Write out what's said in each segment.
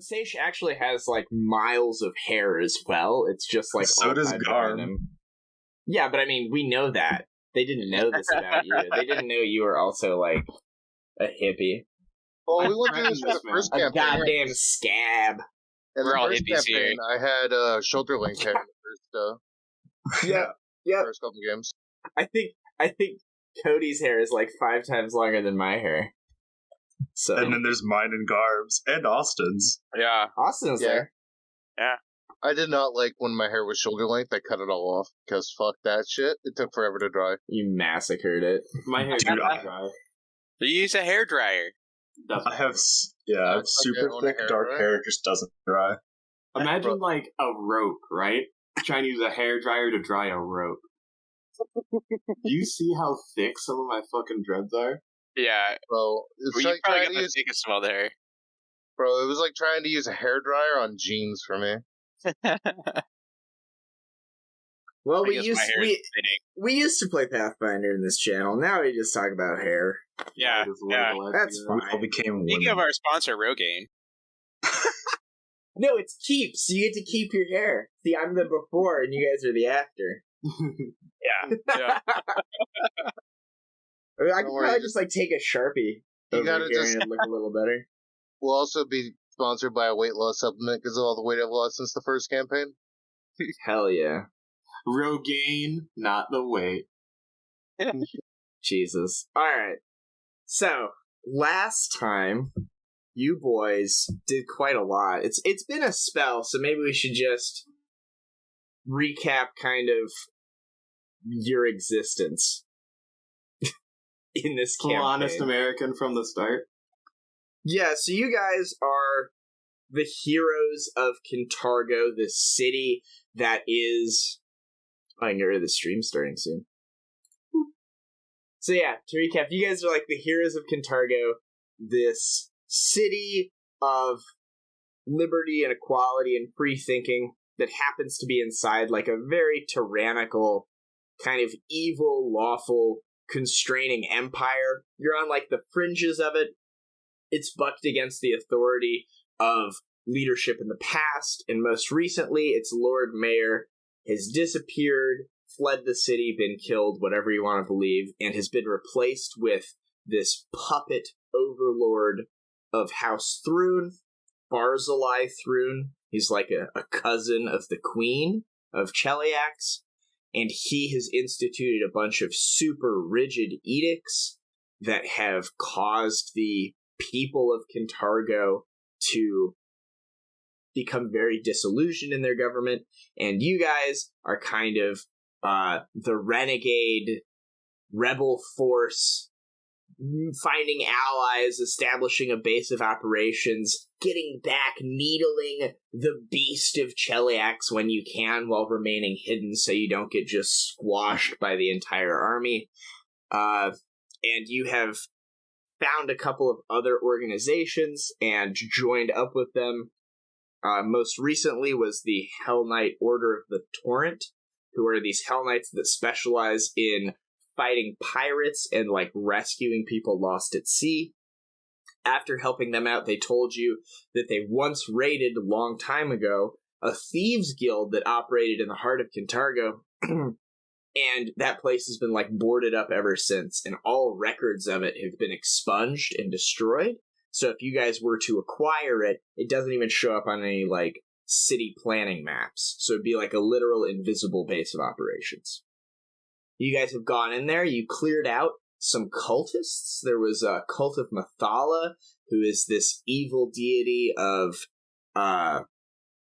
Seishi actually has, like, miles of hair as well. It's just, like, so all does tied Garm. behind him. Yeah, but I mean, we know that. They didn't know this about you. They didn't know you were also, like, a hippie. Well, we went through this for the first A campaign. goddamn scab. In We're the all first hippies here. campaign, I had shoulder length hair in the first couple games. I think Cody's hair is like 5 times longer than my hair. So And then there's mine and Garb's and Austin's. Yeah. Austin's Yeah. there. I did not like when my hair was shoulder length. I cut it all off because fuck that shit. It took forever to dry. You massacred it. My hair Dude, got dry. You use a hairdryer. I have super thick dark hair. It just doesn't dry. Imagine like a rope, right? Trying to use a hairdryer to dry a rope. Do you see how thick some of my fucking dreads are? Yeah. Bro, it's Well, you like probably trying got to the use, thickest smell there. bro, it was like trying to use a hairdryer on jeans for me. Well, I guess my hair is thinning. we used to play Pathfinder in this channel. Now we just talk about hair. Yeah. That's We fine. all became Speaking women. of our sponsor, Rogaine. No, it's keeps. You get to keep your hair. See, I'm the before, and you guys are the after. Yeah. I could probably just like take a Sharpie You over gotta here just- and it'd look a little better. We'll also be sponsored by a weight loss supplement because of all the weight I've lost since the first campaign. Hell yeah. Rogaine, not the weight. Jesus. Alright. So, last time, you boys did quite a lot. It's been a spell, so maybe we should just recap kind of your existence in this campaign. Honest American from the start. Yeah, so you guys are the heroes of Kintargo, the city that is... I can get rid of the stream starting soon. So yeah, to recap, you guys are like the heroes of Kintargo, this city of liberty and equality and free thinking that happens to be inside like a very tyrannical, kind of evil, lawful, constraining empire. You're on like the fringes of it. It's bucked against the authority of leadership in the past, and most recently, its Lord Mayor has disappeared, fled the city, been killed, whatever you want to believe, and has been replaced with this puppet overlord of House Thrune, Barzillai Thrune. He's like a cousin of the Queen of Cheliax, and he has instituted a bunch of super rigid edicts that have caused the people of Kintargo to become very disillusioned in their government, and you guys are kind of the renegade rebel force, finding allies, establishing a base of operations, getting back, needling the beast of Cheliax when you can while remaining hidden so you don't get just squashed by the entire army. And you have found a couple of other organizations and joined up with them. Most recently was the Hell Knight Order of the Torrent, who are these Hell Knights that specialize in fighting pirates and, like, rescuing people lost at sea. After helping them out, they told you that they once raided, a long time ago, a thieves guild that operated in the heart of Kintargo, and that place has been, like, boarded up ever since, and all records of it have been expunged and destroyed. So if you guys were to acquire it, it doesn't even show up on any, like, city planning maps. So it'd be like a literal invisible base of operations. You guys have gone in there, you cleared out some cultists. There was a cult of Mahathallah, who is this evil deity of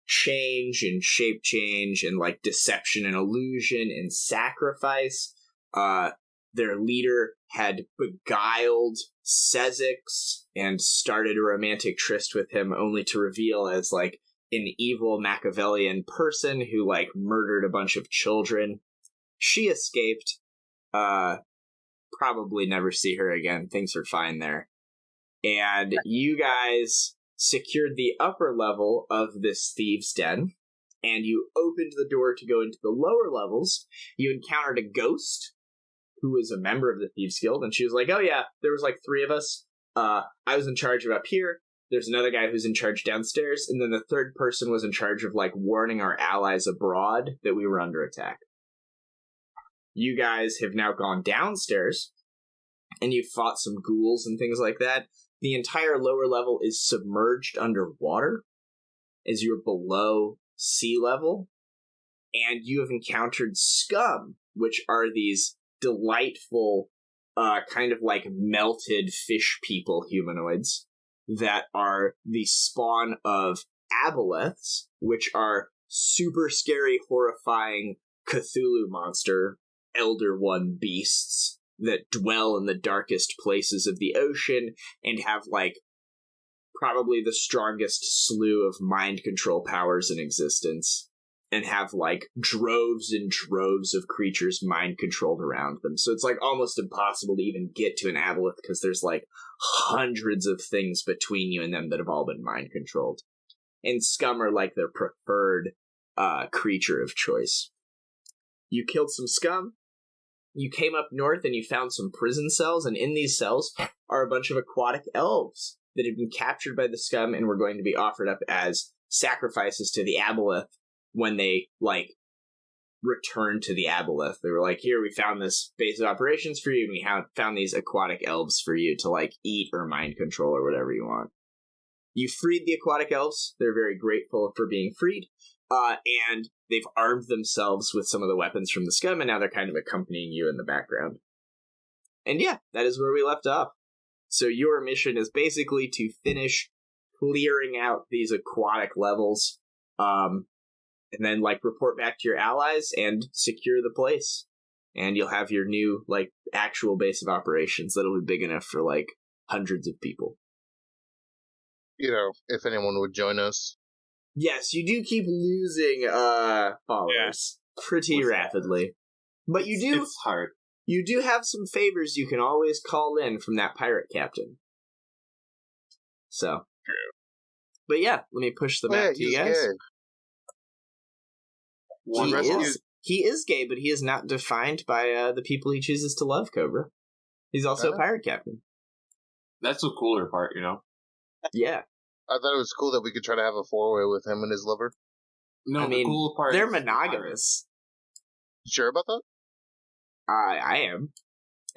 change and shape change and, like, deception and illusion and sacrifice. Their leader had beguiled Sezzix and started a romantic tryst with him, only to reveal as, like, an evil Machiavellian person who, like, murdered a bunch of children. She escaped. Probably never see her again. Things are fine there. And you guys secured the upper level of this thieves' den, and you opened the door to go into the lower levels. You encountered a ghost who was a member of the Thieves Guild, and she was like, oh yeah, there was like 3 of us. I was in charge of up here. There's another guy who's in charge downstairs, and then the third person was in charge of, like, warning our allies abroad that we were under attack. You guys have now gone downstairs, and you've fought some ghouls and things like that. The entire lower level is submerged underwater, as you're below sea level, and you have encountered scum, which are these delightful, kind of like melted fish people humanoids that are the spawn of aboleths, which are super scary, horrifying Cthulhu monster, Elder One beasts that dwell in the darkest places of the ocean and have, like, probably the strongest slew of mind control powers in existence, and have, like, droves and droves of creatures mind controlled around them. So it's, like, almost impossible to even get to an aboleth because there's, like, hundreds of things between you and them that have all been mind controlled. And scum are, like, their preferred creature of choice. You killed some scum. You came up north and you found some prison cells, and in these cells are a bunch of aquatic elves that have been captured by the scum and were going to be offered up as sacrifices to the aboleth when they, like, returned to the aboleth. They were like, here, we found this base of operations for you, and we found these aquatic elves for you to, like, eat or mind control or whatever you want. You freed the aquatic elves. They're very grateful for being freed. And they've armed themselves with some of the weapons from the scum, and now they're kind of accompanying you in the background. And yeah, that is where we left off. So your mission is basically to finish clearing out these aquatic levels, and then, like, report back to your allies and secure the place. And you'll have your new, like, actual base of operations that'll be big enough for, like, hundreds of people. You know, if anyone would join us. Yes, you do keep losing followers pretty rapidly. But you do... It's hard. You do have some favors you can always call in from that pirate captain. So. True. But yeah, let me push the map to you guys. He is gay, but he is not defined by the people he chooses to love, Cobra. He's also a pirate captain. That's the cooler part, you know? Yeah. I thought it was cool that we could try to have a four-way with him and his lover. No, I mean, the cool part they're monogamous. You sure about that? I am.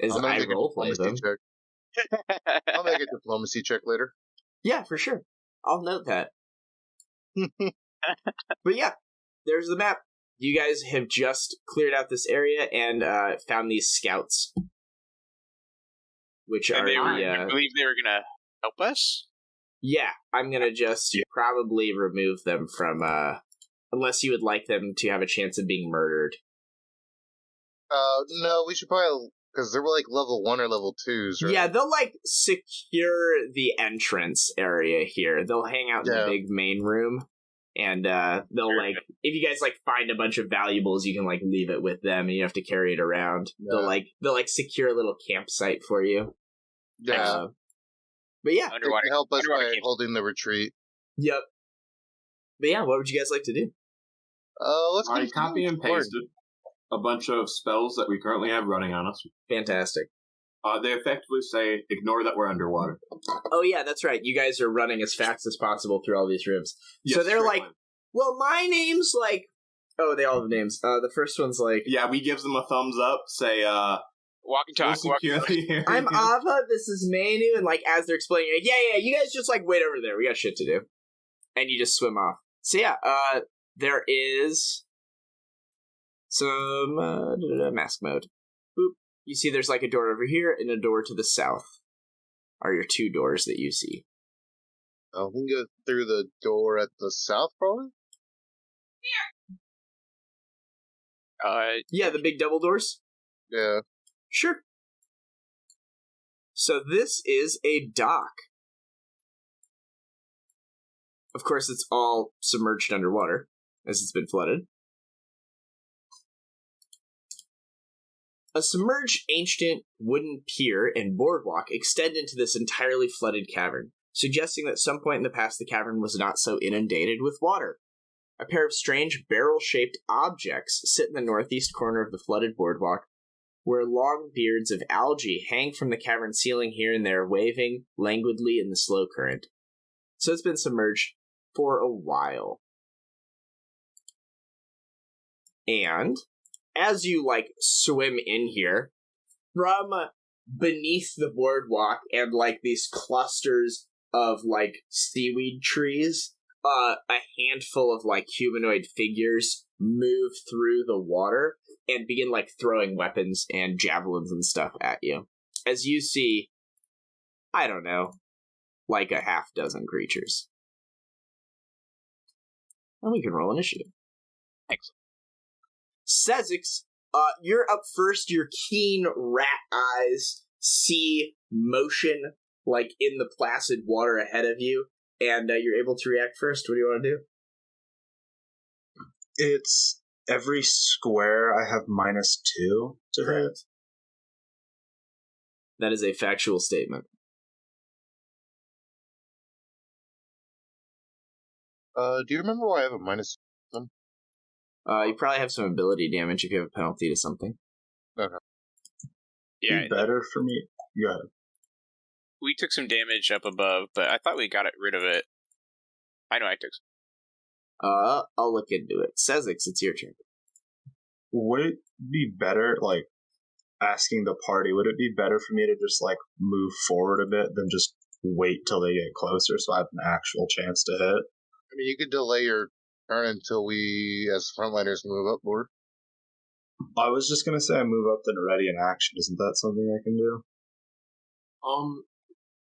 As I roleplay them. I'll make a diplomacy check later. Yeah, for sure. I'll note that. But yeah, there's the map. You guys have just cleared out this area and found these scouts. Which and are I believe they were going to help us? Yeah, I'm going to just probably remove them from... unless you would like them to have a chance of being murdered. No, we should probably... Because they're, like, level 1 or level 2s, right? Yeah, they'll, like, secure the entrance area here. They'll hang out in the big main room. And they'll, like... If you guys, like, find a bunch of valuables, you can, like, leave it with them, and you have to carry it around. Yeah. They'll secure a little campsite for you. Yeah. But yeah. They can help us by holding the retreat. Yep. But yeah, what would you guys like to do? Let's copy and pasted a bunch of spells that we currently have running on us. Fantastic. They effectively say, ignore that we're underwater. Oh yeah, that's right. You guys are running as fast as possible through all these rooms. Yes, so they're like, well, my name's like... Oh, they all have names. The first one's like... Yeah, we give them a thumbs up, say, walk and talk. I'm Ava, this is Manu, and like as they're explaining, like, yeah, you guys just like wait over there. We got shit to do. And you just swim off. So yeah, there is some mask mode. Boop. You see there's like a door over here and a door to the south are your two doors that you see. Oh, we can go through the door at the south, probably? Yeah, the big double doors? Yeah. Sure. So this is a dock. Of course, it's all submerged underwater, as it's been flooded. A submerged ancient wooden pier and boardwalk extend into this entirely flooded cavern, suggesting that at some point in the past the cavern was not so inundated with water. A pair of strange barrel-shaped objects sit in the northeast corner of the flooded boardwalk, where long beards of algae hang from the cavern ceiling here and there, waving languidly in the slow current. So it's been submerged for a while. And as you, swim in here, from beneath the boardwalk and, these clusters of, seaweed trees, a handful of, humanoid figures move through the water and begin, throwing weapons and javelins and stuff at you. As you see, I don't know, a half dozen creatures. And we can roll initiative. Excellent. Sezzix, you're up first. Your keen rat eyes see motion, in the placid water ahead of you, and you're able to react first. What do you want to do? It's every square I have -2 to hit. That is a factual statement. Do you remember why I have a -1? You probably have some ability damage if you have a penalty to something. Okay. Yeah, Be better for me. Go ahead. we took some damage up above, but I thought we got rid of it. I know I took some. I'll look into it. Sezzix, it's your turn. Would it be better, asking the party, would it be better for me to just, move forward a bit than just wait till they get closer so I have an actual chance to hit? I mean, you could delay your turn until we, as frontliners, move up more. I was just going to say I move up then ready in action. Isn't that something I can do?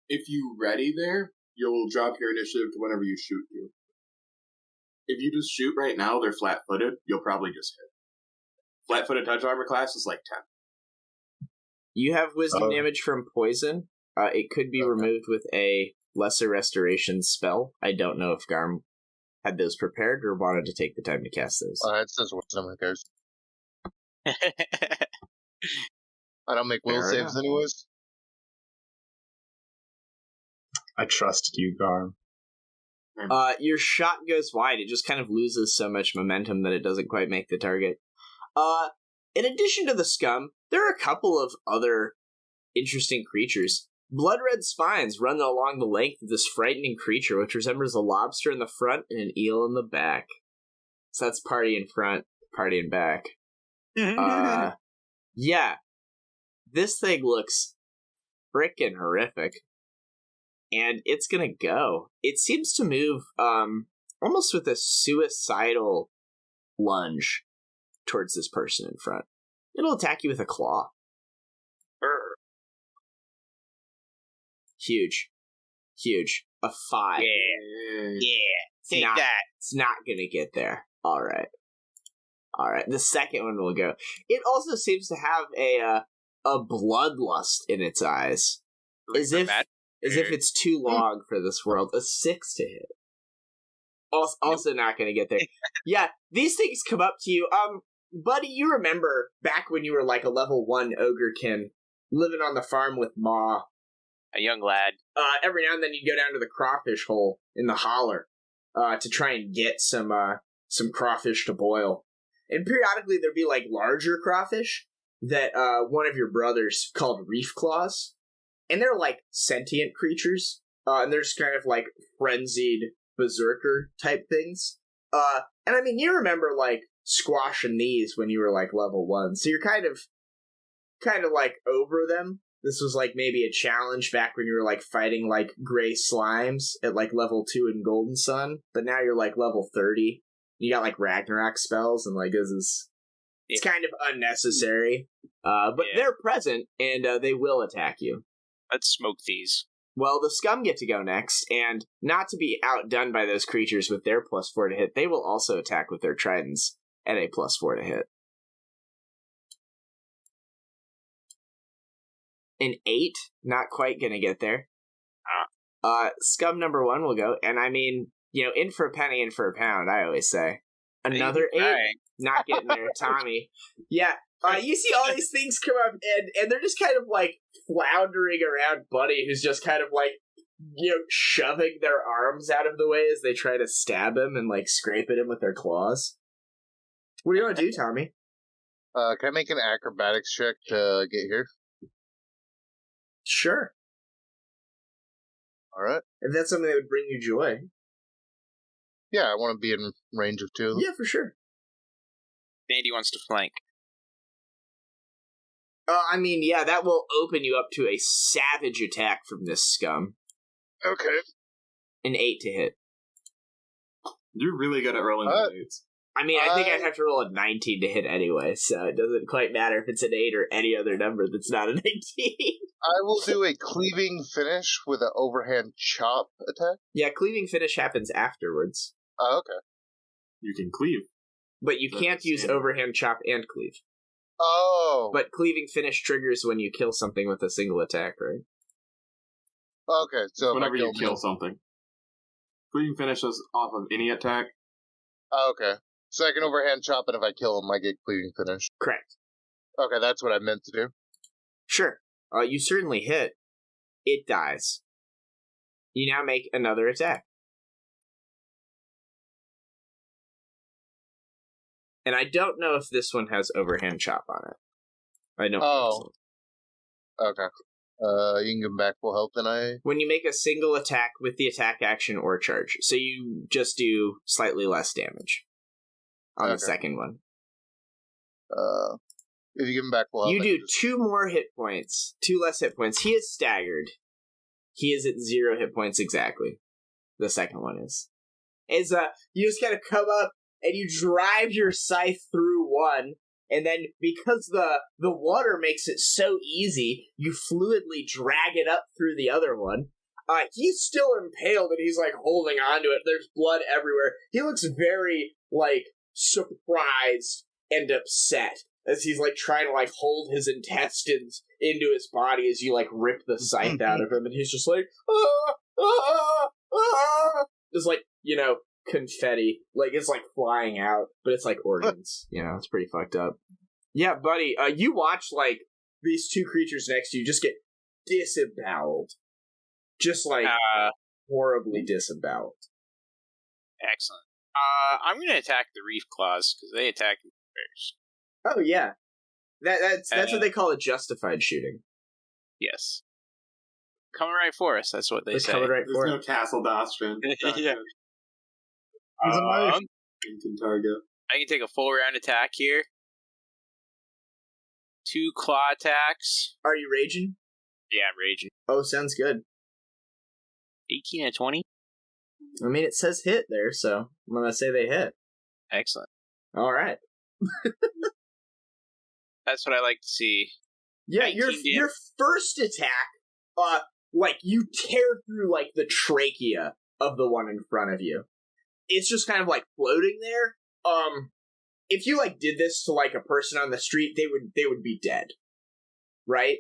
If you ready there, you'll drop your initiative to whenever you shoot you. If you just shoot right now, they're flat-footed, you'll probably just hit. Flat-footed touch armor class is 10. You have wisdom damage from poison. It could be removed with a lesser restoration spell. I don't know if Garm had those prepared or wanted to take the time to cast those. It says wisdom, who cares? I don't make will saves anyways. I trusted you, Garm. Your shot goes wide. It just kind of loses so much momentum that it doesn't quite make the target. In addition to the scum, there are a couple of other interesting creatures. Blood-red spines run along the length of this frightening creature, which resembles a lobster in the front and an eel in the back. So that's party in front, party in back. Yeah. This thing looks frickin' horrific. And it's gonna go. It seems to move, almost with a suicidal lunge towards this person in front. It'll attack you with a claw. Huge. A 5. Take that. It's not gonna get there. Alright. The second one will go. It also seems to have a bloodlust in its eyes. As if it's too long for this world. A 6 to hit. Also not gonna get there. Yeah, these things come up to you. Buddy, you remember back when you were a level 1 Ogrekin, living on the farm with Ma. A young lad. Every now and then you'd go down to the crawfish hole in the holler to try and get some crawfish to boil. And periodically there'd be larger crawfish that one of your brothers called reef claws. And they're sentient creatures. And they're just kind of frenzied berserker type things. And I mean, you remember squashing these when you were level 1. So you're kind of over them. This was maybe a challenge back when you were fighting gray slimes at level 2 in Golden Sun, but now you're level 30. You got Ragnarok spells and it's kind of unnecessary. But they're present and they will attack you. Let's smoke these. Well, the scum get to go next, and not to be outdone by those creatures with their +4 to hit, they will also attack with their tridents at a +4 to hit. An 8, not quite gonna get there. Scum number 1 will go, and I mean, in for a penny, in for a pound, I always say. Another 8, not getting there. Tommy. Yeah, you see all these things come up, and they're just kind of floundering around Buddy, who's just kind of shoving their arms out of the way as they try to stab him and scrape at him with their claws. What do you want to do, Tommy? Can I make an acrobatics check to get here? Sure. All right. If that's something that would bring you joy. Yeah, I want to be in range of 2. Yeah, for sure. Bandy wants to flank. I mean, yeah, that will open you up to a savage attack from this scum. Okay. An 8 to hit. You're really good at rolling eights. I mean, I think I'd have to roll a 19 to hit anyway, so it doesn't quite matter if it's an 8 or any other number that's not an 18. I will do a cleaving finish with an overhand chop attack. Yeah, cleaving finish happens afterwards. Oh, okay. You can cleave. But you can't use overhand chop and cleave. Oh. But cleaving finish triggers when you kill something with a single attack, right? Okay, so whenever you kill something. Cleaving finishes off of any attack. Oh, okay. So I can overhand chop, and if I kill him, I get cleaving finish. Correct. Okay, that's what I meant to do. Sure. You certainly hit. It dies. You now make another attack. And I don't know if this one has overhand chop on it. I don't think so. Okay. You can give back full health, and When you make a single attack with the attack action or charge, so you just do slightly less damage on the second one. If you give him back full health... You do 2 more hit points. 2 less hit points. He is staggered. He is at 0 hit points exactly. The second one is. You just kind of come up, and you drive your scythe through one, and then because the water makes it so easy, you fluidly drag it up through the other one. He's still impaled, and he's, like, holding onto it. There's blood everywhere. He looks very, like, surprised and upset as he's, like, trying to, like, hold his intestines into his body as you, like, rip the scythe out of him, and he's just like, just, like, confetti. Like, it's, like, flying out, but it's, like, organs. It's pretty fucked up. Yeah, buddy, you watch, like, these 2 creatures next to you just get disemboweled. Just, like, horribly disemboweled. Excellent. I'm going to attack the Reef Claws, because they attack me first. Oh, yeah. That's what they call a justified shooting. Yes. Coming right for us, that's what they say. Coming right for There's no castle doctrine. Yeah. In Kintargo. I can take a full round attack here. 2 claw attacks. Are you raging? Yeah, I'm raging. Oh, sounds good. 18 and 20. I mean, it says hit there, so I'm going to say they hit. Excellent. All right. That's what I like to see. Yeah, your first attack, you tear through, like, the trachea of the one in front of you. It's just kind of, like, floating there. If you, like, did this to, like, a person on the street, they would be dead. Right?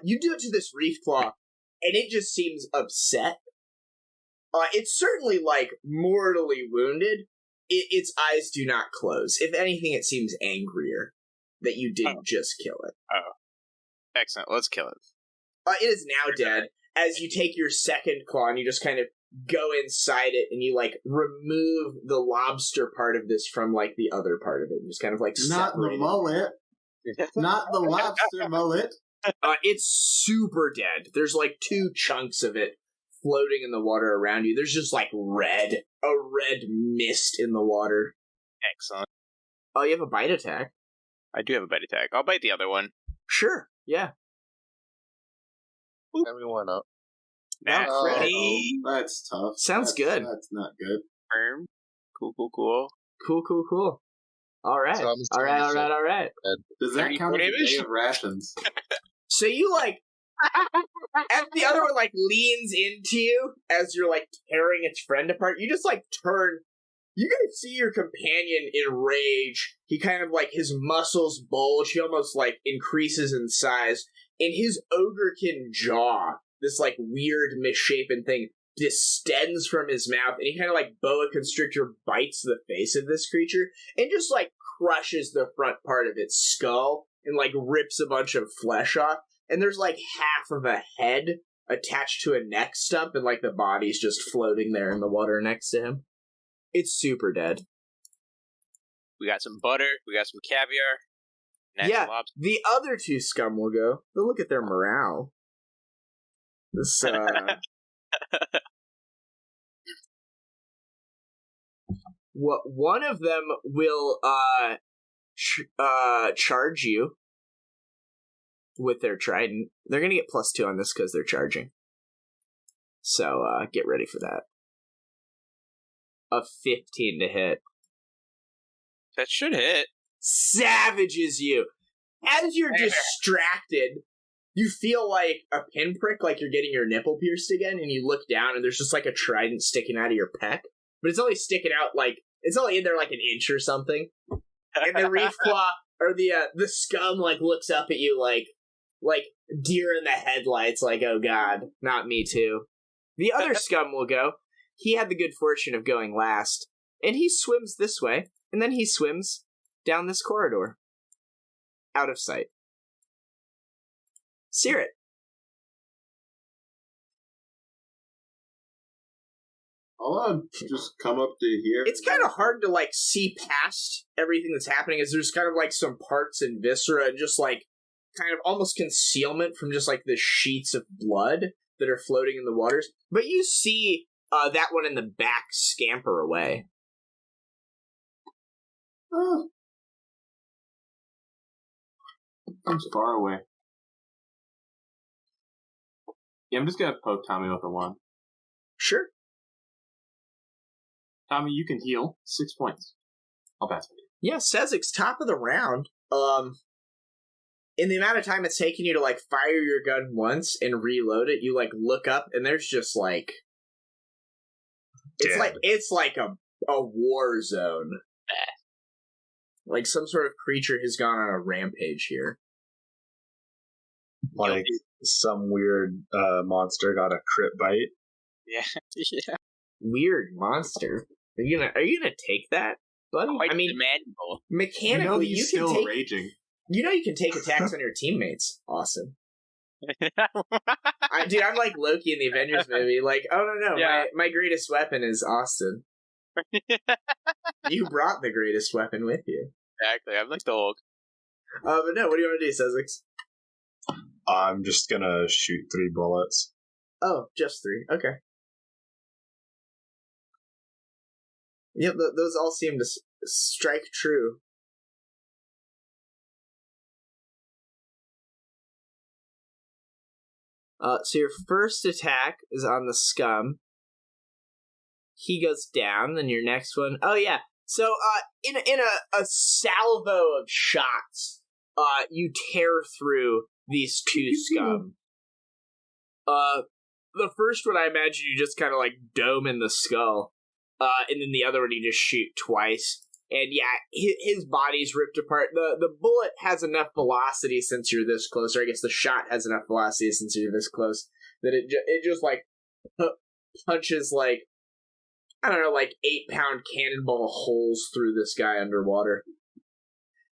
You do it to this Reef Claw, and it just seems upset. It's certainly, like, mortally wounded. Its eyes do not close. If anything, it seems angrier that you didn't just kill it. Oh. Excellent. Let's kill it. It is now dead. As you take your second claw and you just kind of go inside it and you, like, remove the lobster part of this from, like, the other part of it. And just kind of, like, not the mullet. Not the lobster mullet. It's super dead. There's, like, 2 chunks of it floating in the water around you. There's just, like, a red mist in the water. Excellent. Oh, you have a bite attack? I do have a bite attack. I'll bite the other one. Sure, yeah. Everyone up. That's tough. Sounds good. That's not good. Cool. Cool. All right. So All right. Does that count as a day of rations? So you, like, as the other one, like, leans into you as you're, like, tearing its friend apart, you just, like, turn. You can see your companion in rage. He kind of, like, his muscles bulge. He almost, like, increases in size. And his Ogrekin jaw, this, like, weird, misshapen thing, distends from his mouth. And he kind of, like, boa constrictor bites the face of this creature and just, like, crushes the front part of its skull and, like, rips a bunch of flesh off. And there's, like, half of a head attached to a neck stump, and, like, the body's just floating there in the water next to him. It's super dead. We got some butter. We got some caviar. Yeah, the other 2 scum will go. But look at their morale. This, One of them will charge you with their trident. They're gonna get +2 on this because they're charging. So get ready for that. A 15 to hit. That should hit. Savages you. As you're distracted, you feel like a pinprick, like you're getting your nipple pierced again, and you look down and there's just like a trident sticking out of your pec. But it's only sticking out like, it's only in there like an inch or something. And the reef claw, or the scum, like looks up at you like deer in the headlights, like, oh god, not me too. The other scum will go. He had the good fortune of going last, and he swims this way, and then he swims down this corridor. Out of sight. Caerrat. I'll just come up to here. It's kind of hard to, like, see past everything that's happening, as there's kind of, like, some parts and viscera and just, like, kind of almost concealment from just, like, the sheets of blood that are floating in the waters. But you see that one in the back scamper away. Oh. I'm far away. Yeah, I'm just gonna poke Tommy with a wand. Sure. Tommy, you can heal 6 points. I'll pass it. Yeah, Sezzix, top of the round. In the amount of time it's taken you to, like, fire your gun once and reload it, you, like, look up and there's just, like... It's like a war zone. Like some sort of creature has gone on a rampage here. Like some weird monster got a crit bite. Yeah. Yeah. Weird monster. Are you gonna take that, buddy? Quite I mean, demandable. mechanically, he's you can still take. raging. You know, you can take attacks on your teammates. Awesome. Dude, I'm like Loki in the Avengers movie. Like, oh no, Yeah. my greatest weapon is Austin. You brought the greatest weapon with you. Exactly. I'm like the Hulk. But no, what do you want to do, Sezzix? I'm just gonna shoot 3 bullets. Oh, just 3. Okay. Yep, those all seem to strike true. So your first attack is on the scum. He goes down, then your next one. Oh yeah. So in a salvo of shots, you tear through these 2 scum. The first one I imagine you just kind of like dome in the skull. And then the other one you just shoot twice. And yeah, his body's ripped apart. The bullet has enough velocity since you're this close, or I guess the shot has enough velocity since you're this close, that it just like punches like, I don't know, like 8-pound cannonball holes through this guy underwater.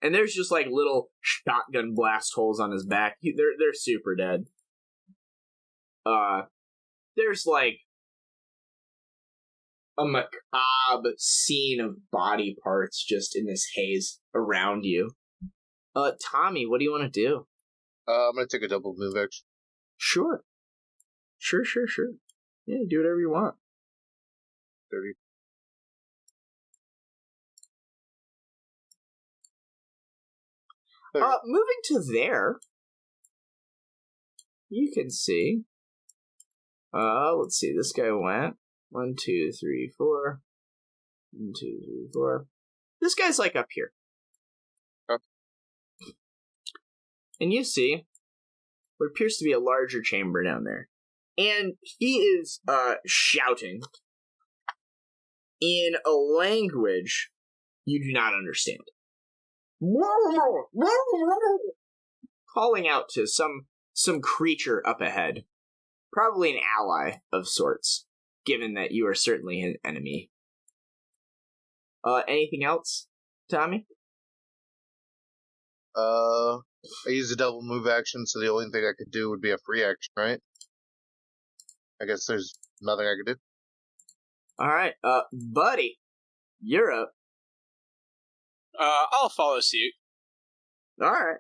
And there's just like little shotgun blast holes on his back. They're super dead. There's like a macabre scene of body parts just in this haze around you. Tommy, what do you want to do? I'm gonna take a double move action. Sure. Yeah, do whatever you want. 30. Moving to there, you can see. Let's see. This guy went 1, 2, 3, 4. 1, 2, 3, 4. This guy's like up here. Oh. And you see what appears to be a larger chamber down there. And he is shouting in a language you do not understand. Calling out to some creature up ahead. Probably an ally of sorts, given that you are certainly an enemy. Anything else, Tommy? I use a double move action, so the only thing I could do would be a free action, right? I guess there's nothing I could do. Alright, buddy, you're up. I'll follow suit. Alright.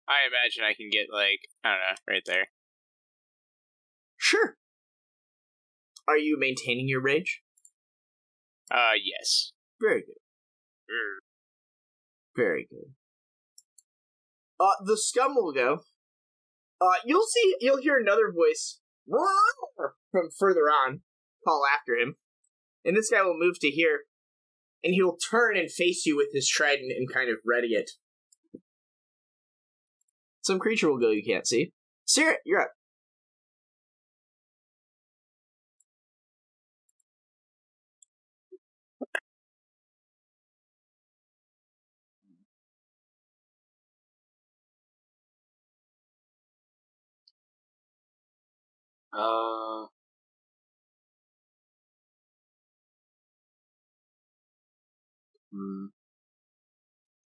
I imagine I can get, like, I don't know, right there. Sure. Are you maintaining your rage? Yes. Very good. Very good. The scum will go. You'll hear another voice from further on call after him. And this guy will move to here, and he'll turn and face you with his trident and kind of ready it. Some creature will go you can't see. Caerrat, you're up.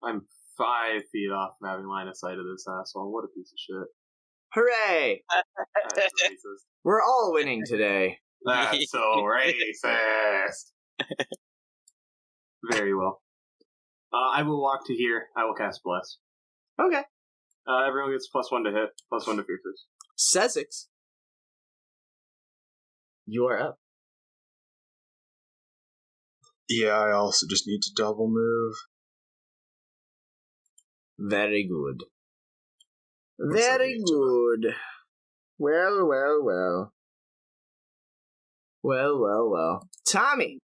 I'm 5 feet off from having line of sight of this asshole. What a piece of shit. Hooray! That's racist. We're all winning today. That's so racist. Very well. I will walk to here. I will cast Bless. Okay. Everyone gets +1 to hit, +1 to features. Sezzix, you are up. Yeah, I also just need to double move. Very good. Very good. Well. Well. Tommy,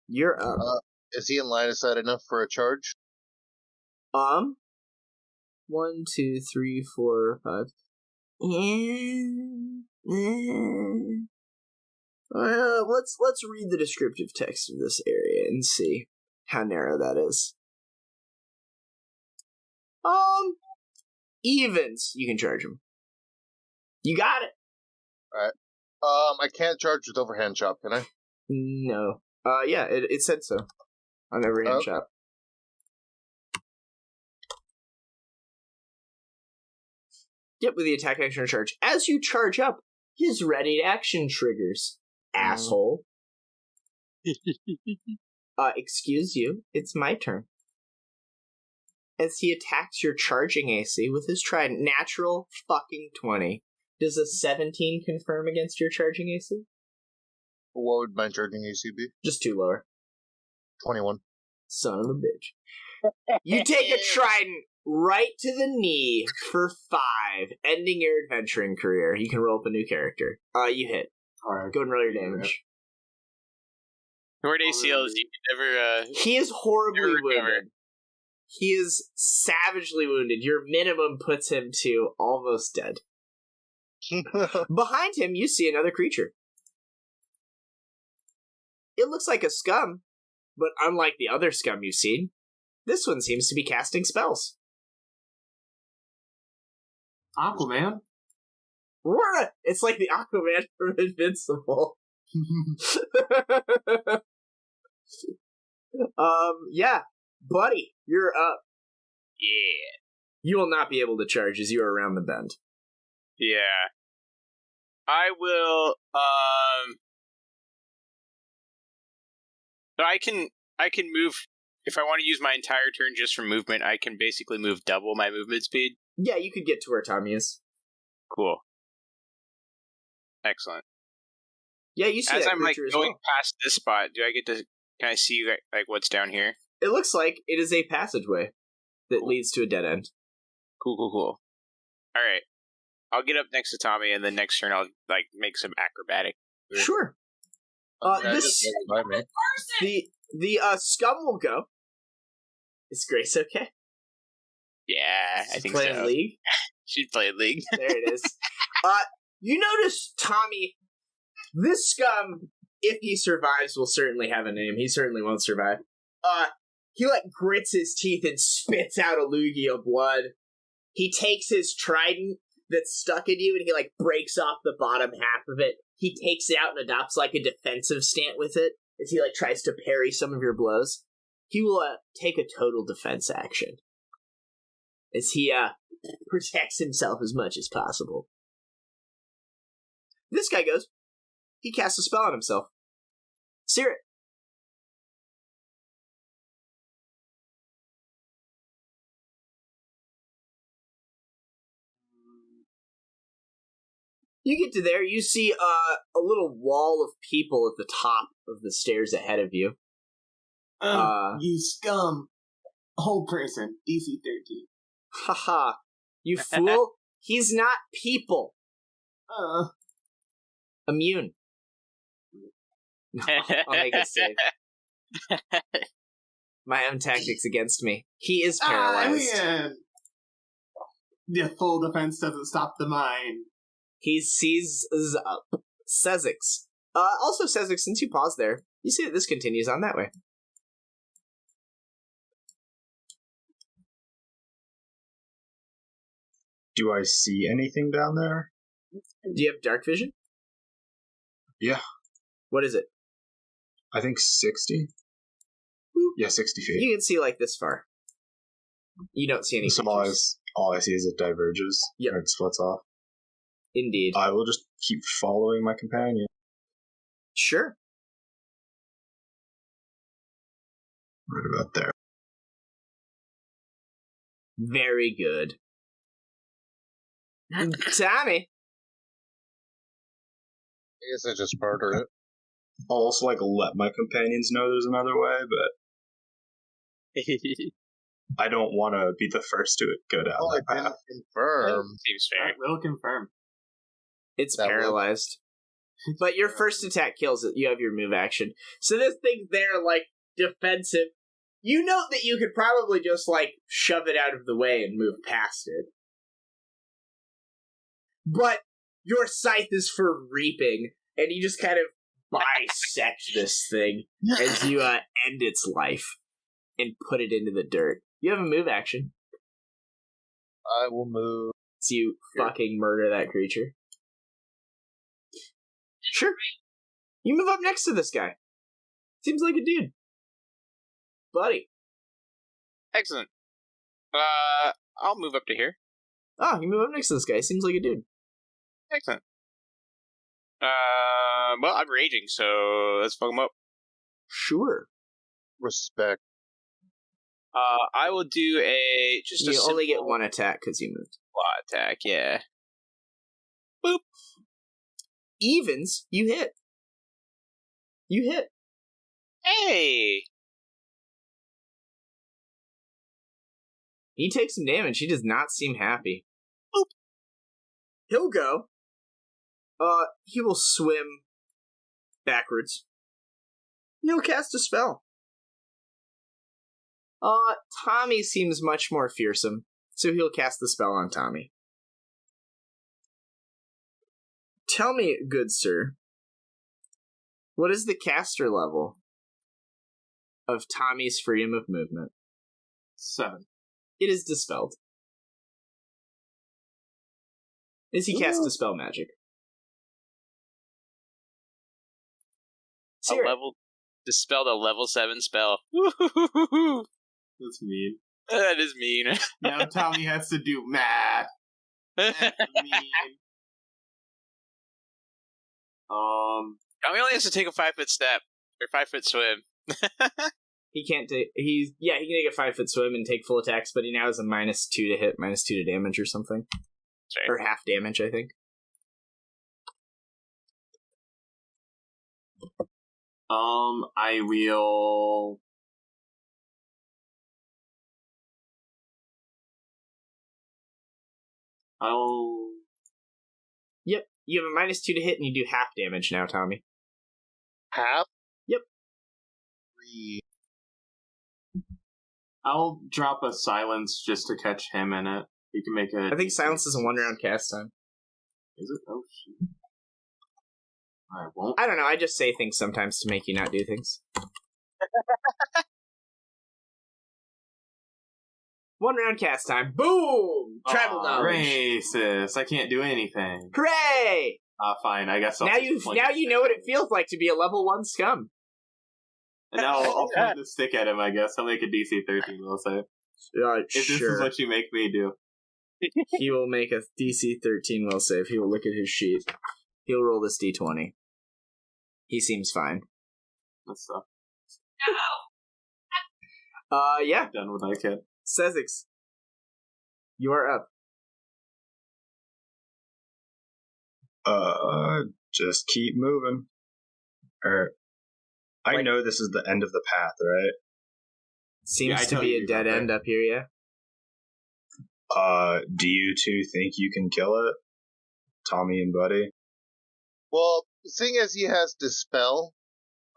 you're up. Is he in line of sight enough for a charge? 1, 2, 3, 4, 5. Well, let's read the descriptive text of this area and see how narrow that is. Evens, you can charge him. You got it. Alright. I can't charge with overhand chop, can I? No. Yeah, it said so on overhand chop. Yep, with the attack action or charge. As you charge up, his ready action triggers. Asshole. Excuse you, it's my turn. As he attacks your charging AC with his trident, natural fucking 20. Does a 17 confirm against your charging AC? What would my charging AC be? Just 2 lower. 21. Son of a bitch. You take a trident right to the knee for 5, ending your adventuring career. You can roll up a new character. You hit. Alright. Go and roll your damage. Toward ACLs, you can never, He is horribly never recover. wounded. He is savagely wounded. Your minimum puts him to almost dead. Behind him, you see another creature. It looks like a scum, but unlike the other scum you've seen, this one seems to be casting spells. Aquaman? It's like the Aquaman from Invincible. Yeah. Buddy, you're up. Yeah. You will not be able to charge as you are around the bend. Yeah. I will, So I can move, if I want to use my entire turn just for movement, I can basically move double my movement speed. Yeah, you could get to where Tommy is. Cool. Excellent. Yeah, you see as that I'm like creature as going well. past this spot, can I see like what's down here? It looks like it is a passageway that leads to a dead end. Cool. Alright. I'll get up next to Tommy, and then next turn I'll like make some acrobatic. Sure. The scum will go. Is Grace okay? Yeah, I She's think playing so. League? She's playing League. There it is. You notice, Tommy, this scum, if he survives, will certainly have a name. He certainly won't survive. He grits his teeth and spits out a loogie of blood. He takes his trident that's stuck in you and he breaks off the bottom half of it. He takes it out and adopts a defensive stance with it as he tries to parry some of your blows. He will take a total defense action as he protects himself as much as possible. This guy goes. He casts a spell on himself. Caerrat. You get to there, you see a little wall of people at the top of the stairs ahead of you. You scum. Whole person. DC 13. Haha. You fool. He's not people. Immune. I'll make a save. My own tactics against me. He is paralyzed. The full defense doesn't stop the mind. He sees up. Sezzix. Also, Sezzix, since you paused there, you see that this continues on that way. Do I see anything down there? Do you have dark vision? Yeah. What is it? I think 60. Yeah, 60 feet. You can see like this far. You don't see any So all I see is it diverges. Yep. Or it splits off. Indeed. I will just keep following my companion. Sure. Right about there. Very good. Tommy. I guess I just murder it. I'll also let my companions know there's another way, but I don't want to be the first to go down that I path. didn't confirm. Seems fair. I will confirm. It's That paralyzed. But your first attack kills it. You have your move action. So this thing's there, defensive. You know that you could probably just, shove it out of the way and move past it. But your scythe is for reaping, and you just kind of bisect this thing as you end its life and put it into the dirt. You have a move action. I will move. So you fucking murder that creature. Sure. You move up next to this guy. Seems like a dude. Buddy. Excellent. I'll move up to here. Oh, you move up next to this guy. Seems like a dude. Excellent. Well, I'm raging, so let's fuck him up. Sure. Respect. I will do a You only get one attack because you moved. claw attack. Yeah. Boop. Evens, you hit. You hit. Hey. He takes some damage. He does not seem happy. Boop. He'll go. He will swim backwards. He'll cast a spell. Tommy seems much more fearsome, so he'll cast the spell on Tommy. Tell me, good sir, what is the caster level of Tommy's freedom of movement? 7. It is dispelled. As he casts dispel magic. Dispelled a level 7 spell. That's mean. That is mean. Now Tommy has to do math. That's mean. Tommy only has to take a 5-foot step or 5-foot swim. He can't take. He can take a 5-foot swim and take full attacks, but he now has a -2 to hit, -2 to damage or something, or half damage, I think. I will. Yep, you have a -2 to hit, and you do half damage now, Tommy. Half? Yep. 3. I'll drop a silence just to catch him in it. You can make a. I think silence is a 1-round cast time. Is it? Oh shit. I won't. I don't know. I just say things sometimes to make you not do things. 1-round cast time. Boom! Tribal knowledge. Racist. I can't do anything. Hooray! Fine. I guess I'll Now just point you the know what stick it feels like to be a level 1 scum. And now I'll point the stick at him, I guess. I'll make a DC 13, will say. If this is what you make me do. He will make a DC 13 will save. He will look at his sheet. He'll roll this D20. He seems fine. That's stuff. Yeah. Done with that kid. Sezzix, you are up. Just keep moving. I know this is the end of the path, right? Seems to be a dead end up here, yeah? Do you two think you can kill it? Tommy and Buddy? Well, seeing as he has Dispel,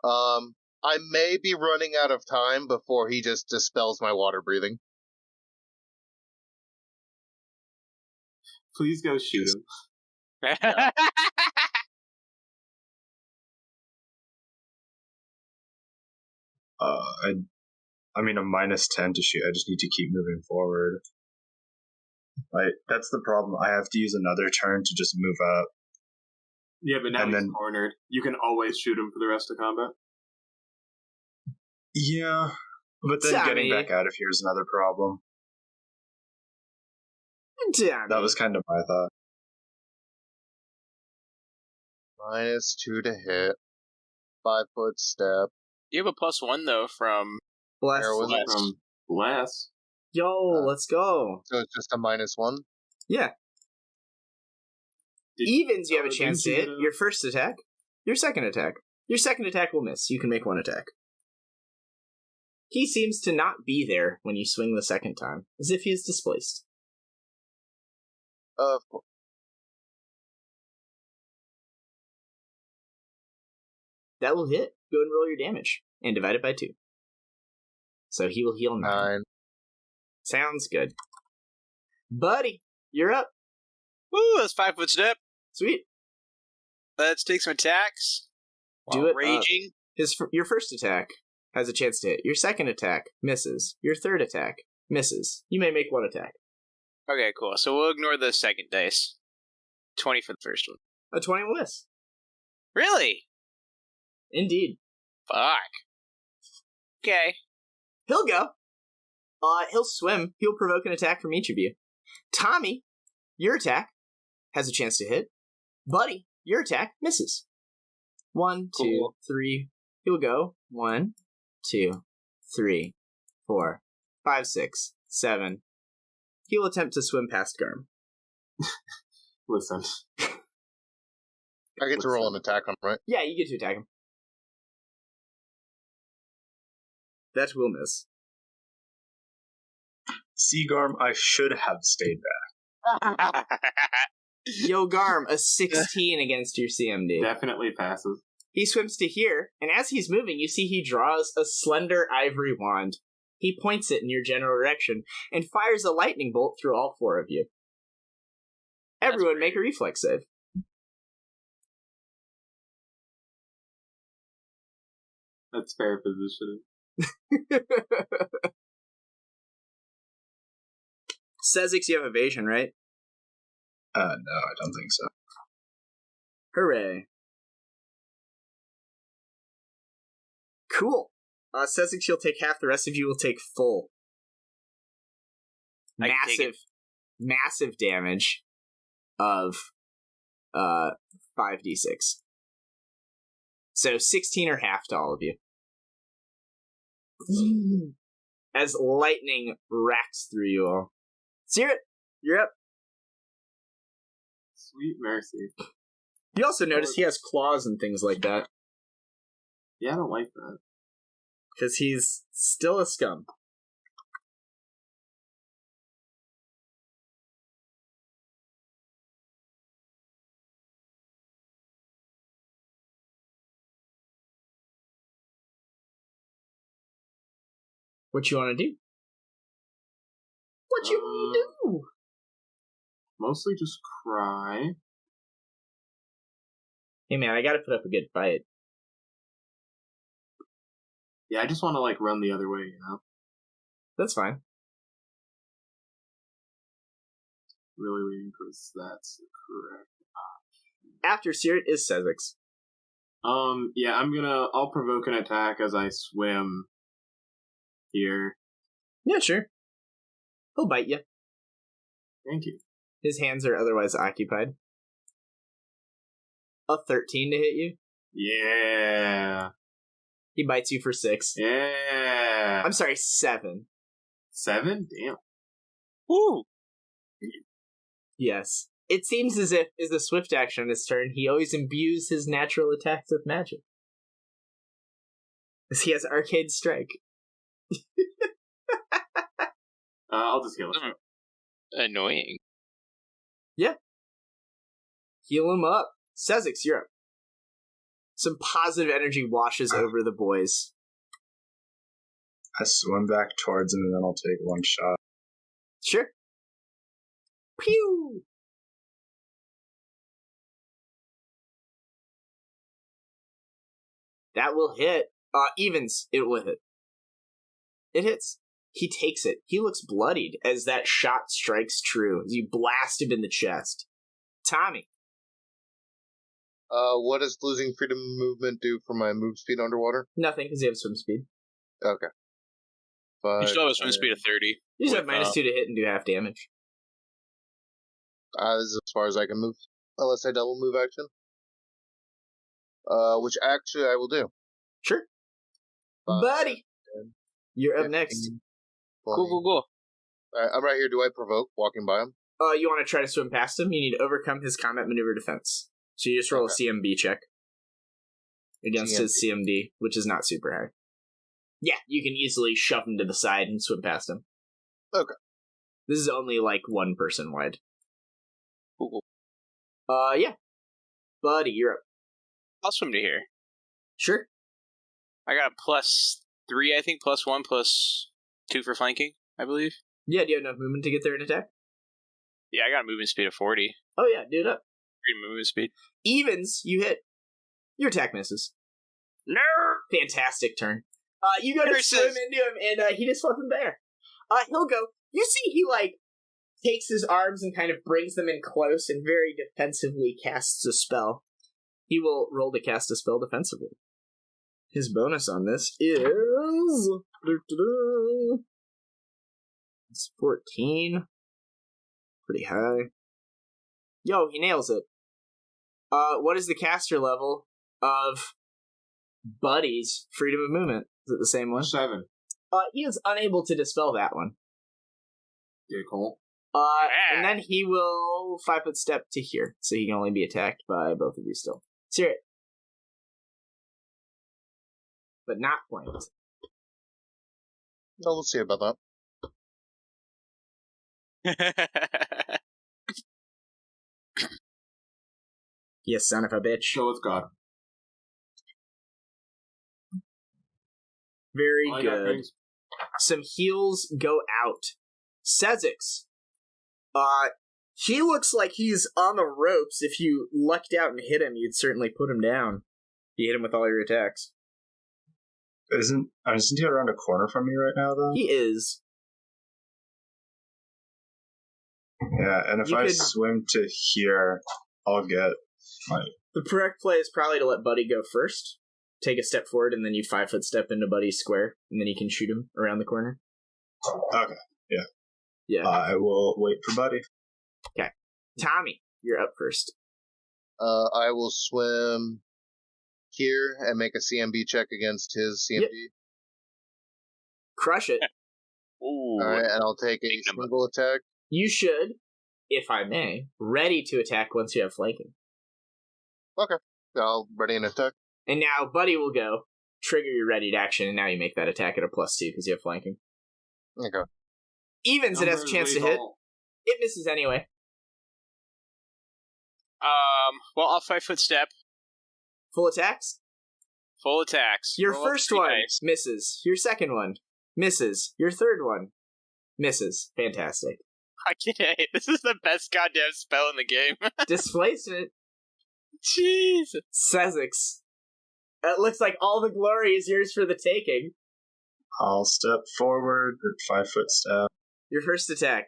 I may be running out of time before he just dispels my water breathing. Please go shoot him. I mean, a -10 to shoot. I just need to keep moving forward. That's the problem. I have to use another turn to just move up. Yeah, but now he's cornered. You can always shoot him for the rest of combat. Yeah, but then getting back out of here is another problem. That was kind of my thought. -2 to hit. 5-foot step. You have a +1 though from Bless. From Bless. Yo, let's go. So it's just a -1? Yeah. Evens, you have a chance to hit. Your first attack. Your second attack. Your second attack will miss. You can make one attack. He seems to not be there when you swing the second time, as if he is displaced. Of course. That will hit. Go and roll your damage. And divide it by 2. So he will heal 9. Sounds good. Buddy, you're up. Woo, that's 5-foot step. Sweet. Let's take some attacks. Do it. Raging. Your first attack has a chance to hit. Your second attack misses. Your third attack misses. You may make one attack. Okay, cool. So we'll ignore the second dice. 20 for the first one. A 20 will miss. Really? Indeed. Fuck. Okay. He'll go. He'll swim. He'll provoke an attack from each of you. Tommy, your attack has a chance to hit. Buddy, your attack misses. 1, 2, 3. He'll go. 1, 2, 3, 4, 5, 6, 7. He'll attempt to swim past Garm. Listen. I get to roll an attack on him, right? Yeah, you get to attack him. That will miss. See, Garm, I should have stayed back. Yo, Garm, a 16 against your CMD. Definitely passes. He swims to here, and as he's moving, you see he draws a slender ivory wand. He points it in your general direction, and fires a lightning bolt through all 4 of you. Everyone make a reflex save. That's fair positioning. Sezzix, you have evasion, right? No, I don't think so. Hooray. Cool. Sezzix, you'll take half, the rest of you will take full. Massive damage of 5d6. So 16 or half to all of you. As lightning racks through you all. Caerrat, you're up. Sweet mercy. You also notice he has claws and things like that. Yeah, I don't like that. Because he's still a scum. What you want to do? What you want to do? Mostly just cry. Hey man, I gotta put up a good fight. Yeah, I just want to, run the other way, you know? That's fine. Really waiting for that's the correct option. After Caerrat is Sezzix. Yeah, I'll provoke an attack as I swim here. Yeah, sure. He'll bite you. Thank you. His hands are otherwise occupied. A 13 to hit you? Yeah. He bites you for 6. Yeah. I'm sorry, 7. 7? Damn. Woo! Yes. It seems as if, as a swift action on his turn, he always imbues his natural attacks with magic. Because he has Arcade Strike. I'll just heal him. Annoying. Yeah. Heal him up. Sezzix, you're up. Some positive energy washes over the boys. I swim back towards him and then I'll take one shot. Sure. Pew! That will hit. Evens, it will hit. It hits. He takes it. He looks bloodied as that shot strikes true, as you blast him in the chest. Tommy. What does losing freedom of movement do for my move speed underwater? Nothing, because you have swim speed. Okay. But, You still have a swim speed of 30. You just have -2 to hit and do half damage. This is as far as I can move, unless I double move action. Which actually I will do. Sure. Buddy! You're up next. Cool. Alright, I'm right here. Do I provoke walking by him? You want to try to swim past him? You need to overcome his combat maneuver defense. So you just roll a CMB check against his CMD, which is not super high. Yeah, you can easily shove him to the side and swim past him. Okay. This is only like one person wide. Cool. Yeah. Buddy, you're up. I'll swim to here. Sure. I got a +3, I think, +1, +2 for flanking, I believe. Yeah, do you have enough movement to get there and attack? Yeah, I got a movement speed of 40. Oh yeah, do it up. Movement speed. Evens, you hit. Your attack misses. No! Fantastic turn. You go to swim into him, and he just wasn't there. He'll go. You see, he takes his arms and kind of brings them in close and very defensively casts a spell. He will roll to cast a spell defensively. His bonus on this is... It's 14. Pretty high. Yo, he nails it. What is the caster level of Buddy's freedom of movement? Is it the same one? 7. He is unable to dispel that one. Yeah, cool. And then he will 5-foot step to here, so he can only be attacked by both of you still. Cerrat. But not flanked. No, we'll see about that. You son of a bitch. Show it's God. Very good. Some heals go out. Sezzix. He looks like he's on the ropes. If you lucked out and hit him, you'd certainly put him down. You hit him with all your attacks. Isn't he around a corner from me right now, though? He is. Yeah, and if I swim to here, I'll get, The correct play is probably to let Buddy go first. Take a step forward, and then you 5-foot step into Buddy's square, and then you can shoot him around the corner. Okay, yeah. Yeah. I will wait for Buddy. Okay. Tommy, you're up first. I will swim here and make a CMB check against his CMD. Yep. Crush it. Ooh. Alright, and I'll take a single attack. You should, if I may, ready to attack once you have flanking. Okay. I'll ready an attack. And now Buddy will go, trigger your readied action, and now you make that attack at a +2 because you have flanking. Okay. Evens, it has a chance to hit. It misses anyway. Well, I'll 5-foot step. Full attacks? Full attacks. Your Roll first one misses. Your second one misses. Your third one misses. Fantastic. Okay, this is the best goddamn spell in the game. Displacement. Jeez. Sezzix. It looks like all the glory is yours for the taking. I'll step forward, 5-foot step. Your first attack.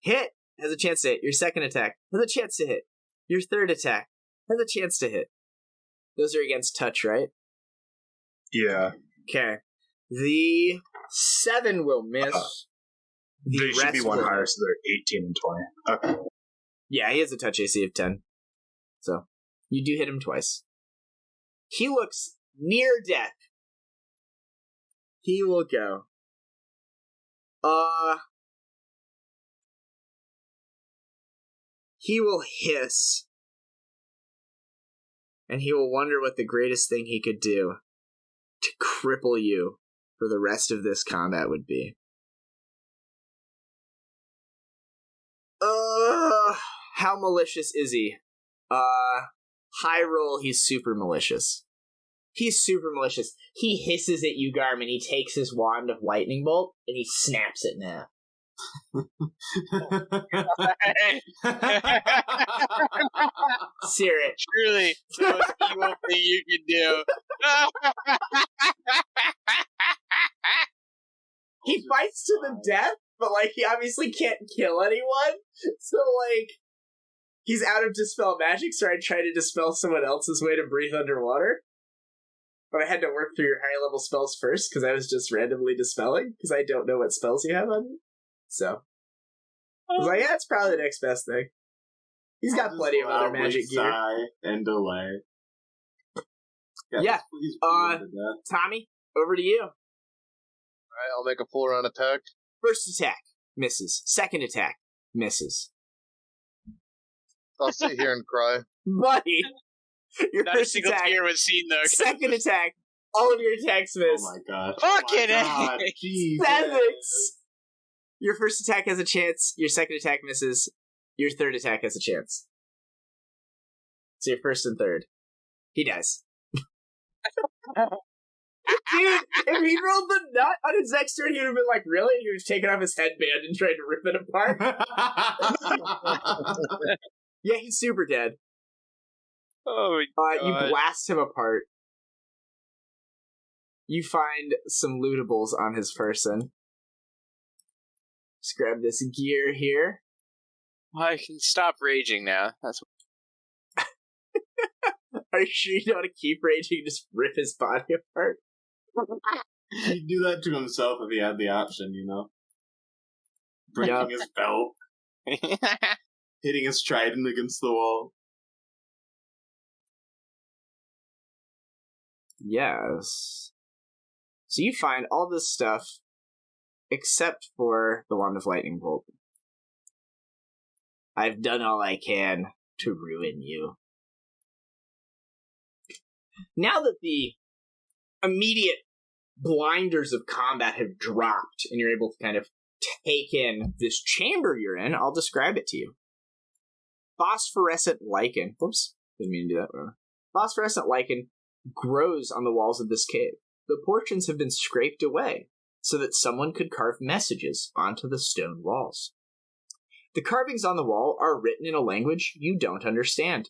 Hit. Has a chance to hit. Your second attack. Has a chance to hit. Your third attack. Has a chance to hit. Those are against touch, right? Yeah. Okay. The 7 will miss. They should be one higher, so they're 18 and 20. Okay. Yeah, he has a touch AC of 10. So, you do hit him twice. He looks near death. He will go. he will hiss. And he will wonder what the greatest thing he could do to cripple you for the rest of this combat would be. How malicious is he? High roll, he's super malicious. He's super malicious. He hisses at you, Garm, and he takes his wand of lightning bolt and he snaps it in half. Sear it. Truly, the most evil thing you can do. He fights to the death, but, like, he obviously can't kill anyone. So, like, he's out of Dispel Magic, so I tried to dispel someone else's way to breathe underwater. But I had to work through your high-level spells first, because I was just randomly dispelling, because I don't know what spells you have on you. So, I was like, yeah, it's probably the next best thing. He's got plenty of other magic gear. Sigh and delay. Yeah. Tommy, over to you. Alright, I'll make a full round attack. First attack, misses. Second attack, misses. I'll sit here and cry. Buddy, your Not a first single attack, tear was seen, though. second attack, all of your attacks miss. Oh my god. Fucking Sezzix! Your first attack has a chance, your second attack misses, your third attack has a chance. So your first and third. He dies. Dude, if he rolled the nut on his next turn, he would have been like, really? He was taking off his headband and trying to rip it apart? Yeah, he's super dead. Oh my god. You blast him apart. You find some lootables on his person. Just grab this gear here. I can stop raging now. That's Are you sure you don't want to keep raging? Just rip his body apart? He'd do that to himself if he had the option, you know? Breaking his belt, hitting his trident against the wall. Yes. So you find all this stuff, except for the Wand of Lightning Bolt. I've done all I can to ruin you. Now that the immediate blinders of combat have dropped and you're able to kind of take in this chamber you're in, I'll describe it to you. Phosphorescent lichen. Whoops, didn't mean to do that. Whatever. Phosphorescent lichen grows on the walls of this cave. The portions have been scraped away so that someone could carve messages onto the stone walls. The carvings on the wall are written in a language you don't understand.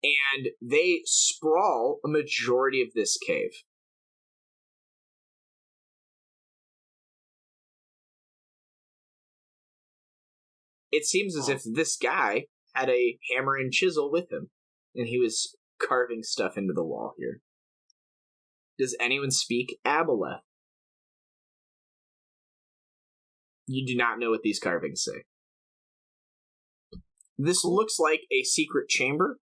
And they sprawl a majority of this cave. It seems as if this guy had a hammer and chisel with him, and he was carving stuff into the wall here. Does anyone speak Aboleth? You do not know what these carvings say. This looks like a secret chamber.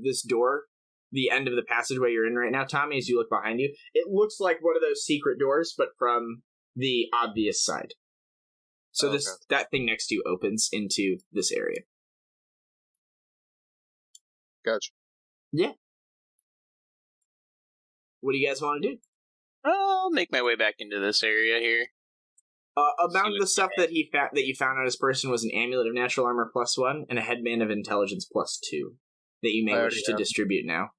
This door, the end of the passageway you're in right now, Tommy, as you look behind you, it looks like one of those secret doors, but from the obvious side. So that thing next to you opens into this area. Gotcha. Yeah. What do you guys want to do? I'll make my way back into this area here. Among the stuff that you found on his person was an amulet of natural armor +1 and a headband of intelligence +2 that you may wish to distribute now.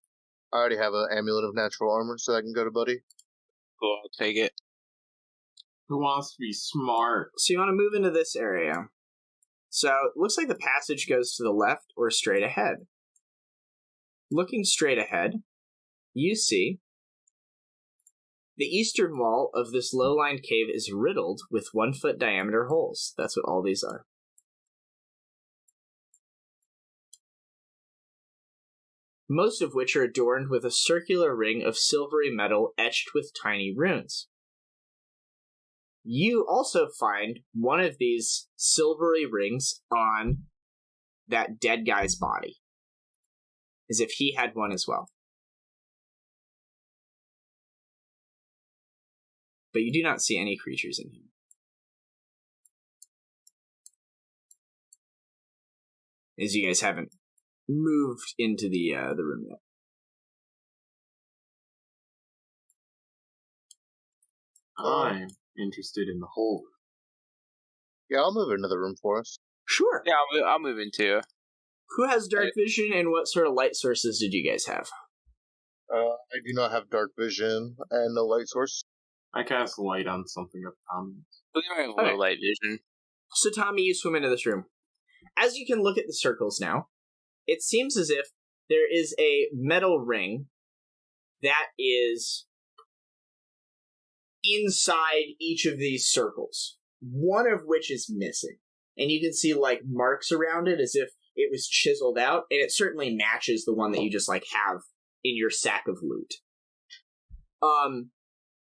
I already have an amulet of natural armor, so I can go to Buddy. Cool, I'll take it. Who wants to be smart? So you want to move into this area. So it looks like the passage goes to the left or straight ahead. Looking straight ahead, you see the eastern wall of this low-lined cave is riddled with 1-foot diameter holes. That's what all these are. Most of which are adorned with a circular ring of silvery metal etched with tiny runes. You also find one of these silvery rings on that dead guy's body, as if he had one as well. But you do not see any creatures in here. as you guys haven't moved into the room yet. I'm interested in the whole room. Yeah, I'll move into the room for us. Sure. Yeah, I'll move in too. Who has dark vision, and what sort of light sources did you guys have? I do not have dark vision and no light source. I cast light on something of Tommy. We have low light vision. So, Tommy, you swim into this room. As you can look at the circles now, it seems as if there is a metal ring that is inside each of these circles, one of which is missing. And you can see, like, marks around it as if it was chiseled out, and it certainly matches the one that you just, like, have in your sack of loot.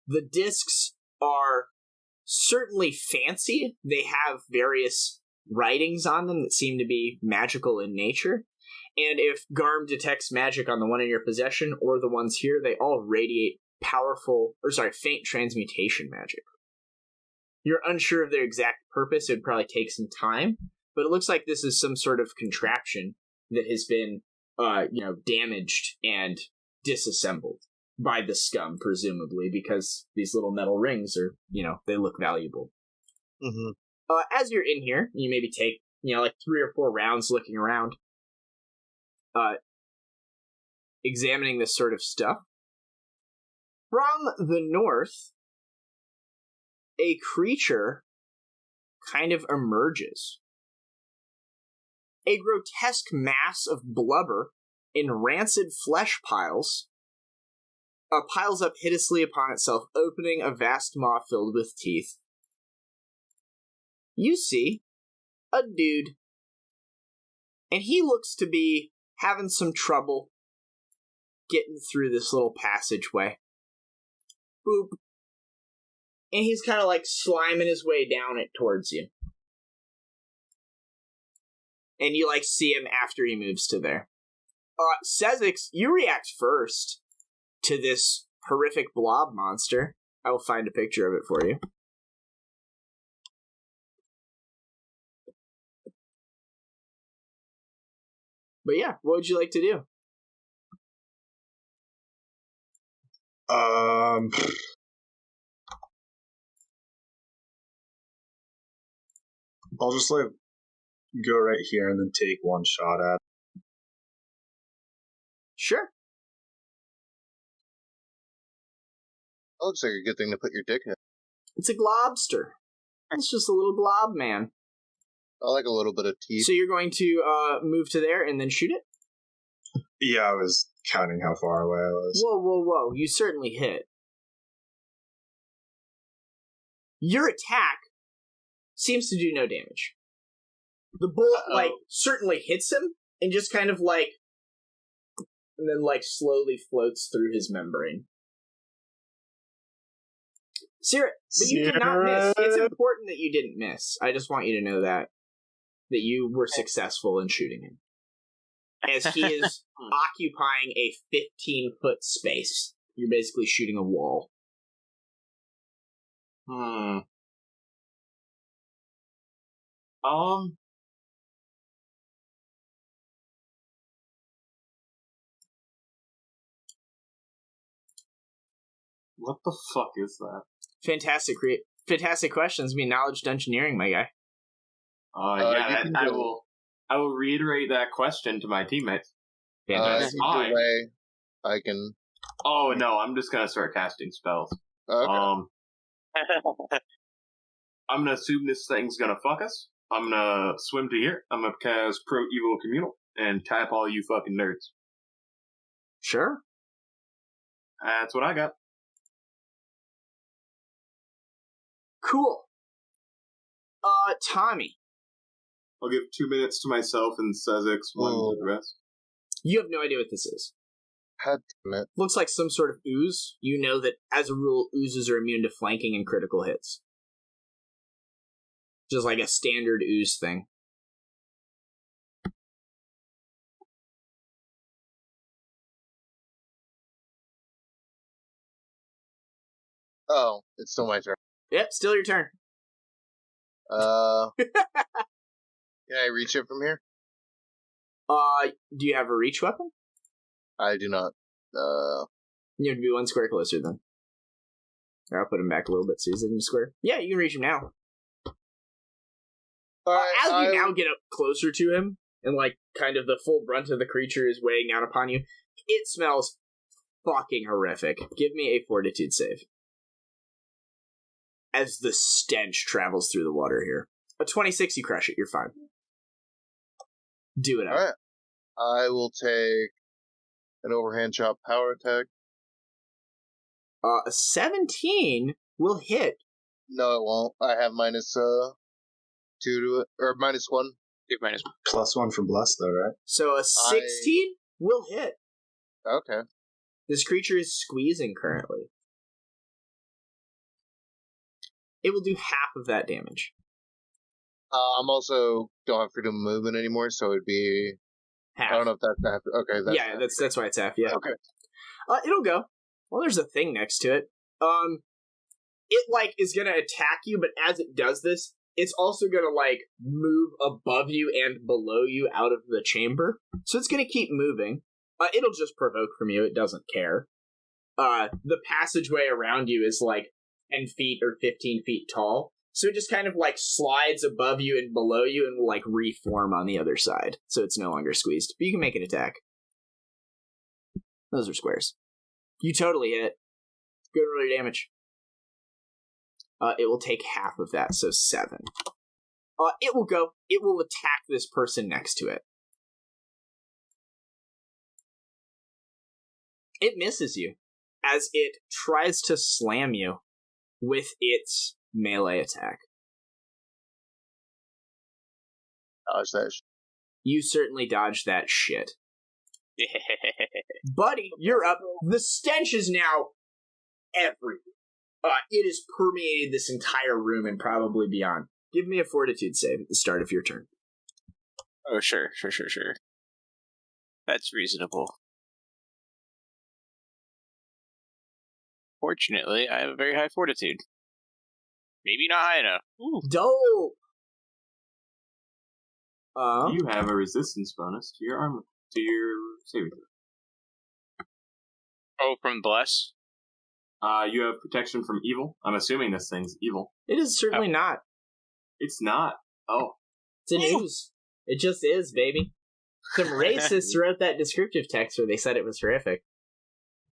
The discs are certainly fancy. They have various writings on them that seem to be magical in nature. And if Garm detects magic on the one in your possession or the ones here, they all radiate faint transmutation magic. You're unsure of their exact purpose. It would probably take some time, but it looks like this is some sort of contraption that has been, damaged and disassembled by the scum, presumably, because these little metal rings are, they look valuable. Mm-hmm. As you're in here, you maybe take, 3 or 4 rounds looking around, examining this sort of stuff. From the north, a creature kind of emerges. A grotesque mass of blubber in rancid flesh piles up hideously upon itself, opening a vast maw filled with teeth. You see a dude, and he looks to be having some trouble getting through this little passageway. Boop. And he's kind of like sliming his way down it towards you. And you see him after he moves to there. Sezzix, you react first to this horrific blob monster. I will find a picture of it for you. But yeah, what would you like to do? I'll just go right here and then take one shot at it. Sure. That looks like a good thing to put your dick in. It's a globster. It's just a little glob man. I like a little bit of teeth. So you're going to move to there and then shoot it? Yeah, I was counting how far away I was. Whoa. You certainly hit. Your attack seems to do no damage. The bullet, certainly hits him and just kind of, and then, slowly floats through his membrane. Caerrat, but you did not miss. It's important that you didn't miss. I just want you to know that you were successful in shooting him. As he is occupying a 15-foot space. You're basically shooting a wall. What the fuck is that? Fantastic questions. Knowledge dungeoneering, my guy. I will reiterate that question to my teammates. Fantastic. Way I can. Oh no, I'm just gonna start casting spells. Okay. I'm gonna assume this thing's gonna fuck us. I'm gonna swim to here. I'm gonna cast Pro Evil Communal and tap all you fucking nerds. Sure. That's what I got. Cool. Tommy. I'll give 2 minutes to myself and Sezzix, 1 to the rest. You have no idea what this is. God damn it. Looks like some sort of ooze. You know that, as a rule, oozes are immune to flanking and critical hits. Just like a standard ooze thing. Oh, it's still my turn. Yep, still your turn. Can I reach it from here? Do you have a reach weapon? I do not. You have to be one square closer then. I'll put him back a little bit so he's in the square. Yeah, you can reach him now. As you now get up closer to him, and like kind of the full brunt of the creature is weighing down upon you, it smells fucking horrific. Give me a fortitude save. As the stench travels through the water here. A 26, you crush it, you're fine. Do it up. Alright. I will take an overhand chop power attack. A 17 will hit. No, it won't. I have minus 2 to it, or minus 1. +1 from Bless, though, right? So a 16 will hit. Okay. This creature is squeezing currently. It will do half of that damage. I'm also don't have freedom of movement anymore, so it'd be Half. I don't know if that's half. Okay, that's yeah, half. that's why it's half. Yeah. Okay. It'll go. Well, there's a thing next to it. It like is gonna attack you, but as it does this, it's also gonna like move above you and below you out of the chamber. So it's gonna keep moving. It'll just provoke from you. It doesn't care. The passageway around you is like 10 feet or 15 feet tall. So it just kind of like slides above you and below you and will like reform on the other side. So it's no longer squeezed. But you can make an attack. Those are squares. You totally hit. Go to roll your damage. It will take half of that, so 7. It will go. It will attack this person next to it. It misses you as it tries to slam you with its melee attack. Dodge that. You certainly dodged that shit. Buddy, you're up. The stench is now everywhere. It has permeated this entire room and probably beyond. Give me a fortitude save at the start of your turn. Oh, sure. That's reasonable. Fortunately, I have a very high fortitude. Maybe not high enough. Ooh. Dope! You have a resistance bonus to your armor, to your saving throw. Oh, from Bless? You have protection from evil. I'm assuming this thing's evil. It is certainly not. It's not. Oh. It's a news. It just is, baby. Some racists wrote that descriptive text where they said it was horrific.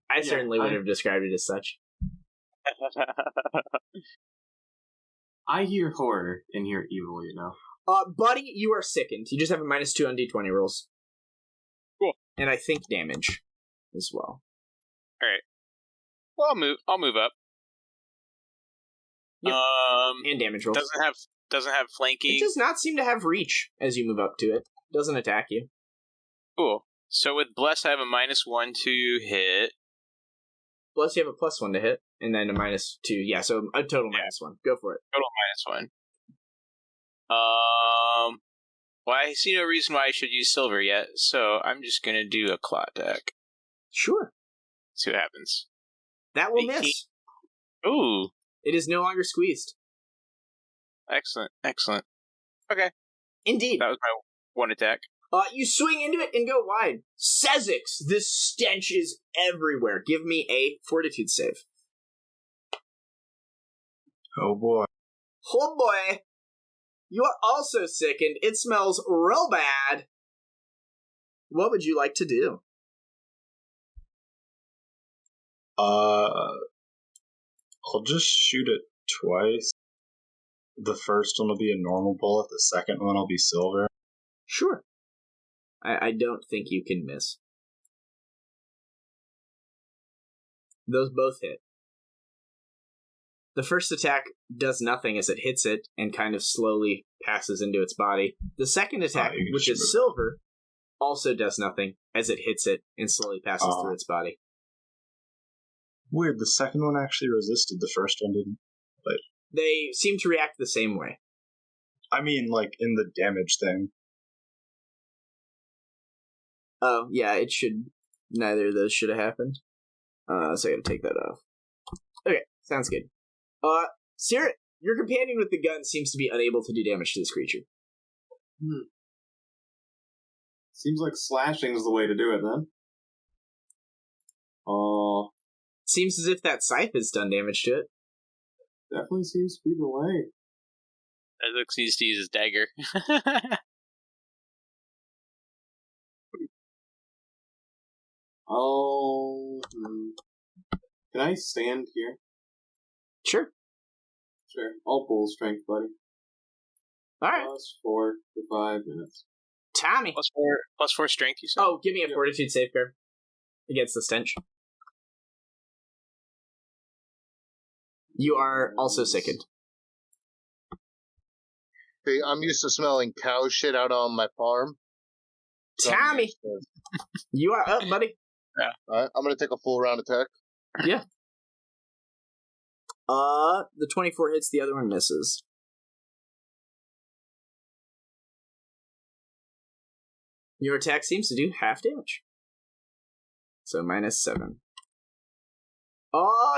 I certainly would have described it as such. I hear horror and hear evil, you know. Buddy, you are sickened. You just have a -2 on d20 rolls. Cool. And I think damage as well. Alright. Well, I'll move up. Yep. And damage rolls. Doesn't have flanking. It does not seem to have reach as you move up to it. Doesn't attack you. Cool. So with Bless, I have a -1 to hit. Plus, you have a +1 to hit, and then a -2. Yeah, so a total -1. Go for it. Total -1. Well, I see no reason why I should use silver yet, so I'm just gonna do a claw attack. Sure. See what happens. That will miss. Ooh. It is no longer squeezed. Excellent. Okay. Indeed. That was my one attack. You swing into it and go wide. Sezzix, this stench is everywhere. Give me a fortitude save. Oh boy. Oh boy. You are also sickened. It smells real bad. What would you like to do? I'll just shoot it twice. The first one will be a normal bullet. The second one will be silver. Sure. I don't think you can miss. Those both hit. The first attack does nothing as it hits it and kind of slowly passes into its body. The second attack, which is silver, also does nothing as it hits it and slowly passes through its body. Weird, the second one actually resisted, the first one didn't. But they seem to react the same way. I mean, like, in the damage thing. Oh, yeah, it should... Neither of those should have happened. So I gotta take that off. Okay, sounds good. Caerrat, your companion with the gun seems to be unable to do damage to this creature. Seems like slashing's the way to do it, then. Oh. Seems as if that scythe has done damage to it. Definitely seems to be the way. Sezzix needs to use his dagger. Oh. Can I stand here? Sure. Sure. I'll pull strength, buddy. Alright. +4 for 5 minutes. Tommy. +4 strength, you said? Oh, give me a fortitude safeguard against the stench. You are also sickened. See, I'm used to smelling cow shit out on my farm. Tommy! You are up, buddy. Yeah. Alright, I'm gonna take a full round attack. Yeah. The 24 hits, the other one misses. Your attack seems to do half damage. So -7.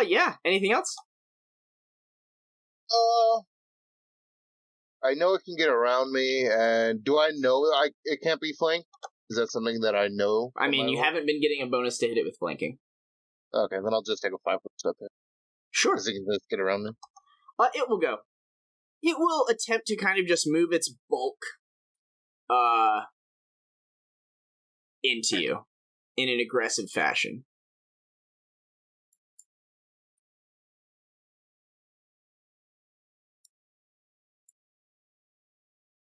Yeah. Anything else? I know it can get around me, and do I know it can't be flanked? Is that something that I know? I mean, you haven't been getting a bonus to hit it with flanking. Okay, then I'll just take a 5-foot step here. Sure. Because it can just get around me. It will go. It will attempt to kind of just move its bulk, into you in an aggressive fashion.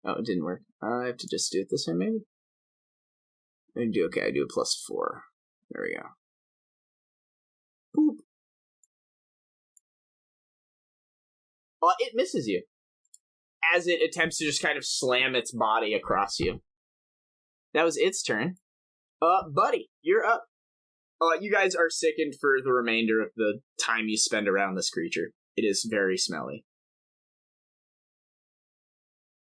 Oh, it didn't work. I have to just do it this way, maybe? I do okay, I do a +4. There we go. Boop. It misses you. As it attempts to just kind of slam its body across you. That was its turn. Buddy, you're up. You guys are sickened for the remainder of the time you spend around this creature. It is very smelly.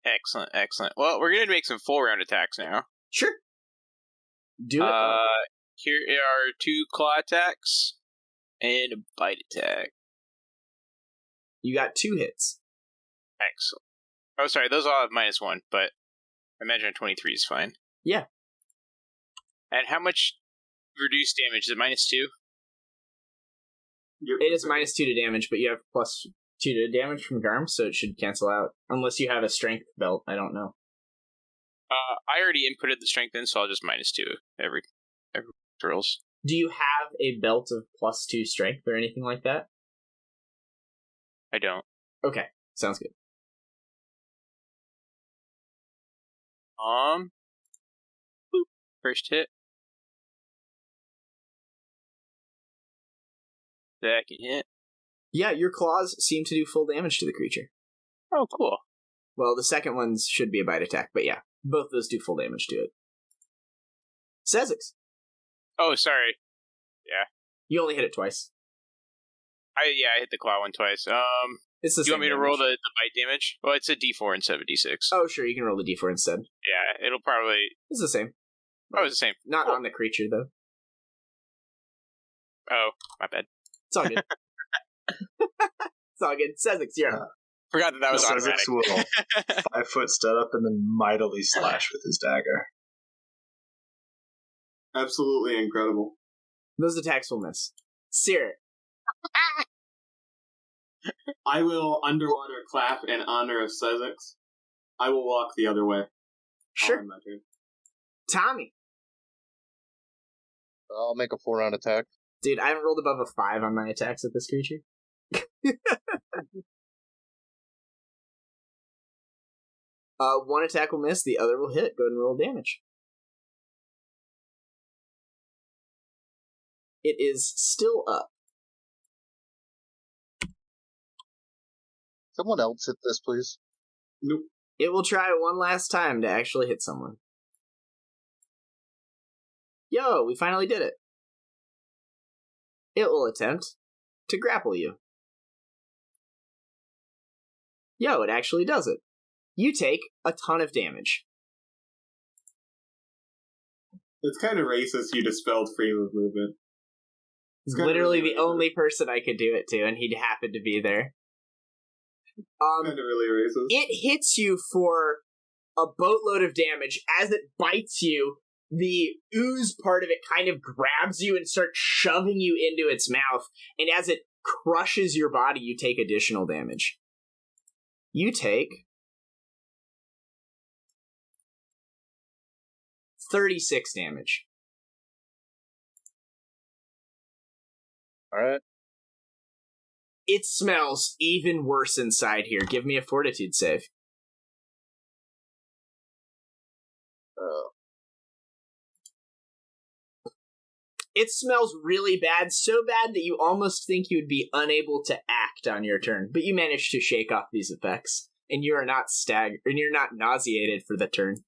Excellent, excellent. Well, we're going to make some full round attacks now. Sure. Do it. Here are 2 claw attacks and a bite attack. You got 2 hits. Excellent. Oh, sorry, those all have -1, but I imagine a 23 is fine. Yeah. And how much reduced damage? Is it -2? It is -2 to damage, but you have +2 to damage from Garm, so it should cancel out. Unless you have a strength belt, I don't know. I already inputted the strength in, so I'll just -2 every rolls. Do you have a belt of +2 strength or anything like that? I don't. Okay, sounds good. Boop. First hit. Second hit. Yeah, your claws seem to do full damage to the creature. Oh, cool. Well, the second ones should be a bite attack, but yeah, both those do full damage to it. Sezzix. Oh, sorry. Yeah. You only hit it twice. I hit the claw one twice. It's the Do you want me to damage. roll the bite damage? Well, it's a D4 instead of a D6. Oh, sure, you can roll the D4 instead. Yeah, it'll probably... It's the same. Oh, it's the same. Not Cool. on the creature, though. Oh, my bad. It's all good. It's all good. Sezzix, you're up. Forgot that was automatic. Sezzix will 5-foot step up and then mightily slash with his dagger. Absolutely incredible. Those attacks will miss. Sear. I will underwater clap in honor of Sezzix. I will walk the other way. Sure. My turn. Tommy. I'll make a 4-round attack. Dude, I haven't rolled above a 5 on my attacks at this creature. One attack will miss, the other will hit. Go ahead and roll damage. It is still up. Someone else hit this, please. Nope. It will try one last time to actually hit someone. Yo, we finally did it. It will attempt to grapple you. Yo, it actually does it. You take a ton of damage. It's kind of racist you dispelled freedom of movement. He's literally the only person I could do it to, and he happened to be there. Kind of really racist. It hits you for a boatload of damage. As it bites you, the ooze part of it kind of grabs you and starts shoving you into its mouth, and as it crushes your body, you take additional damage. You take 36 damage. Alright. It smells even worse inside here. Give me a fortitude save. It smells really bad, so bad that you almost think you'd be unable to act on your turn, but you manage to shake off these effects, and you are not and you're not nauseated for the turn.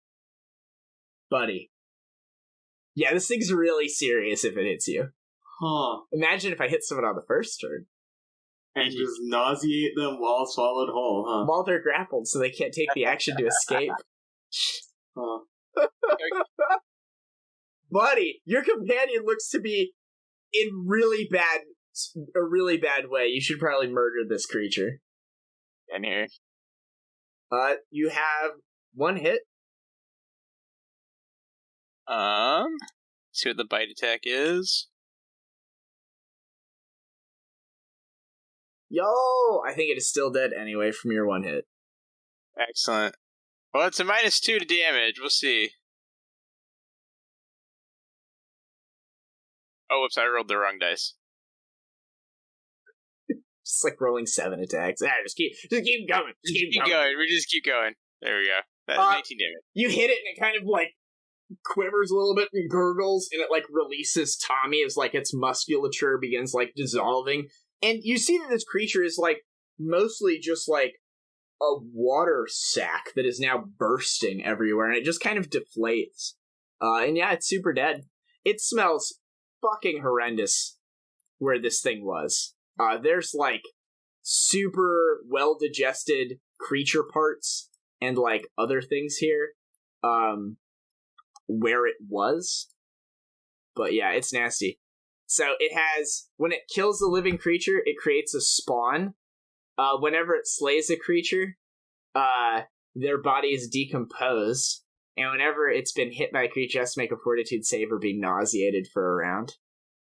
Buddy. Yeah, this thing's really serious if it hits you. Huh. Imagine if I hit someone on the first turn. And just nauseate them while swallowed whole, huh? While they're grappled, so they can't take the action to escape. Huh. Buddy, your companion looks to be in a really bad way. You should probably murder this creature. In here. You have one hit. See what the bite attack is. Yo, I think it is still dead anyway from your one hit. Excellent. Well, it's a -2 to damage. We'll see. Oh, whoops, I rolled the wrong dice. Just like rolling 7 attacks. Just keep going. Just keep going. We just keep going. There we go. That's 18 damage. You hit it and it kind of like quivers a little bit and gurgles, and it like releases Tommy as like its musculature begins like dissolving. And you see that this creature is like mostly just like a water sack that is now bursting everywhere, and it just kind of deflates. And yeah, it's super dead. It smells fucking horrendous where this thing was. There's like super well digested creature parts and like other things here where it was. But yeah, it's nasty. So it has, when it kills the living creature, it creates a spawn. Whenever it slays a creature, their bodies decompose. And whenever it's been hit by a creature, it has to make a fortitude save or be nauseated for a round.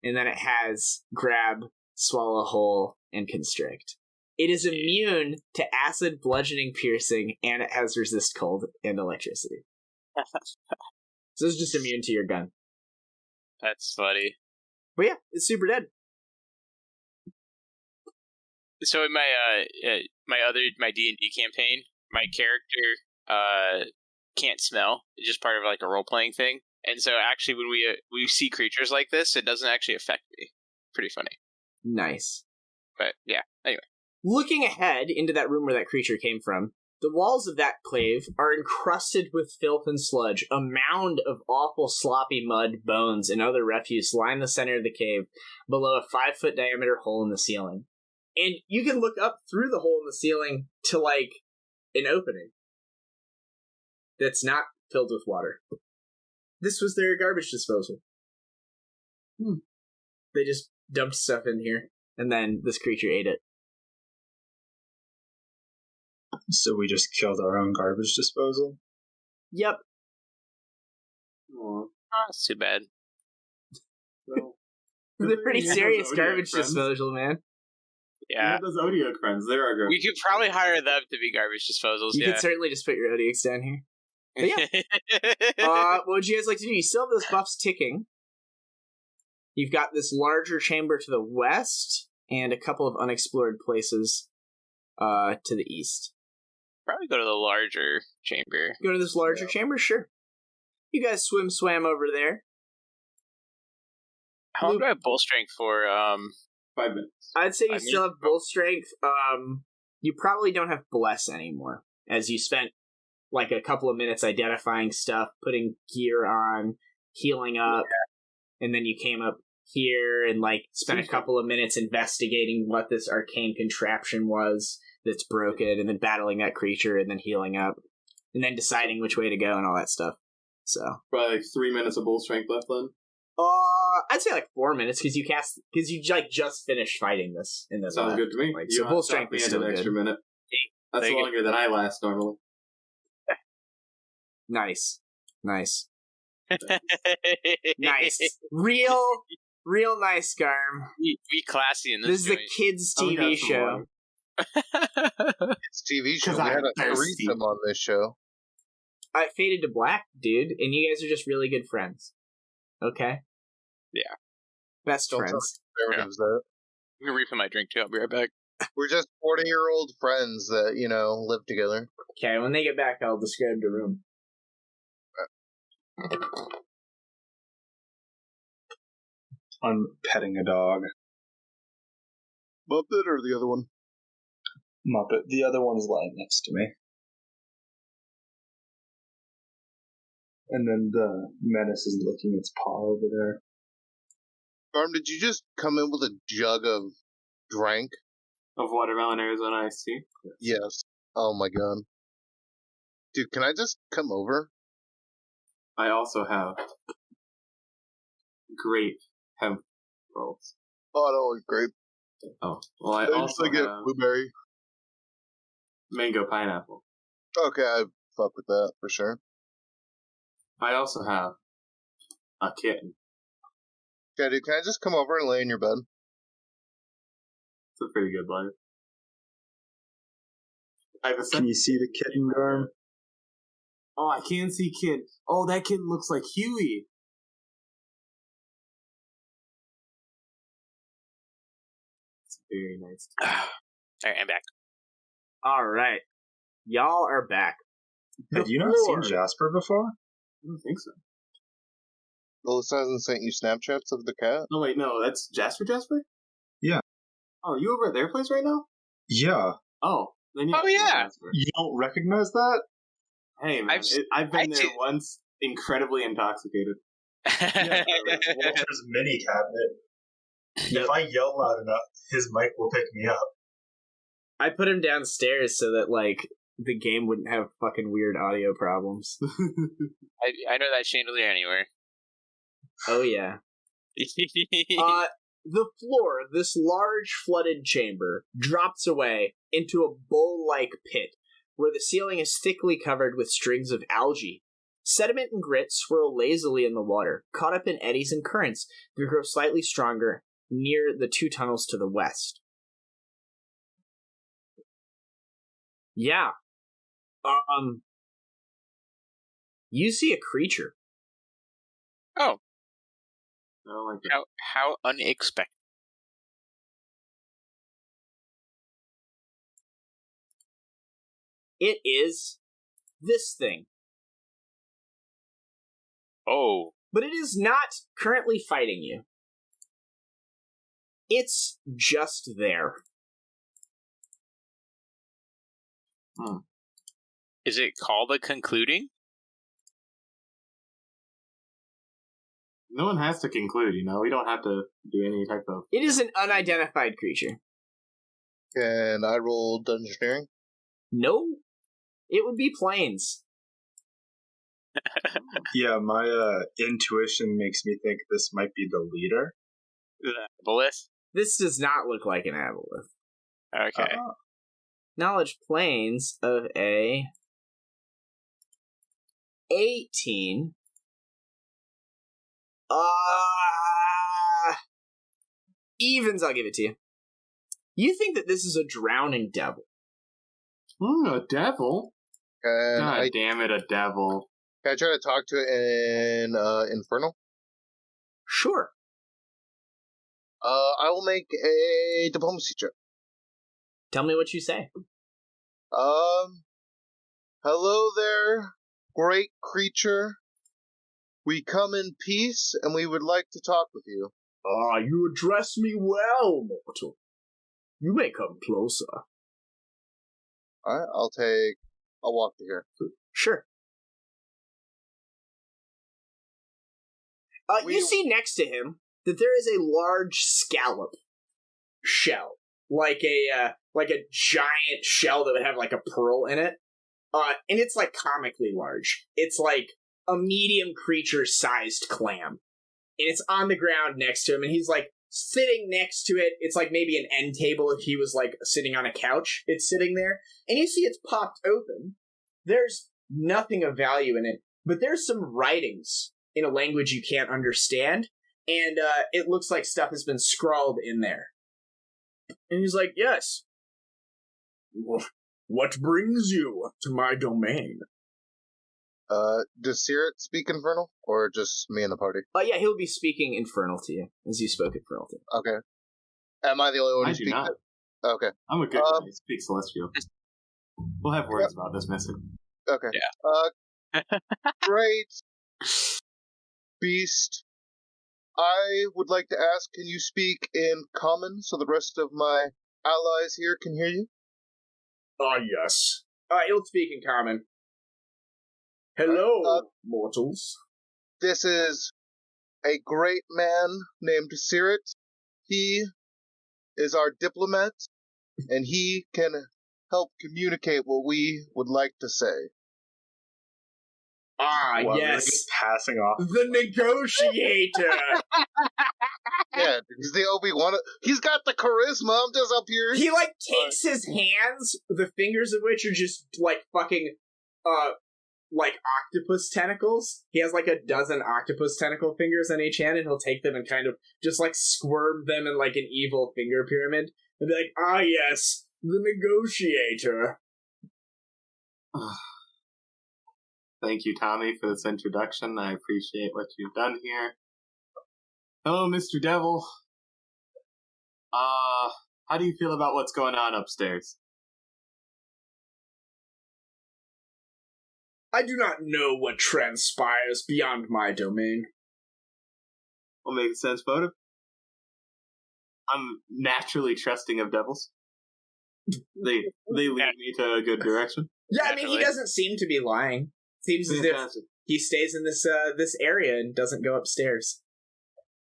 And then it has grab, swallow whole, and constrict. It is immune to acid, bludgeoning, piercing, and it has resist cold and electricity. So it's just immune to your gun. That's funny. But yeah, it's super dead. So in my D&D campaign, my character can't smell. It's just part of like a role playing thing. And so actually, when we see creatures like this, it doesn't actually affect me. Pretty funny. Nice. But yeah. Anyway, looking ahead into that room where that creature came from, the walls of that clave are encrusted with filth and sludge. A mound of awful sloppy mud, bones, and other refuse line the center of the cave below a 5-foot diameter hole in the ceiling. And you can look up through the hole in the ceiling to, like, an opening that's not filled with water. This was their garbage disposal. They just dumped stuff in here, and then this creature ate it. So we just killed our own garbage disposal? Yep. Aw. that's too bad. Well, They're pretty you have serious those Zodiac garbage friends. disposal, man. You Yeah. have those Zodiac friends. They're our garbage. We could probably hire them to be garbage disposals. You Yeah. could certainly just put your ODX down here. But yeah. What would you guys like to do? You still have those buffs ticking. You've got this larger chamber to the west, and a couple of unexplored places to the east. Probably go to the larger chamber. Go to this larger chamber? Sure. You guys swam over there. How long do I have bull strength for? 5 minutes. I'd say you 5 still have bull strength. You probably don't have bless anymore, as you spent like a couple of minutes identifying stuff, putting gear on, healing up, and then you came up here and like spent a couple of minutes investigating what this arcane contraption was that's broken, and then battling that creature, and then healing up, and then deciding which way to go and all that stuff. So Probably like 3 minutes of bull strength left then. I'd say like 4 minutes because you like just finished fighting this in the Sounds good to me. Like, You so don't bull have to stop strength me is in still an extra good. minute. That's Thank you. longer than I last normally. Nice. Nice. Real nice, Garm. Be classy in This this is a kids' TV show. It's TV show. We had a threesome on this show. I faded to black, dude, and you guys are just really good friends. Okay? Yeah. Best friends. Everyone knows that. I'm gonna refill my drink too. I'll be right back. We're just 40-year-old friends that, live together. Okay, when they get back, I'll describe the room. I'm petting a dog. Muppet or the other one? Muppet. The other one's lying next to me. And then the menace is licking its paw over there. Garm, did you just come in with a jug of drink? Of watermelon Arizona iced tea? Yes. Oh my god. Dude, can I just come over? I also have grape hemp rolls. Oh, I don't like grape. Oh, well, I I also usually get have blueberry. mango pineapple. Okay, I fuck with that for sure. I also have a kitten. Okay, dude, can I just come over and lay in your bed? It's a pretty good life. I have a Can second. you see the kitten, Garm? Oh, I can see kid. Oh, that kitten looks like Huey. It's very nice. Alright, I'm back. Alright. Y'all are back. Have you not seen Jasper before? I don't think so. Melissa hasn't sent you Snapchats of the cat? No, wait, no, that's Jasper? Yeah. Oh, are you over at their place right now? Yeah. Oh, then yeah. Oh, yeah. Jasper. You don't recognize that? Hey, man, I've been there once, incredibly intoxicated. Yeah, Walter's mini cabinet. If I yell loud enough, his mic will pick me up. I put him downstairs so that, the game wouldn't have fucking weird audio problems. I know that chandelier anywhere. Oh, yeah. The floor of this large flooded chamber drops away into a bowl-like pit, where the ceiling is thickly covered with strings of algae. Sediment and grit swirl lazily in the water, caught up in eddies and currents that grow slightly stronger near the two tunnels to the west. Yeah. You see a creature. Oh. I don't like it. How unexpected. It is this thing. Oh. But it is not currently fighting you. It's just there. Is it called a concluding? No one has to conclude, We don't have to do any type of... It is an unidentified creature. Can I roll Dungeoneering? No. It would be plains. Yeah, my intuition makes me think this might be the leader. Aboleth? This does not look like an aboleth. Okay. Knowledge planes of a 18. Evens, I'll give it to you. You think that this is a drowning devil. a devil? God damn it, a devil. Can I try to talk to it in Infernal? Sure. I will make a diplomacy check. Tell me what you say. Hello there, great creature. We come in peace, and we would like to talk with you. You address me well, mortal. You may come closer. Alright, I'll walk to here. Sure. You see next to him that there is a large scallop shell. Like a giant shell that would have a pearl in it. And it's comically large. It's a medium creature-sized clam. And it's on the ground next to him, and he's sitting next to it. It's maybe an end table if he was sitting on a couch. It's sitting there. And you see it's popped open. There's nothing of value in it, but there's some writings in a language you can't understand, and it looks like stuff has been scrawled in there. And he's like, yes. What brings you to my domain? Does Caerrat speak Infernal, or just me and the party? Yeah, he'll be speaking Infernal to you, as you spoke Infernal to him. Okay. Am I the only one who I do speaks not. it? Okay. I'm a good guy. I speak Celestial. We'll have words about this message. Okay. Yeah. Great. Beast. I would like to ask, can you speak in common so the rest of my allies here can hear you? Yes. He'll speak in common. Hello, mortals. This is a great man named Caerrat. He is our diplomat, and he can help communicate what we would like to say. Well, we're Yes. just passing off. The negotiator. Yeah, he's the Obi-Wan. He's got the charisma. I'm just up here. He, takes his hands, the fingers of which are just, fucking, octopus tentacles. He has, a dozen octopus tentacle fingers on each hand, and he'll take them and kind of just, squirm them in, an evil finger pyramid. And be like, yes, the negotiator. Thank you, Tommy, for this introduction. I appreciate what you've done here. Hello, Mr. Devil. How do you feel about what's going on upstairs? I do not know what transpires beyond my domain. What makes sense, motive? I'm naturally trusting of devils. They lead me to a good direction. Yeah, I mean, he doesn't seem to be lying. Seems as if he stays in this area and doesn't go upstairs.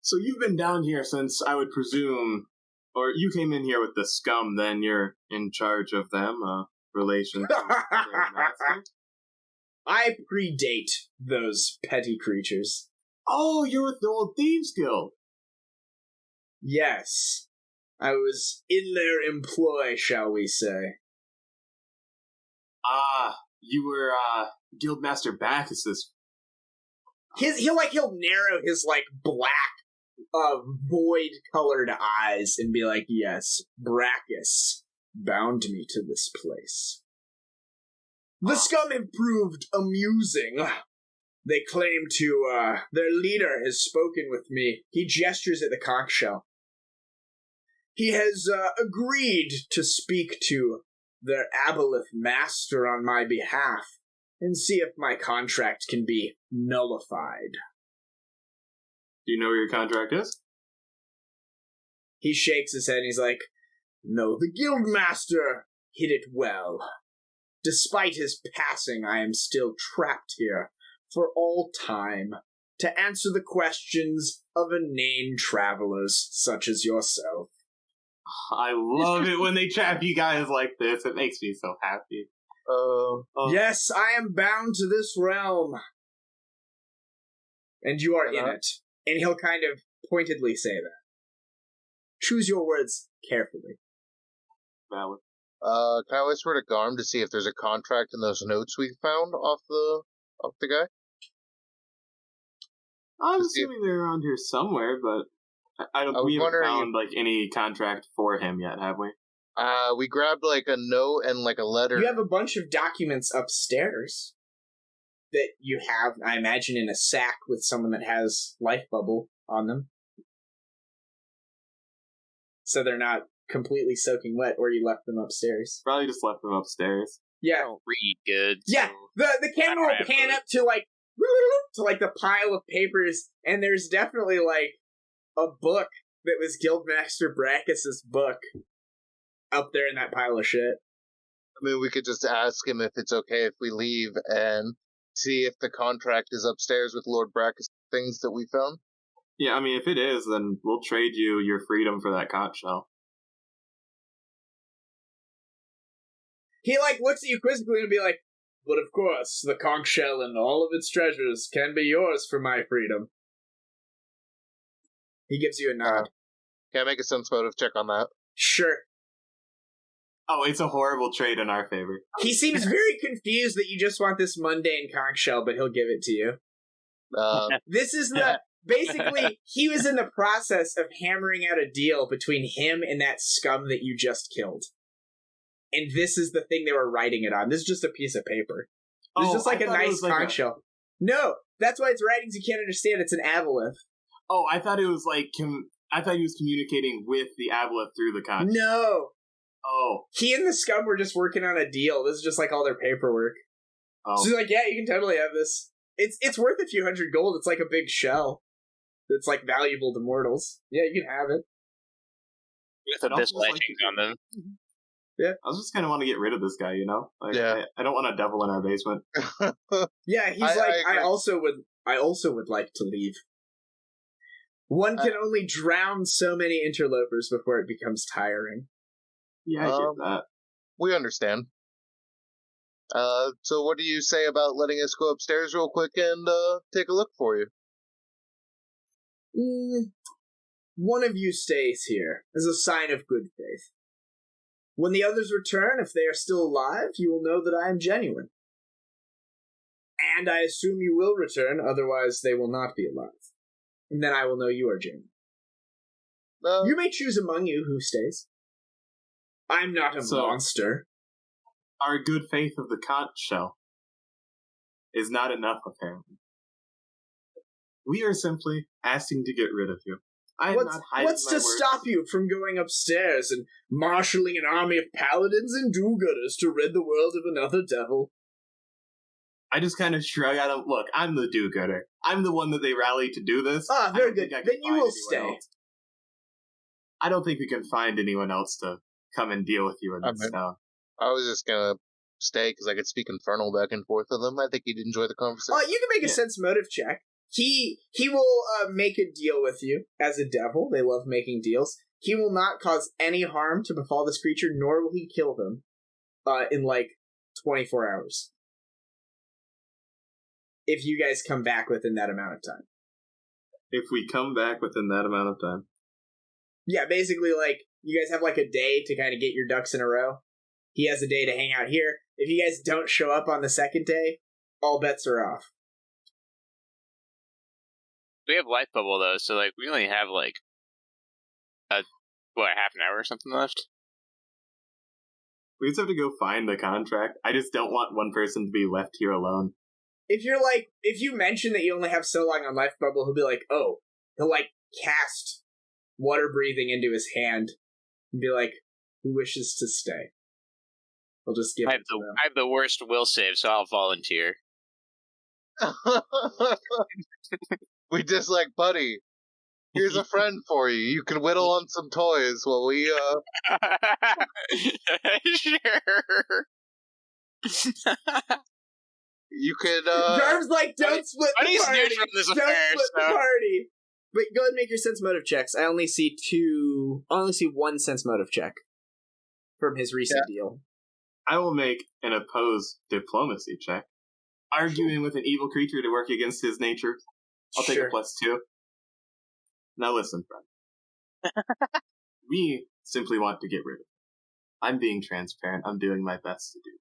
So you've been down here since, I would presume, or you came in here with the scum, then you're in charge of them, relation to their master? I predate those petty creatures. Oh, you're with the old Thieves Guild. Yes. I was in their employ, shall we say. You were, Guildmaster Bacchus's. He'll narrow his, black, void-colored eyes and be like, yes, Brachus bound me to this place. The scum have proved amusing. They claim to, their leader has spoken with me. He gestures at the conch shell. He has, agreed to speak to their aboleth master on my behalf and see if my contract can be nullified. Do you know where your contract is? He shakes his head and he's like, no, the guildmaster hid it well. Despite his passing, I am still trapped here for all time to answer the questions of inane travelers such as yourself. I love it when they trap you guys like this. It makes me so happy. Yes, I am bound to this realm. And you are in it. And he'll kind of pointedly say that. Choose your words carefully. Valid. Can I whisper to Garm to see if there's a contract in those notes we found off the guy? I'm assuming they're around here somewhere, but we haven't found any contract for him yet, have we? We grabbed a note and a letter. You have a bunch of documents upstairs that you have, I imagine, in a sack with someone that has life bubble on them. So they're not completely soaking wet, or you left them upstairs. Probably just left them upstairs. Yeah. I don't read good. Yeah, So the camera will pan up to the pile of papers, and there's definitely a book that was Guildmaster Brachus's book up there in that pile of shit. I mean, we could just ask him if it's okay if we leave and see if the contract is upstairs with Lord Brachus things that we found. Yeah, I mean, if it is, then we'll trade you your freedom for that conch shell. He looks at you quizzically and be like, but of course, the conch shell and all of its treasures can be yours for my freedom. He gives you a nod. Can I make a sense motive check on that? Sure. Oh, it's a horrible trade in our favor. He seems very confused that you just want this mundane conch shell, but he'll give it to you. This is the... Basically, he was in the process of hammering out a deal between him and that scum that you just killed. And this is the thing they were writing it on. This is just a piece of paper. It's just like a nice conch shell. No, that's why it's writings you can't understand. It's an aboleth. Oh, I thought it was like... I thought he was communicating with the aboleth through the conch. No. Oh. He and the scum were just working on a deal. This is just like all their paperwork. Oh. So he's like, yeah, you can totally have this. It's worth a few $100 gold. It's like a big shell. It's like valuable to mortals. Yeah, you can have it. With abyssal etchings on them. Yeah. I was just kind of want to get rid of this guy, you know? Like, Yeah. I don't want a devil in our basement. Yeah, he's I also would like to leave. One can only drown so many interlopers before it becomes tiring. Yeah, I get that. We understand. So what do you say about letting us go upstairs real quick and take a look for you? One of you stays here as a sign of good faith. When the others return, if they are still alive, you will know that I am genuine. And I assume you will return, otherwise they will not be alive. And then I will know you are genuine. You may choose among you who stays. I'm not a monster. Our good faith of the conch shell is not enough, apparently. We are simply asking to get rid of you. What's to stop you from going upstairs and marshalling an army of paladins and do-gooders to rid the world of another devil? I just kind of shrug at him. Look, I'm the do-gooder. I'm the one that they rallied to do this. Ah, very good. Then you will stay. Else. I don't think we can find anyone else to come and deal with you in this town. I was just gonna stay because I could speak Infernal back and forth with him. I think he'd enjoy the conversation. You can make a sense motive check. He will make a deal with you as a devil. They love making deals. He will not cause any harm to befall this creature, nor will he kill them in like 24 hours. If you guys come back within that amount of time. If we come back within that amount of time. Yeah, basically, like, you guys have like a day to kind of get your ducks in a row. He has a day to hang out here. If you guys don't show up on the second day, all bets are off. We have life bubble though, so like we only have like half an hour or something left. We just have to go find the contract. I just don't want one person to be left here alone. If you mention that you only have so long on life bubble, he'll be like, oh, he'll like cast water breathing into his hand and be like, who wishes to stay? I'll just give it to them. I have the worst will save, so I'll volunteer. We just like, buddy, here's a friend for you. You can whittle on some toys while we, Sure. You could, Garm's like, don't split the party! Don't split the party! But go ahead and make your sense motive checks. I only see one sense motive check from his recent deal. I will make an opposed diplomacy check. Arguing with an evil creature to work against his nature. I'll take a +2. Now listen, friend. We simply want to get rid of it. I'm being transparent. I'm doing my best to do.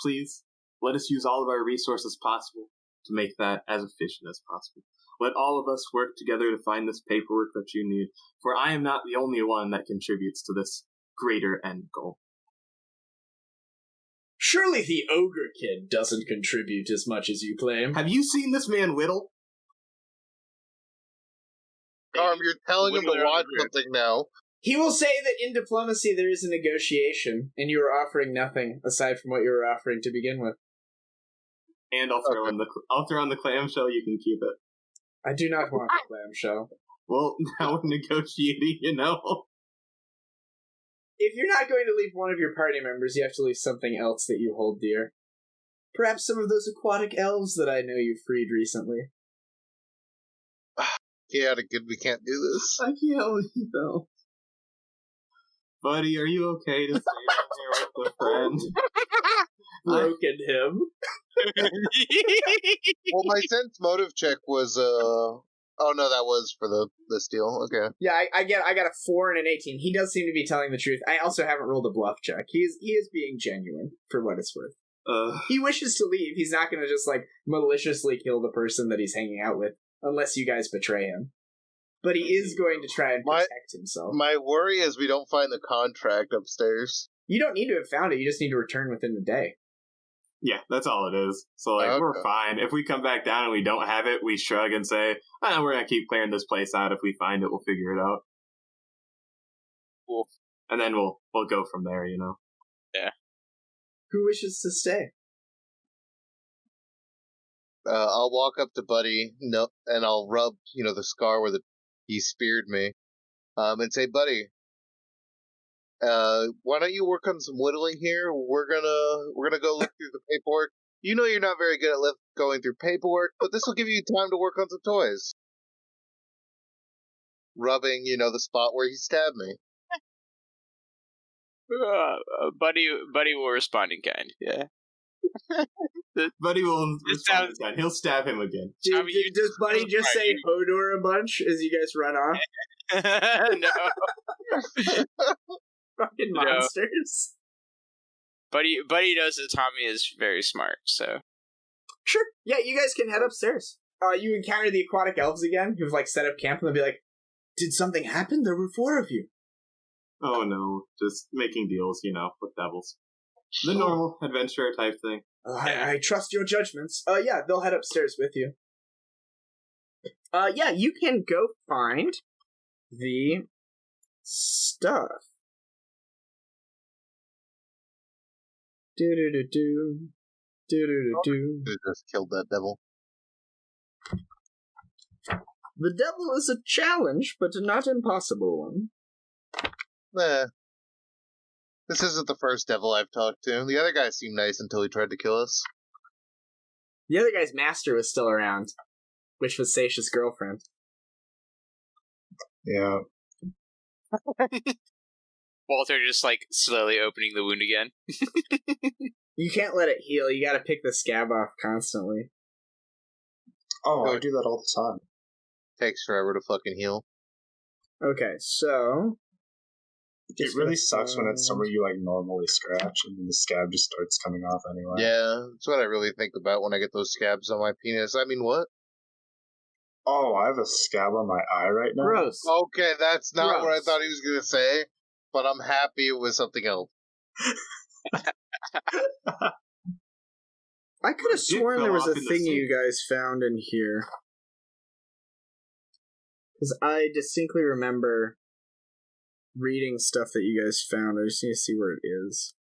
Please, let us use all of our resources possible to make that as efficient as possible. Let all of us work together to find this paperwork that you need, for I am not the only one that contributes to this greater end goal. Surely the Ogrekin doesn't contribute as much as you claim. Have you seen this man whittle? Garm, you're telling him to watch something now. He will say that in diplomacy there is a negotiation, and you are offering nothing aside from what you were offering to begin with. And I'll throw in the clamshell. You can keep it. I do not want the clamshell. Well, now we're negotiating, you know. If you're not going to leave one of your party members, you have to leave something else that you hold dear. Perhaps some of those aquatic elves that I know you freed recently. Chaotic, we can't do this. I can't leave elves. Buddy, are you okay to stay down here with a friend? Broken him. Well, my sense motive check was, oh no, that was for this deal. Okay. Yeah, I got a 4 and an 18. He does seem to be telling the truth. I also haven't rolled a bluff check. He is being genuine, for what it's worth. He wishes to leave. He's not going to just, like, maliciously kill the person that he's hanging out with, unless you guys betray him. But he is going to try and protect himself. My worry is we don't find the contract upstairs. You don't need to have found it. You just need to return within the day. Yeah, that's all it is. So, like, Okay. We're fine. If we come back down and we don't have it, we shrug and say, we're going to keep clearing this place out. If we find it, we'll figure it out. Cool. And then we'll go from there, you know? Yeah. Who wishes to stay? I'll walk up to Buddy, and I'll rub, the scar where he speared me, and say, Buddy, why don't you work on some whittling here? We're gonna go look through the paperwork. You know you're not very good at going through paperwork, but this will give you time to work on some toys. Rubbing, the spot where he stabbed me. Buddy will respond in kind. Yeah. Buddy will respond sounds- again. He'll stab him again. Does Buddy just say Hodor a bunch as you guys run off? No. Fucking No. monsters. Buddy knows that Tommy is very smart, so. Sure. Yeah, you guys can head upstairs. You encounter the aquatic elves again, who've, like, set up camp, and they'll be like, did something happen? There were 4 of you. Oh no, just making deals, with devils. The normal adventurer type thing. I trust your judgments. Yeah, they'll head upstairs with you. Yeah, you can go find the stuff. Do-do-do-do. Do-do-do-do. Who just killed that devil? The devil is a challenge, but not impossible one. This isn't the first devil I've talked to. The other guy seemed nice until he tried to kill us. The other guy's master was still around, which was Seishi's girlfriend. Yeah. Walter just, like, slowly opening the wound again. You can't let it heal. You gotta pick the scab off constantly. Oh, I do that all the time. Takes forever to fucking heal. Okay, so... It really sucks when it's somewhere you, like, normally scratch, and then the scab just starts coming off anyway. Yeah, that's what I really think about when I get those scabs on my penis. I mean, what? Oh, I have a scab on my eye right now? Gross. Okay, that's not what I Gross. thought he was going to say, but I'm happy it was something else. I could have sworn there was a fell off in the thing sink. you guys found in here. Because I distinctly remember reading stuff that you guys found. I just need to see where it is.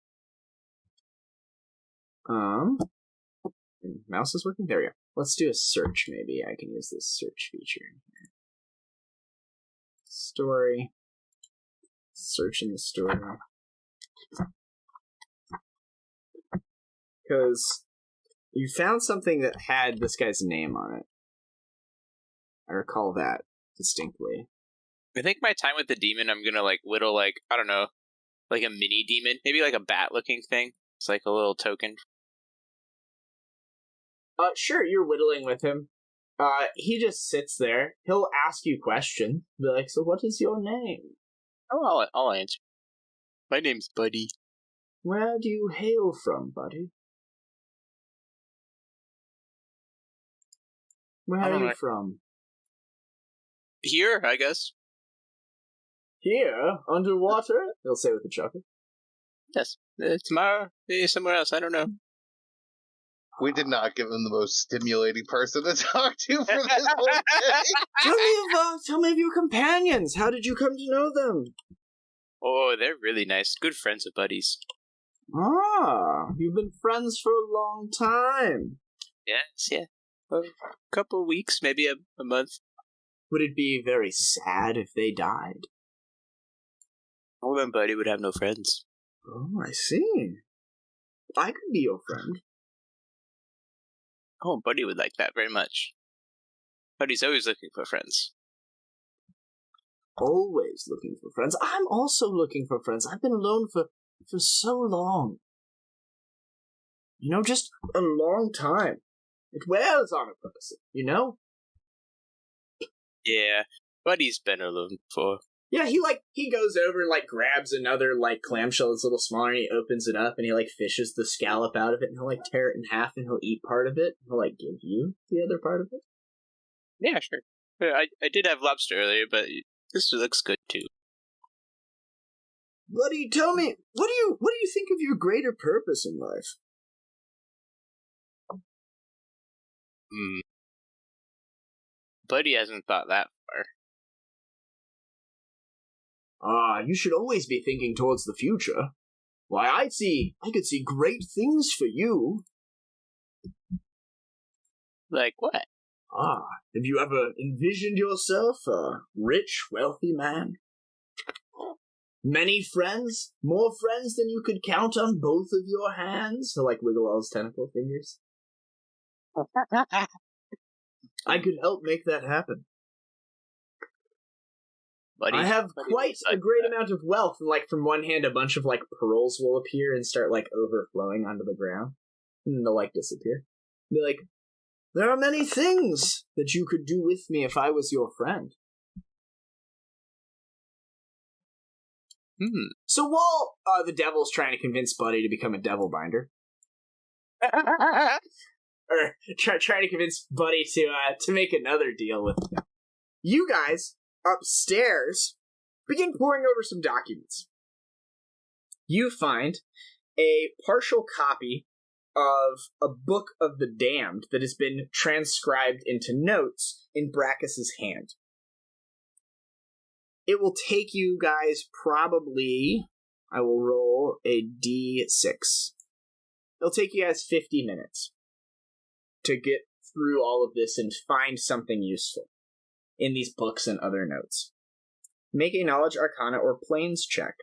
Mouse is working? There we go. Let's do a search, maybe. I can use this search feature in here. Story. Search in the story. Because you found something that had this guy's name on it. I recall that distinctly. I think my time with the demon, I'm gonna, like, whittle, like, I don't know, like a mini demon. Maybe like a bat-looking thing. It's like a little token. Sure, you're whittling with him. He just sits there. He'll ask you questions. Be like, so what is your name? Oh, I'll answer. My name's Buddy. Where do you hail from, buddy? Where I are don't you know. from? Here, I guess. Here, underwater? He'll say with a chuckle. Yes. Tomorrow, maybe somewhere else. I don't know. We did not give him the most stimulating person to talk to for this whole day. Tell me of your companions. How did you come to know them? Oh, they're really nice. Good friends of Buddy's. Ah, you've been friends for a long time. Yes, yeah. A couple weeks, maybe a month. Would it be very sad if they died? Oh, then Buddy would have no friends. Oh, I see. I could be your friend. Oh, Buddy would like that very much. Buddy's always looking for friends. Always looking for friends. I'm also looking for friends. I've been alone for so long. You know, just a long time. It wears on a person, you know? Yeah, Buddy's been alone before. Yeah, he goes over and grabs another clamshell that's a little smaller, and he opens it up and he fishes the scallop out of it, and he'll tear it in half and he'll eat part of it. He'll give you the other part of it. Yeah, sure. I did have lobster earlier, but this looks good too. Buddy, tell me, what do you think of your greater purpose in life? Buddy hasn't thought that far. You should always be thinking towards the future. Why, I could see great things for you. Like what? Have you ever envisioned yourself a rich, wealthy man? Many friends? More friends than you could count on both of your hands? To wiggle all his tentacle fingers. I could help make that happen. Buddy, I have quite a great amount of wealth, and from one hand a bunch of pearls will appear and start overflowing onto the ground. And then they'll disappear. They're there are many things that you could do with me if I was your friend. So while the devil's trying to convince Buddy to become a devil binder, or trying to convince Buddy to make another deal with him, you guys upstairs begin poring over some documents. You find a partial copy of a Book of the Damned that has been transcribed into notes in Brachus's hand. It will take you guys probably, I will roll a d6. It'll take you guys 50 minutes to get through all of this and find something useful in these books and other notes. Make a Knowledge Arcana or Planes check.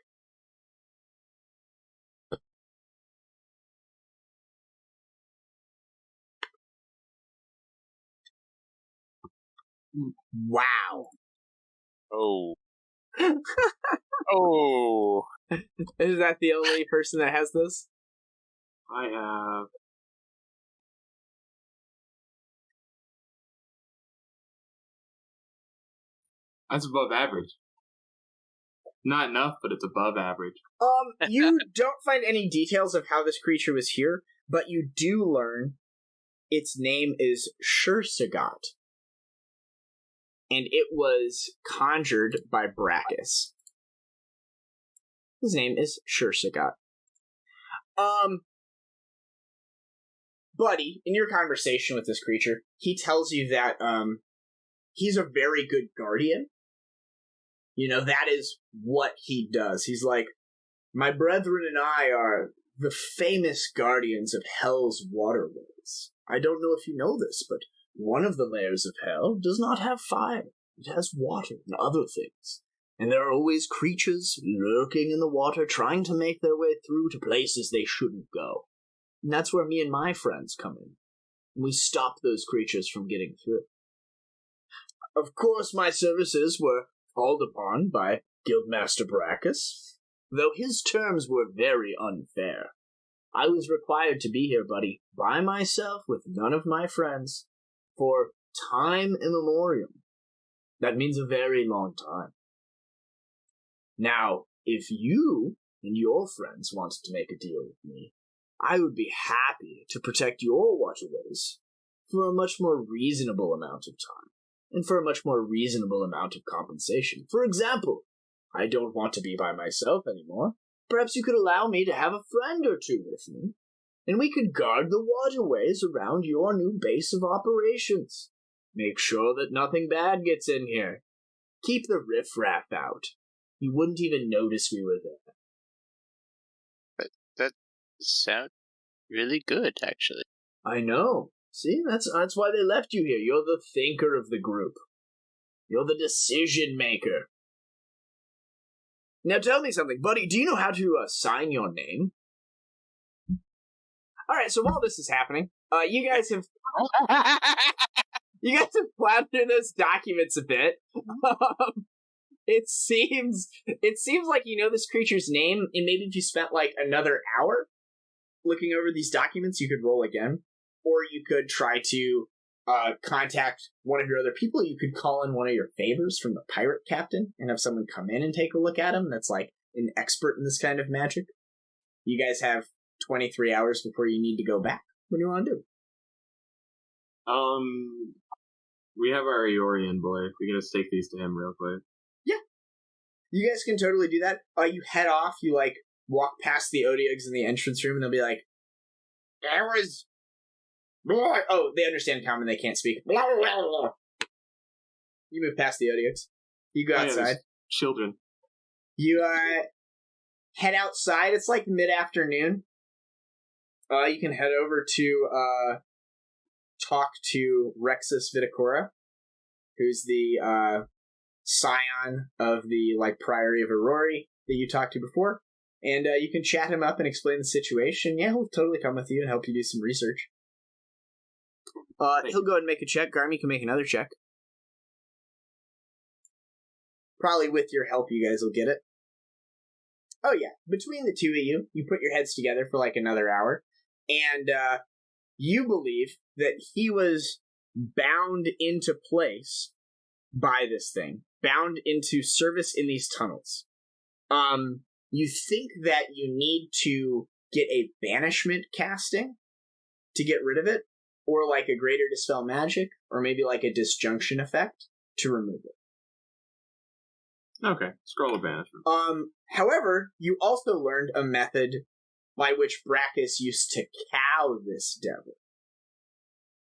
Wow. Oh. Oh. Is that the only person that has this? I have... That's above average. Not enough, but it's above average. You don't find any details of how this creature was here, but you do learn its name is Shurshogot. And it was conjured by Brachus. His name is Shurshogot. Buddy, in your conversation with this creature, he tells you that he's a very good guardian. That is what he does. He's my brethren and I are the famous guardians of Hell's waterways. I don't know if you know this, but one of the layers of Hell does not have fire. It has water and other things. And there are always creatures lurking in the water trying to make their way through to places they shouldn't go. And that's where me and my friends come in. We stop those creatures from getting through. Of course, my services were called upon by Guildmaster Brachus, though his terms were very unfair. I was required to be here, buddy, by myself with none of my friends, for time immemorial. That means a very long time. Now, if you and your friends wanted to make a deal with me, I would be happy to protect your waterways for a much more reasonable amount of time, and for a much more reasonable amount of compensation. For example, I don't want to be by myself anymore. Perhaps you could allow me to have a friend or two with me, and we could guard the waterways around your new base of operations. Make sure that nothing bad gets in here. Keep the riffraff out. You wouldn't even notice we were there. But that sounds really good, actually. I know. See, that's why they left you here. You're the thinker of the group. You're the decision maker. Now tell me something, buddy. Do you know how to sign your name? All right. So while this is happening, you guys have plowed through those documents a bit. It seems like you know this creature's name, and maybe if you spent another hour looking over these documents, you could roll again. Or you could try to contact one of your other people. You could call in one of your favors from the pirate captain and have someone come in and take a look at him that's like an expert in this kind of magic. You guys have 23 hours before you need to go back. What do you want to do? We have our Eorian boy. We can just take these to him real quick. Yeah. You guys can totally do that. You head off, you like walk past the Odiogs in the entrance room, and they'll be like, there was... Oh, they understand common, they can't speak. You move past the Odiogs. You go outside. Children. You head outside. It's like mid-afternoon. You can head over to talk to Rexus Viticora, who's the scion of the like Priory of Aurori that you talked to before. And you can chat him up and explain the situation. Yeah, he'll totally come with you and help you do some research. He'll go ahead and make a check. Garm, you can make another check. Probably with your help, you guys will get it. Oh yeah, between the two of you, you put your heads together for like another hour, and you believe that he was bound into place by this thing, bound into service in these tunnels. You think that you need to get a banishment casting to get rid of it, or like a greater dispel magic, or maybe like a disjunction effect to remove it. Okay, scroll of banishment. However, you also learned a method by which Brachus used to cow this devil.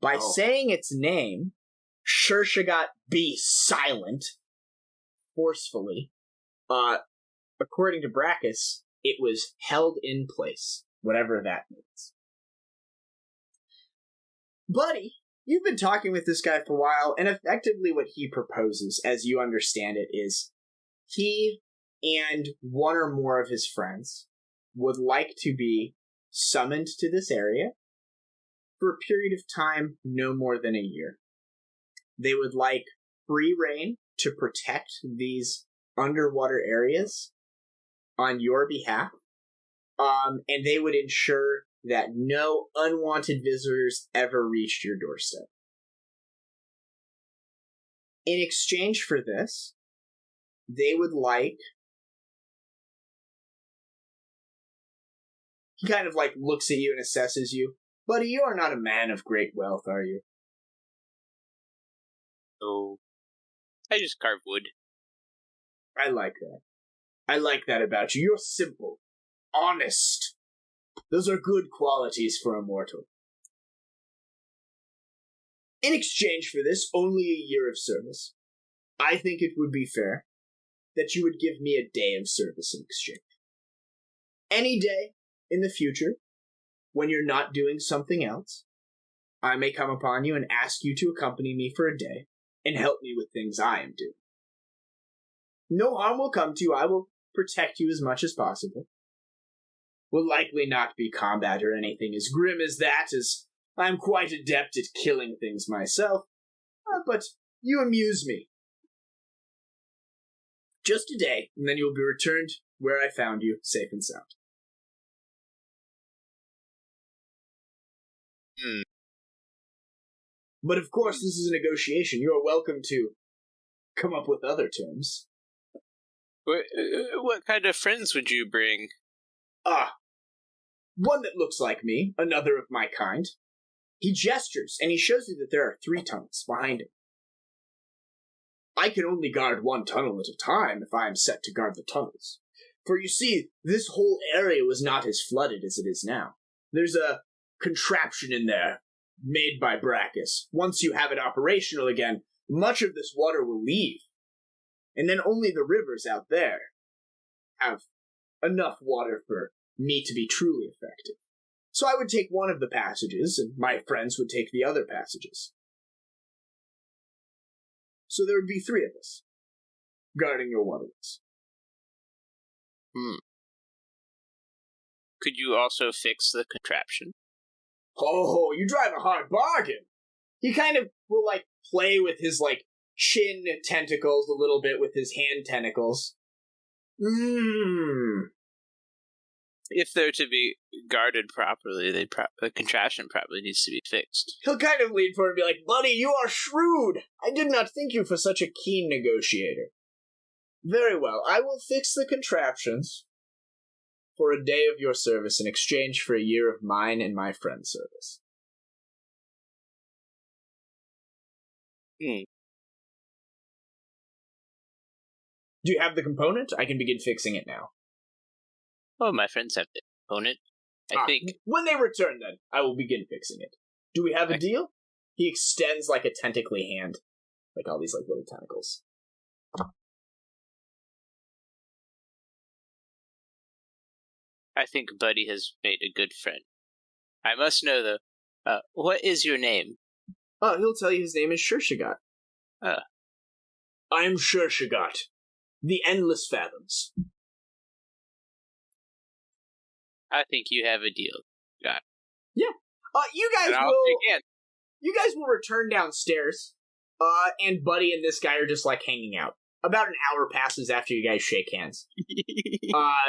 By saying its name, Shurshogot, be silent, forcefully, according to Brachus, it was held in place, whatever that means. Buddy, you've been talking with this guy for a while, and effectively what he proposes, as you understand it, is he and one or more of his friends would like to be summoned to this area for a period of time no more than a year. They would like free reign to protect these underwater areas on your behalf, and they would ensure that no unwanted visitors ever reached your doorstep. In exchange for this, they would like... He kind of like looks at you and assesses you. Buddy, you are not a man of great wealth, are you? Oh, I just carve wood. I like that. I like that about you. You're simple. Honest. Those are good qualities for a mortal. In exchange for this, only a year of service. I think it would be fair that you would give me a day of service in exchange. Any day in the future, when you're not doing something else, I may come upon you and ask you to accompany me for a day and help me with things I am doing. No harm will come to you. I will protect you as much as possible. Will likely not be combat or anything as grim as that, as I'm quite adept at killing things myself. But you amuse me. Just a day, and then you'll be returned where I found you, safe and sound. But of course, this is a negotiation. You are welcome to come up with other terms. What kind of friends would you bring? One that looks like me, another of my kind. He gestures, and he shows you that there are 3 tunnels behind him. I can only guard one tunnel at a time if I am set to guard the tunnels. For you see, this whole area was not as flooded as it is now. There's a contraption in there, made by Brachus. Once you have it operational again, much of this water will leave. And then only the rivers out there have enough water for me to be truly effective. So I would take one of the passages, and my friends would take the other passages. So there would be 3 of us, guarding your waterways. Could you also fix the contraption? Oh, you drive a hard bargain! He kind of will, like, play with his, like, chin tentacles a little bit with his hand tentacles. If they're to be guarded properly, the contraption probably needs to be fixed. He'll kind of lean forward and be like, "Buddy, you are shrewd. I did not think you for such a keen negotiator. Very well, I will fix the contraptions for a day of your service in exchange for a year of mine and my friend's service." Hmm. Do you have the component? I can begin fixing it now. Oh, my friends have the component. I think. When they return, then, I will begin fixing it. Do we have a deal? He extends like a tentacly hand. Like all these like little tentacles. I think Buddy has made a good friend. I must know, though, what is your name? Oh, he'll tell you his name is Shurshogot. I am Shurshogot, the Endless Fathoms. I think you have a deal. Got it. Yeah. You guys will return downstairs. And Buddy and this guy are just like hanging out. About an hour passes after you guys shake hands.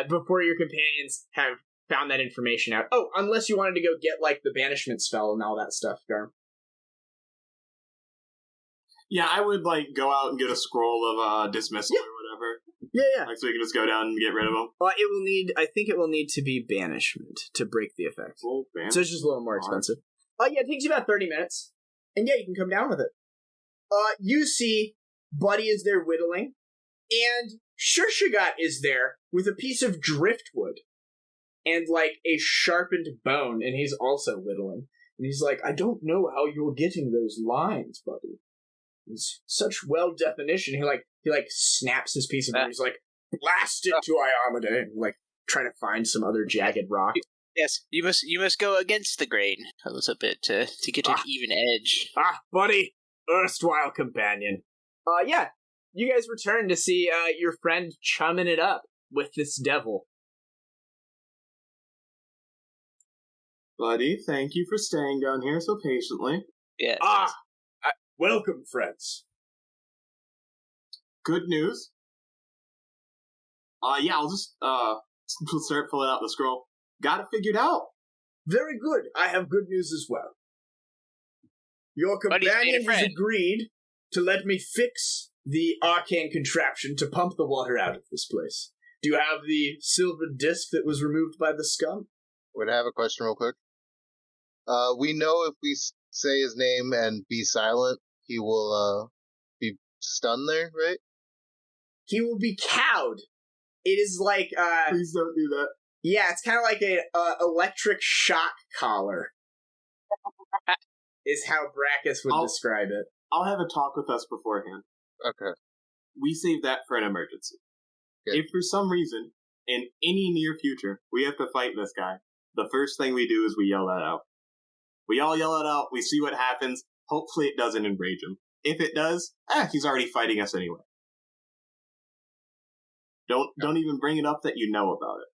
Before your companions have found that information out. Oh, unless you wanted to go get like the banishment spell and all that stuff, Garm. Yeah, I would like go out and get a scroll of dismissal or whatever. Yeah. Like so you can just go down and get rid of them. I think it will need to be banishment to break the effect. Oh, so it's just a little more expensive. Yeah, it takes you about 30 minutes. And yeah, you can come down with it. You see Buddy is there whittling, and Shurshogot is there with a piece of driftwood and like a sharpened bone, and he's also whittling. And he's like, "I don't know how you're getting those lines, Buddy. It's such well definition." He snaps his piece of bone. He's like, "Blast it to Iamade," and like try to find some other jagged rock. Yes, you must go against the grain a little bit to get an even edge. Buddy, erstwhile companion. Yeah, you guys return to see your friend chumming it up with this devil. Buddy, thank you for staying down here so patiently. Yeah. Welcome, friends. Good news. Yeah, I'll just start pulling out the scroll. Got it figured out. Very good. I have good news as well. Your companion has agreed to let me fix the arcane contraption to pump the water out of this place. Do you have the silver disc that was removed by the scum? Wait, I have a question real quick. We know if we say his name and be silent, he will be stunned there, right? He will be cowed. It is like Please don't do that. Yeah, it's kind of like a electric shock collar. Is how Brackus would describe it. I'll have a talk with us beforehand. Okay. We save that for an emergency. Okay. If for some reason, in any near future, we have to fight this guy, the first thing we do is we yell that out. We all yell it out, we see what happens, hopefully it doesn't enrage him. If it does, he's already fighting us anyway. Don't even bring it up that you know about it.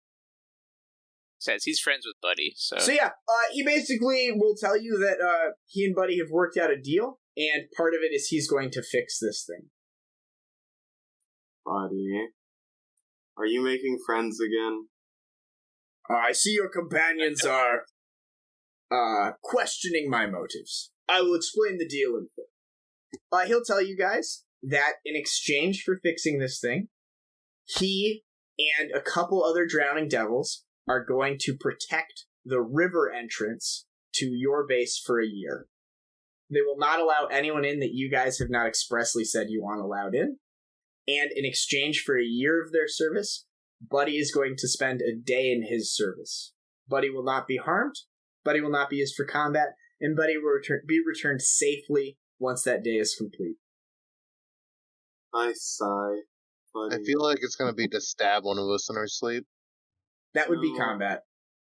Says he's friends with Buddy, so yeah, he basically will tell you that he and Buddy have worked out a deal, and part of it is he's going to fix this thing. Buddy, are you making friends again? I see your companions are questioning my motives. I will explain the deal in full. He'll tell you guys that in exchange for fixing this thing, he and a couple other drowning devils are going to protect the river entrance to your base for a year. They will not allow anyone in that you guys have not expressly said you want allowed in. And in exchange for a year of their service, Buddy is going to spend a day in his service. Buddy will not be harmed, Buddy will not be used for combat, and Buddy will be returned safely once that day is complete. I sigh. Buddy. I feel like it's going to be to stab one of us in our sleep. That would be combat.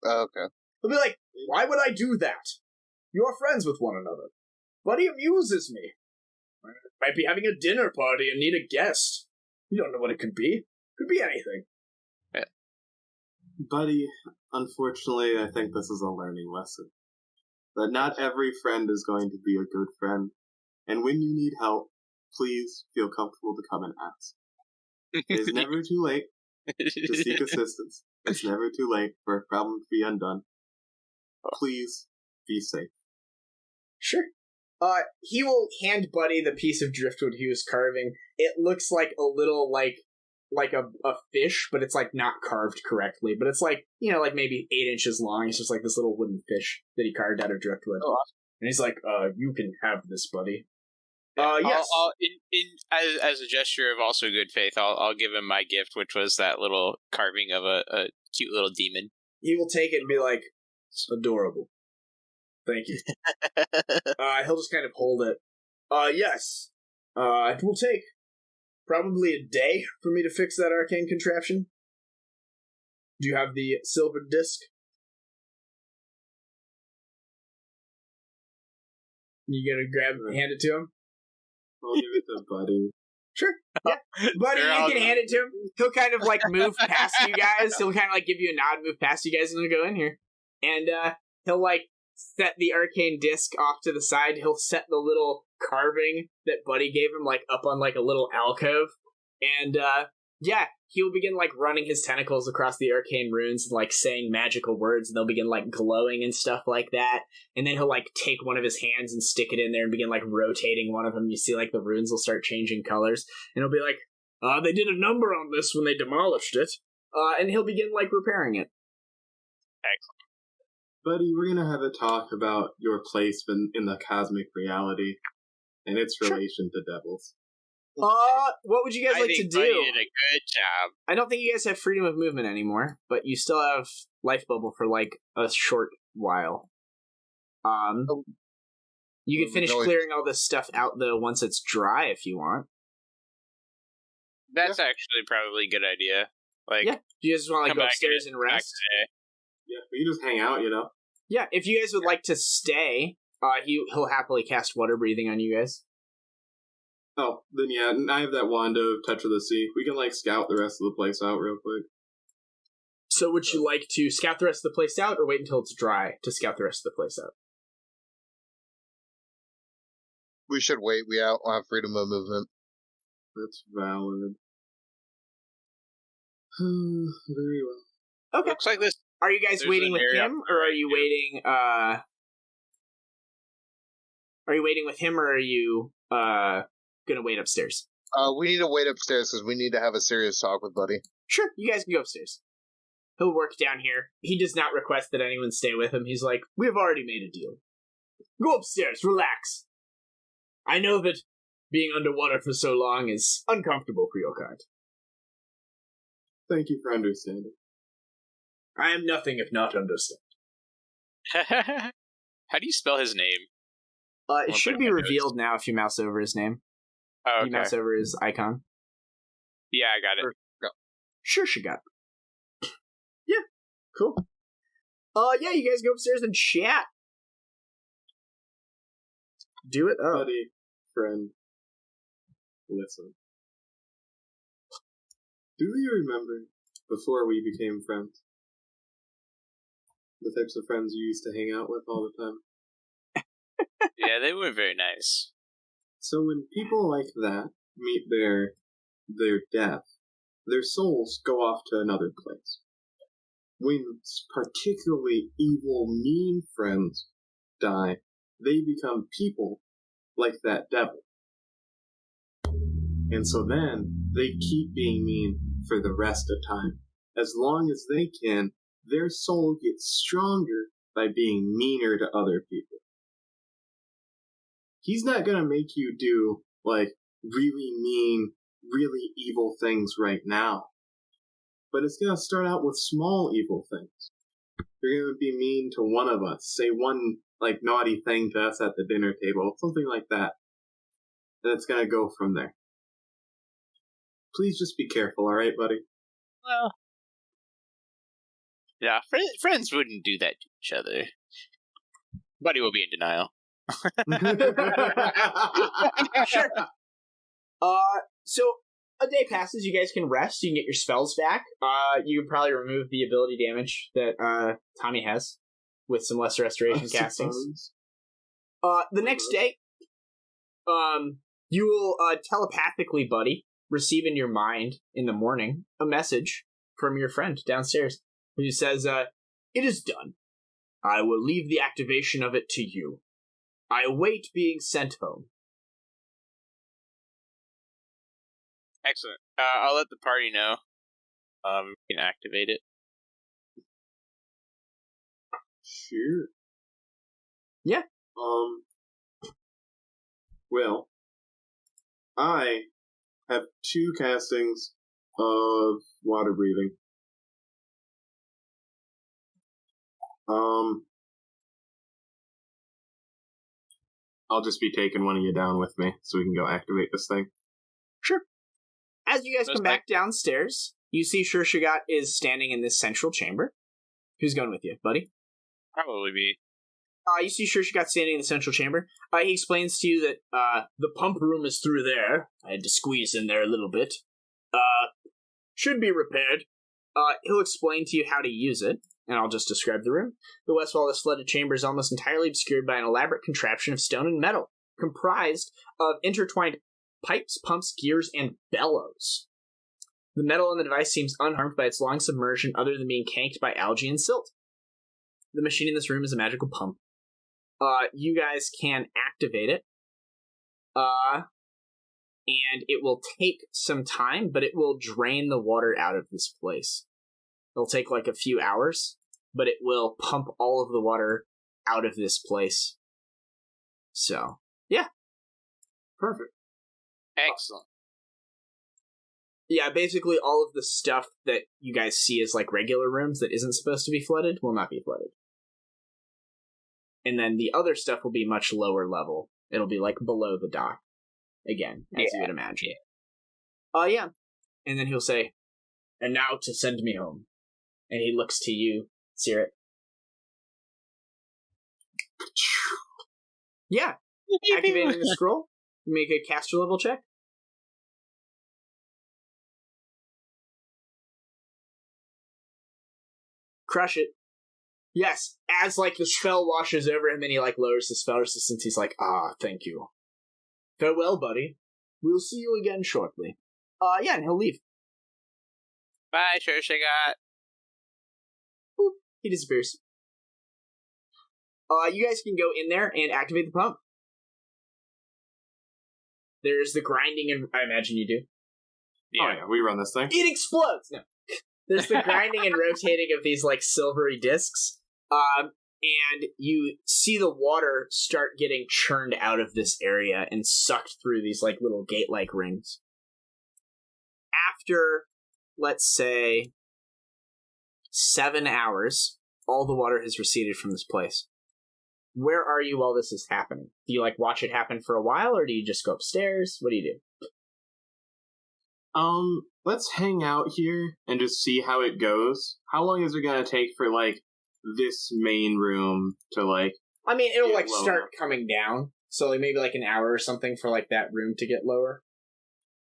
Oh, okay. He'll be like, "Why would I do that? You are friends with one another. Buddy amuses me. I might be having a dinner party and need a guest. You don't know what it could be. Could be anything." Yeah. Buddy, unfortunately, I think this is a learning lesson. That not every friend is going to be a good friend. And when you need help, please feel comfortable to come and ask. It is never too late to seek assistance. It's never too late for a problem to be undone. Please be safe. Sure. He will hand Buddy the piece of driftwood he was carving. It looks like a little, like a fish, but it's, like, not carved correctly. But it's, like, you know, like, maybe 8 inches long. It's just, like, this little wooden fish that he carved out of driftwood. Oh, awesome. And he's like, you can have this, Buddy. Yes. As a gesture of also good faith, I'll give him my gift, which was that little carving of a cute little demon. He will take it and be like, it's adorable. Thank you. He'll just kind of hold it. Yes. It will take probably a day for me to fix that arcane contraption. Do you have the silver disc? You gonna hand it to him? I'll give it to Buddy. Sure. Yeah. Buddy, you can hand it to him. He'll kind of, like, move past you guys. He'll kind of, like, give you a nod, move past you guys, and he'll go in here. And, he'll, like, set the arcane disc off to the side. He'll set the little carving that Buddy gave him, like, up on, like, a little alcove. And, yeah, he'll begin, like, running his tentacles across the arcane runes and, like, saying magical words, and they'll begin, like, glowing and stuff like that. And then he'll, like, take one of his hands and stick it in there and begin, like, rotating one of them. You see, like, the runes will start changing colors. And he'll be like, they did a number on this when they demolished it. And he'll begin, like, repairing it. Excellent. Buddy, we're gonna have a talk about your placement in the cosmic reality and its relation to devils. What would you guys like to do? Buddy did a good job. I don't think you guys have freedom of movement anymore, but you still have life bubble for, like, a short while. You can finish clearing all this stuff out, though, once it's dry, if you want. That's actually probably a good idea. Like, yeah, you guys want to, like, go upstairs and rest? Yeah, we can just hang out, you know? Yeah, if you guys would like to stay, he'll happily cast water breathing on you guys. Oh, then yeah, I have that wand of Touch of the Sea. We can, like, scout the rest of the place out real quick. So would you like to scout the rest of the place out, or wait until it's dry to scout the rest of the place out? We should wait. We don't have freedom of movement. That's valid. Very well. Okay. looks like this. Are you guys waiting with him, or are you waiting, are you waiting with him, or are you, gonna wait upstairs? We need to wait upstairs because we need to have a serious talk with Buddy. Sure, you guys can go upstairs. He'll work down here. He does not request that anyone stay with him. He's like, we've already made a deal. Go upstairs, relax. I know that being underwater for so long is uncomfortable for your kind. Thank you for understanding. I am nothing if not understand. How do you spell his name? It should be revealed now if you mouse over his name. Oh, okay. You mouse over his icon. Yeah, I got it. Shurshogot. Yeah, cool. Yeah, you guys go upstairs and chat. Do it. Oh. Buddy, friend, listen. Do you remember before we became friends? The types of friends you used to hang out with all the time? Yeah, they were very nice. So when people like that meet their death, their souls go off to another place. When particularly evil, mean friends die, they become people like that devil. And so then, they keep being mean for the rest of time. As long as they can, their soul gets stronger by being meaner to other people. He's not gonna make you do, like, really mean, really evil things right now. But it's gonna start out with small evil things. You're gonna be mean to one of us, say one, like, naughty thing to us at the dinner table, something like that. And it's gonna go from there. Please just be careful, alright, buddy? Well, yeah, friends wouldn't do that to each other. Buddy will be in denial. Sure. So a day passes. You guys can rest. You can get your spells back. You can probably remove the ability damage that Tommy has with some lesser restoration castings. The next day, you will telepathically, Buddy, receive in your mind in the morning a message from your friend downstairs. who says, "It is done. I will leave the activation of it to you. I await being sent home." Excellent. I'll let the party know. We can activate it. Sure. Yeah. Well, I have 2 castings of water breathing. I'll just be taking one of you down with me so we can go activate this thing. Sure. As you guys Just come back downstairs, you see Shurshogot is standing in this central chamber. Who's going with you, buddy? Probably be. You see Shurshogot standing in the central chamber. He explains to you that the pump room is through there. I had to squeeze in there a little bit. Should be repaired. He'll explain to you how to use it, and I'll just describe the room. The west wall of this flooded chamber is almost entirely obscured by an elaborate contraption of stone and metal, comprised of intertwined pipes, pumps, gears, and bellows. The metal in the device seems unharmed by its long submersion other than being canked by algae and silt. The machine in this room is a magical pump. You guys can activate it. And it will take some time, but it will drain the water out of this place. It'll take like a few hours, but it will pump all of the water out of this place. So, yeah. Perfect. Excellent. Yeah, basically all of the stuff that you guys see as like regular rooms that isn't supposed to be flooded will not be flooded. And then the other stuff will be much lower level. It'll be like below the dock. Again, as you would imagine. Yeah. And then he'll say, "And now to send me home." And he looks to you, Caerrat. Yeah. Activating the scroll. Make a caster level check. Crush it. Yes, as like the spell washes over him and he like lowers the spell resistance, he's like, thank you. Farewell, buddy. We'll see you again shortly. Yeah, and he'll leave. Bye, Shurshogot. Boop, he disappears. You guys can go in there and activate the pump. There's the grinding, and I imagine you do. Yeah. Oh yeah, we run this thing. It explodes! No. There's the grinding and rotating of these, like, silvery discs. And you see the water start getting churned out of this area and sucked through these, like, little gate-like rings. After, let's say, 7 hours, all the water has receded from this place. Where are you while this is happening? Do you, like, watch it happen for a while, or do you just go upstairs? What do you do? Let's hang out here and just see how it goes. How long is it gonna take for, like, this main room to, like... I mean, it'll, like, lower? start coming down. So, like, maybe, like, an hour or something for, like, that room to get lower.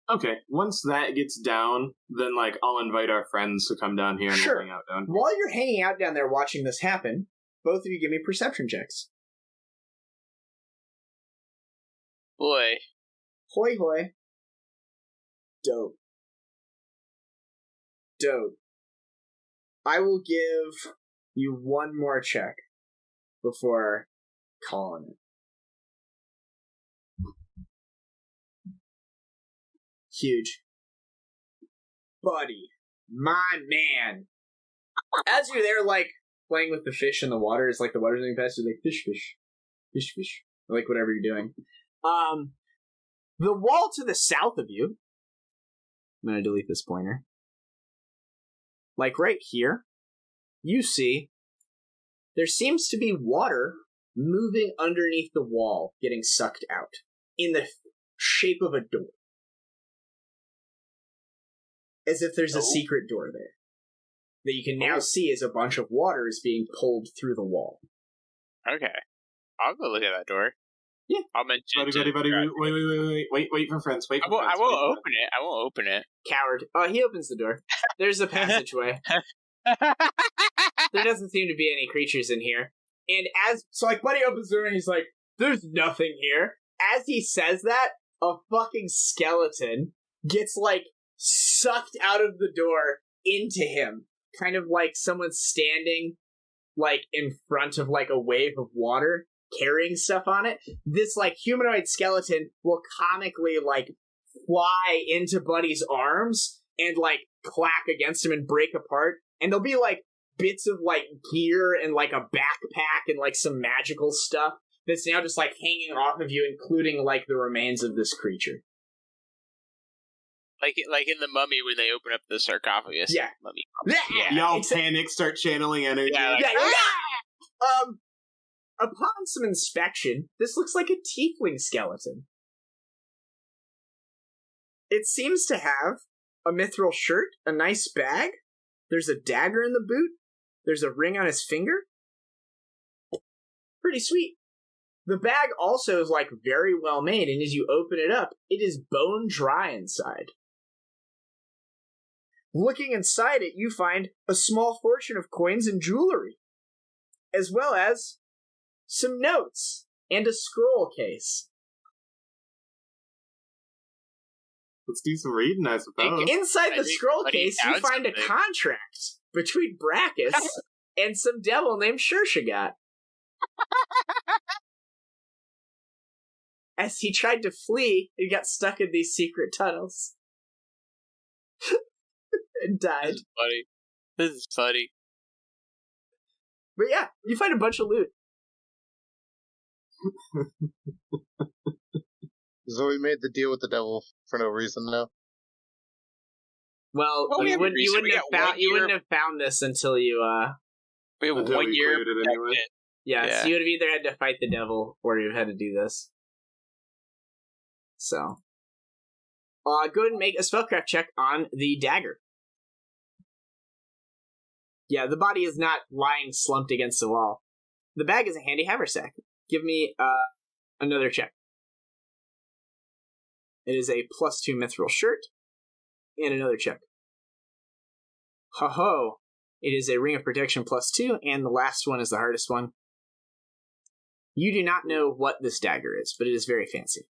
Okay, once that gets down, then, like, I'll invite our friends to come down here and Sure. we'll hang out down here. While you're hanging out down there watching this happen, both of you give me perception checks. Boy. Hoi hoi. Dope. Dope. I will give you one more check before calling it. Huge. Buddy. My man. As you're there, like, playing with the fish in the water, it's like the water's going past you, like, fish, fish. Fish, fish. Like, whatever you're doing. The wall to the south of you, I'm going to delete this pointer. Like right here, you see there seems to be water moving underneath the wall, getting sucked out in the shape of a door. As if there's a secret door there that you can now see as a bunch of water is being pulled through the wall. Okay. I'll go look at that door. Yeah. I'll mention Buddy, wait for friends. Wait for friends. I won't open it. I won't open it. Coward. He opens the door. There's a passageway. There doesn't seem to be any creatures in here. And Buddy opens the door and he's like, there's nothing here. As he says that, a fucking skeleton gets, like, sucked out of the door into him. kind of like someone standing like in front of like a wave of water carrying stuff on it. This like humanoid skeleton will comically like fly into Buddy's arms and like clack against him and break apart, and there'll be like bits of like gear and like a backpack and like some magical stuff that's now just like hanging off of you, including like the remains of this creature. Like in the Mummy when they open up the sarcophagus. Yeah. Mummy. Yeah. Y'all panic, start channeling energy. Yeah, like, Upon some inspection, this looks like a tiefling skeleton. It seems to have a mithril shirt, a nice bag. There's a dagger in the boot. There's a ring on his finger. Pretty sweet. The bag also is like very well made, and as you open it up, it is bone dry inside. Looking inside it, you find a small fortune of coins and jewelry, as well as some notes and a scroll case. Let's do some reading, I suppose. Inside the scroll case, you find a contract between Brachus and some devil named Shurshogot. As he tried to flee, he got stuck in these secret tunnels. And died. This is funny. But yeah, you find a bunch of loot. So we made the deal with the devil for no reason now. Well, you wouldn't have found this until you we have until 1 we year. cleared it anyway. Yeah, so you would have either had to fight the devil or you had to do this. So go ahead and make a spellcraft check on the dagger. Yeah, the body is not lying slumped against the wall. The bag is a handy haversack. Give me another check. It is a +2 mithril shirt. And another check. Ho-ho! It is a ring of protection +2, and the last one is the hardest one. You do not know what this dagger is, but it is very fancy.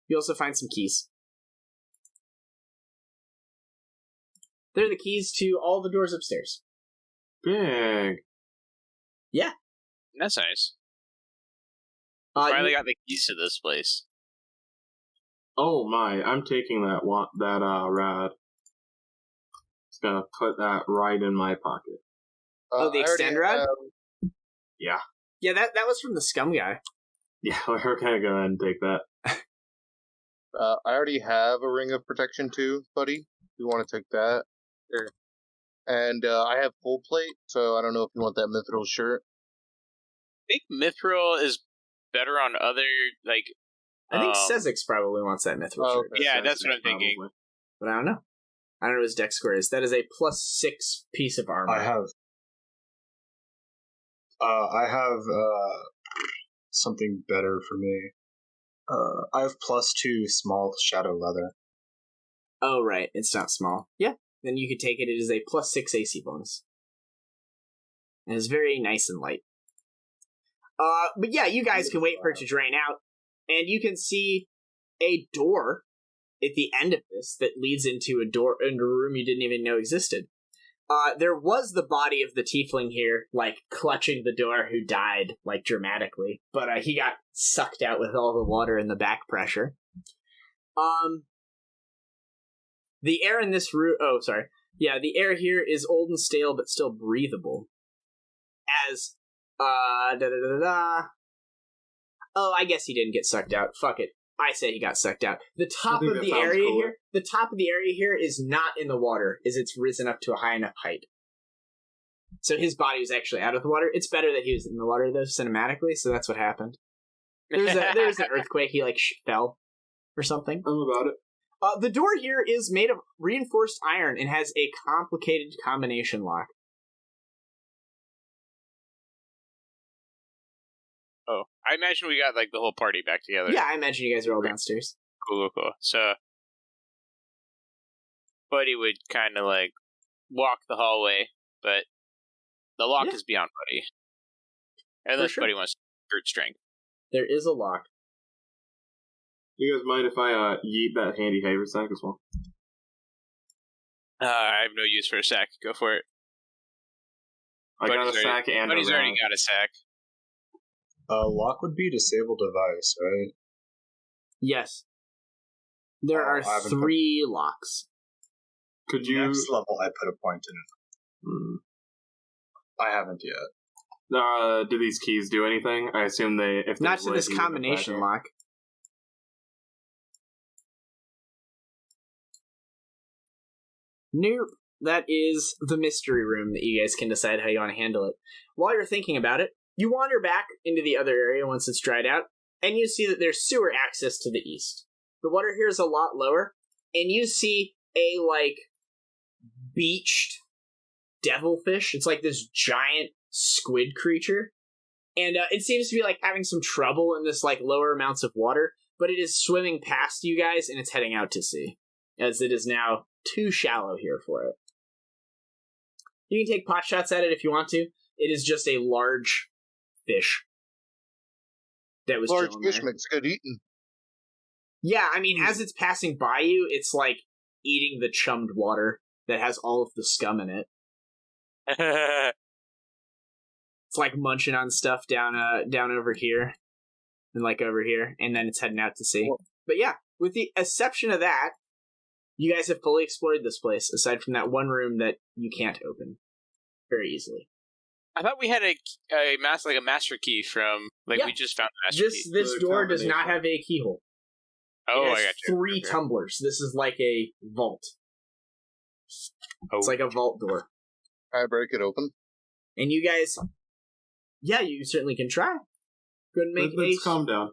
You also find some keys. They're the keys to all the doors upstairs. Big. Yeah. That's nice. Finally got the keys to this place. Oh my, I'm taking that rad. Just gonna put that right in my pocket. The extend rod? Yeah. Yeah, that was from the scum guy. Yeah, we're gonna go ahead and take that. I already have a ring of protection too, buddy. You want to take that? Sure. And I have full plate, so I don't know if you want that mithril shirt. I think mithril is better on other, like... I think Sezzix probably wants that mithril shirt. Okay. Yeah, that's what I'm thinking. Probably. But I don't know. I don't know what his dex score is. That is a +6 piece of armor. I have something better for me. I have +2 small shadow leather. Oh, right. It's not small. Yeah. Then you could take it. It is a +6 AC bonus. And it's very nice and light. But yeah, you guys can wait for it to drain out. And you can see a door at the end of this that leads into a room you didn't even know existed. There was the body of the tiefling here, like, clutching the door who died, like, dramatically. But he got sucked out with all the water and the back pressure. The air in this room... Oh, sorry. Yeah, the air here is old and stale, but still breathable. As... Oh, I guess he didn't get sucked out. Fuck it. I say he got sucked out. The top of the area here... The top of the area here is not in the water, as it's risen up to a high enough height. So his body was actually out of the water. It's better that he was in the water, though, cinematically, so that's what happened. There's an earthquake. He, like, fell or something. I'm about it. The door here is made of reinforced iron and has a complicated combination lock. Oh, I imagine we got, like, the whole party back together. Yeah, I imagine you guys are all downstairs. Cool. So, Buddy would kind of, like, walk the hallway, but the lock is beyond Buddy. Unless Buddy wants brute strength. There is a lock. You guys mind if I yeet that handy haversack as well? I have no use for a sack. Go for it. I got a sack and Buddy's a already round. got a sack. Lock would be disable device, right? Yes. There are I haven't 3 locks. Could you? Next level, I put a point in it. I haven't yet. Do these keys do anything? I assume they. If Not they to would, this you would combination attack lock. Nope. That is the mystery room that you guys can decide how you want to handle it. While you're thinking about it, you wander back into the other area once it's dried out, and you see that there's sewer access to the east. The water here is a lot lower, and you see a, beached devilfish. It's like this giant squid creature. And it seems to be, having some trouble in this, lower amounts of water, but it is swimming past you guys, and it's heading out to sea, as it is now too shallow here for it. You can take pot shots at it if you want to. It is just a large fish that was Large chilling fish there. makes good eating. Yeah, I mean, as it's passing by you, it's eating the chummed water that has all of the scum in it. It's munching on stuff down over here and over here, and then it's heading out to sea. Cool. But yeah, with the exception of that, you guys have fully explored this place, aside from that one room that you can't open very easily. I thought we had a master key from Yeah. we just found the master key. This The door does not combination. have a keyhole. Oh, It I has got you. 3 tumblers. This is like a vault. It's like a vault door. I break it open. And you guys, yeah, you certainly can try. Go and make Let's calm down.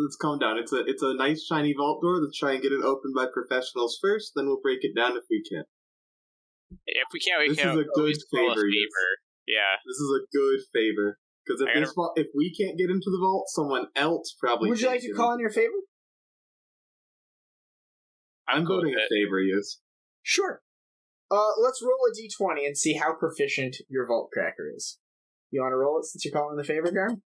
Let's calm down. It's a nice shiny vault door. Let's try and get it opened by professionals first. Then we'll break it down if we can. If we can't, we This can. is a good roll a favor, yes. Yeah. This is a good favor because if we can't get into the vault, someone else probably. Would you like to call in your favor? I'm voting in favor. Yes. Sure. Let's roll a d20 and see how proficient your vault cracker is. You want to roll it since you're calling in the favor, Garm?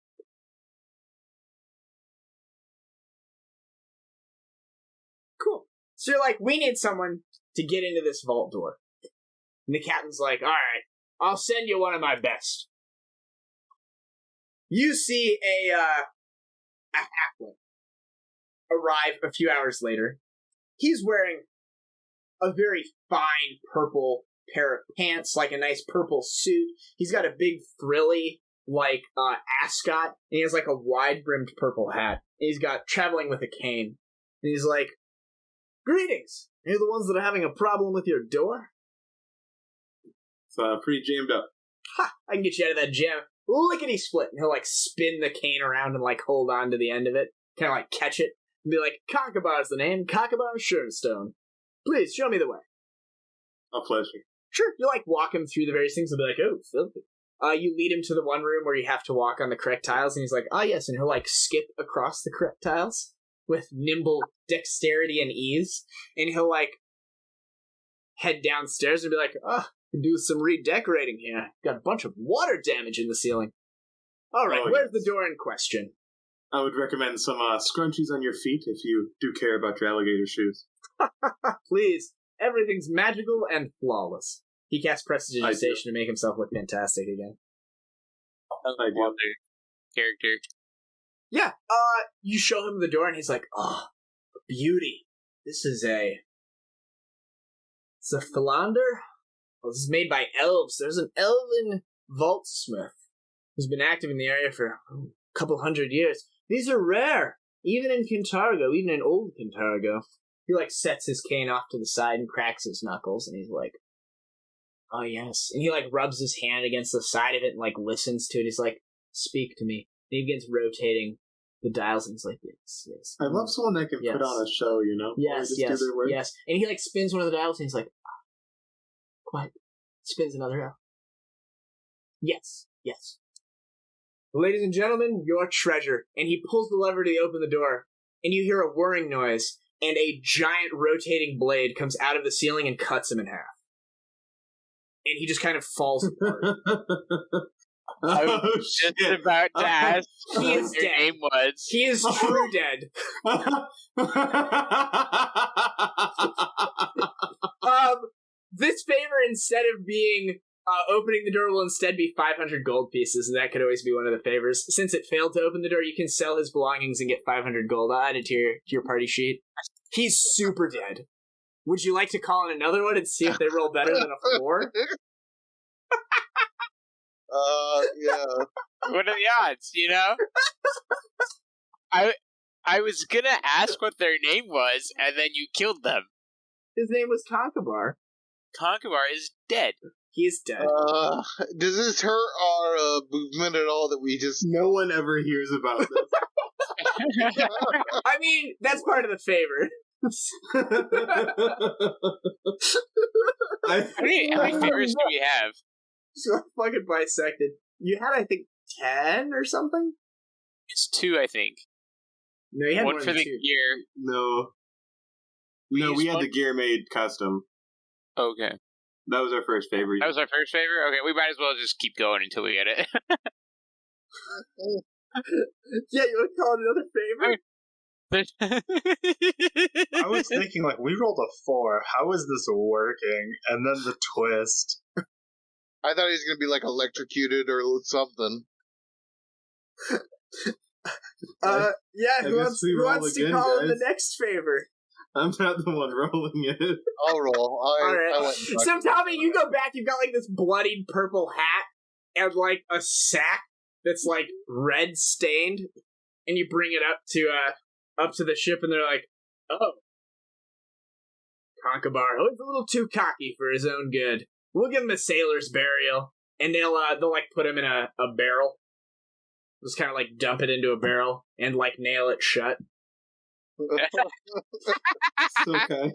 Cool. So you're we need someone to get into this vault door. And the captain's like, alright, I'll send you one of my best. You see a halfling arrive a few hours later. He's wearing a very fine purple pair of pants, a nice purple suit. He's got a big frilly, ascot, and he has a wide-brimmed purple hat. And he's got traveling with a cane. And he's like, greetings! Are you the ones that are having a problem with your door? It's pretty jammed up. Ha! I can get you out of that jam. Lickety-split. And he'll, spin the cane around and, hold on to the end of it. Kind of, catch it. And be like, Conkabar's the name. Conkabar Shurnstone. Please, show me the way. A pleasure. Sure. You, walk him through the various things and be like, oh, filthy. You lead him to the one room where you have to walk on the correct tiles, and he's like, oh, yes, and he'll, skip across the correct tiles with nimble dexterity and ease, and he'll, head downstairs and be like, oh, can do some redecorating here. Got a bunch of water damage in the ceiling. All right, where's the door in question? I would recommend some scrunchies on your feet if you do care about your alligator shoes. Please. Everything's magical and flawless. He casts prestidigitation to make himself look fantastic again. I do. Character. Yeah, you show him the door and he's like, oh, beauty. This is it's a philander? Well, this is made by elves. There's an elven vaultsmith who's been active in the area for a couple 100 years. These are rare, even in Kintargo, even in old Kintargo. He, sets his cane off to the side and cracks his knuckles, and he's like, oh, yes. And he, rubs his hand against the side of it and, listens to it. He's like, speak to me. And he begins rotating the dials, and he's like, yes, yes. I love someone that can put on a show, you know? Yes, yes, yes. And he, spins one of the dials, and he's like, quiet. Spins another dial. Yes, yes. Ladies and gentlemen, your treasure. And he pulls the lever to open the door, and you hear a whirring noise, and a giant rotating blade comes out of the ceiling and cuts him in half. And he just kind of falls apart. I was just about to ask He is what your dead. name was. He is true dead. this favor, instead of being opening the door, will instead be 500 gold pieces, and that could always be one of the favors. Since it failed to open the door, you can sell his belongings and get 500 gold added to your party sheet. He's super dead. Would you like to call in another one and see if they roll better than a 4? Yeah. What are the odds, you know? I was gonna ask what their name was, and then you killed them. His name was Conkabar. Conkabar is dead. He's dead. Does this hurt our movement at all that we just... No one ever hears about this. I mean, that's part of the favor. How many favors do we have? So fucking bisected. You had, I think, 10 or something? It's 2, I think. No, you had one for the 2. gear. No. We had the gear made custom. Okay. That was our first favor. That was our first favor? Okay, we might as well just keep going until we get it. Yeah, you want to call it another favor? I was thinking, like, we rolled a 4. How is this working? And then the twist. I thought he was going to be, like, electrocuted or something. Yeah, who wants to again, call in guys? the next favor? I'm not the one rolling it. I'll roll. Alright. So, Tommy, you go back, you've got, like, this bloodied purple hat and, like, a sack that's, like, red stained, and you bring it up to the ship, and they're like, oh. Conkabar, oh, he's a little too cocky for his own good. We'll give him a sailor's burial, and they'll like, put him in a barrel. Just kind of, like, dump it into a barrel, and, like, nail it shut. So kind.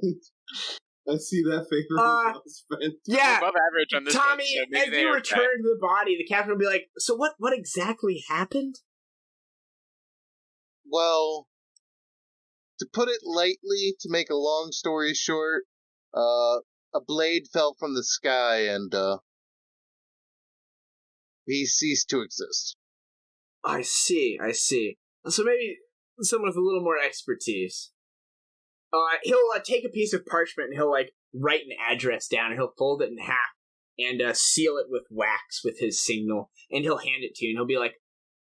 I see that favor well spent. Yeah, above average on this Tommy, one, so as you return to the body, the captain will be like, so what exactly happened? Well, to put it lightly, to make a long story short, a blade fell from the sky and he ceased to exist. I see. So maybe someone with a little more expertise. He'll take a piece of parchment and he'll, like, write an address down, and he'll fold it in half and seal it with wax with his signal, and he'll hand it to you, and he'll be like,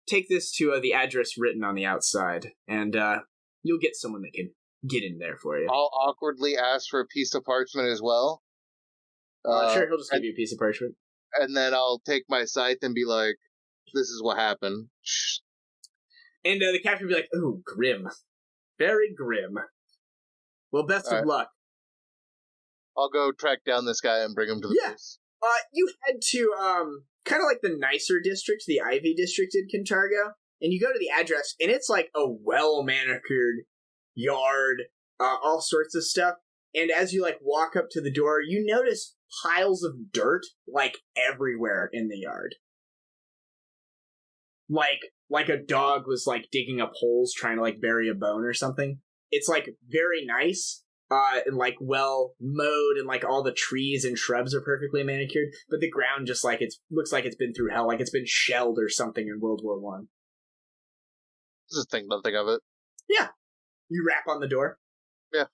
take this to the address written on the outside, and you'll get someone that can get in there for you. I'll awkwardly ask for a piece of parchment as well. Sure, he'll just give you a piece of parchment. And then I'll take my scythe and be like, this is what happened. And the captain will be like, ooh, grim. Very grim. Well, best of luck. I'll go track down this guy and bring him to the place. You head to, kind of like the nicer district, the Ivy district in Kintargo, and you go to the address, and it's like a well-manicured yard, all sorts of stuff, and as you, like, walk up to the door, you notice piles of dirt, like, everywhere in the yard. Like a dog was, like, digging up holes trying to, like, bury a bone or something. It's, like, very nice, and, like, well mowed, and, like, all the trees and shrubs are perfectly manicured, but the ground just, like, looks like it's been through hell, like it's been shelled or something in World War I. Just think nothing of it. Yeah. You rap on the door. Yeah.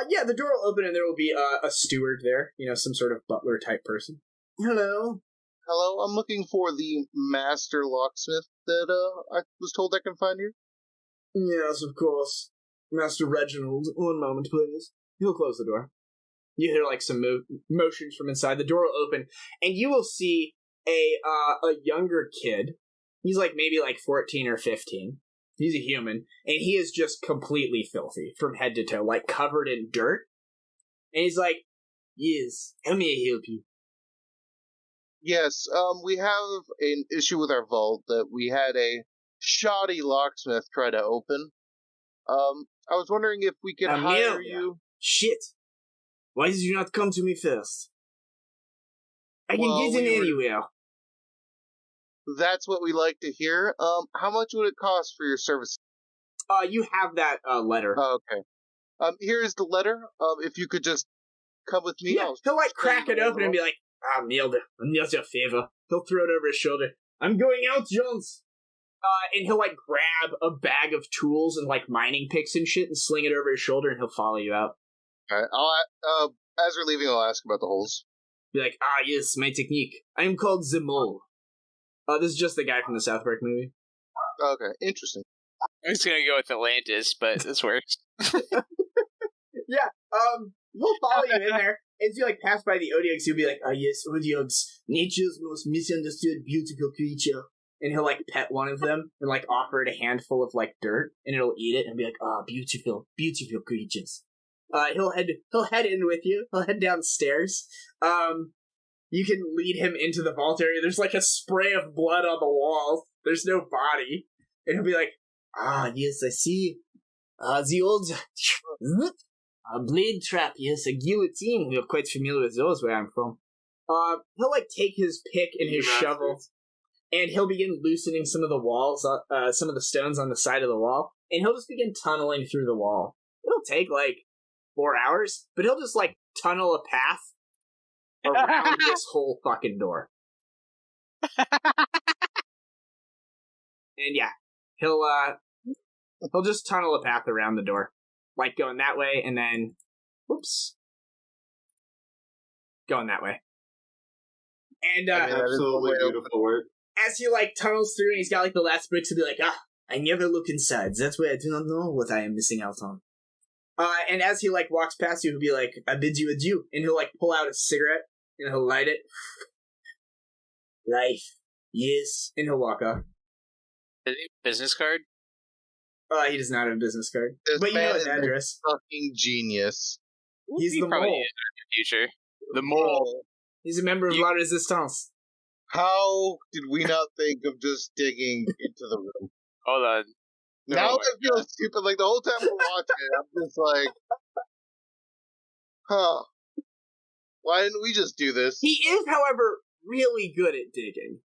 Yeah, the door will open and there will be a steward there, some sort of butler-type person. Hello. Hello, I'm looking for the master locksmith that I was told I can find here. Yes, of course. Master Reginald, one moment, please. He'll close the door. You hear, like, some motions from inside. The door will open, and you will see a younger kid. He's, like, maybe, like, 14 or 15. He's a human, and he is just completely filthy from head to toe, like, covered in dirt. And he's like, yes, how may I help you? Yes, we have an issue with our vault that we had a shoddy locksmith try to open. I was wondering if we could hire you. Shit. Why did you not come to me first? I can get in anywhere. That's what we like to hear. How much would it cost for your service? You have that letter. Oh, okay. Here's the letter. If you could just come with me. Yeah, he'll, like, crack it open and be like, Milde, not your favor. He'll throw it over his shoulder. I'm going out, Jones. And he'll, like, grab a bag of tools and, like, mining picks and shit and sling it over his shoulder, and he'll follow you out. Alright, As we're leaving, I'll ask about the holes. Be like, yes, my technique. I'm called the Mole. This is just the guy from the South Park movie. Okay, interesting. I'm just gonna go with Atlantis, but this works. Yeah, we'll follow you in there. As you, pass by the Odiogs, you'll be like, yes, Odiogs, nature's most misunderstood beautiful creature. And he'll, pet one of them and, offer it a handful of, dirt, and it'll eat it and be like, beautiful, beautiful creatures. He'll head in with you. He'll head downstairs. You can lead him into the vault area. There's, a spray of blood on the walls. There's no body. And he'll be like, yes, I see. The old... A blade trap, yes, a guillotine. We're quite familiar with those where I'm from. He'll, take his pick and his shovel, and he'll begin loosening some of the walls, some of the stones on the side of the wall, and he'll just begin tunneling through the wall. It'll take, 4 hours, but he'll just, tunnel a path around this whole fucking door. And, yeah, he'll just tunnel a path around the door. Going that way, and then, whoops, going that way. And, absolutely beautiful work. As he, tunnels through, and he's got, the last bricks, he'll be like, I never look inside. That's why I do not know what I am missing out on. And as he, walks past you, he'll be like, I bid you adieu. And he'll, pull out a cigarette, and he'll light it. Life, yes. And he'll walk off. Business card? He does not have a business card. This but you man know his is address. a fucking genius. He's the probably mole. in the future. The mole. He's a member of La Resistance. How did we not think of just digging into the room? Hold on. Now I feel stupid. The whole time we're watching it, I'm just like, huh. Why didn't we just do this? He is, however, really good at digging.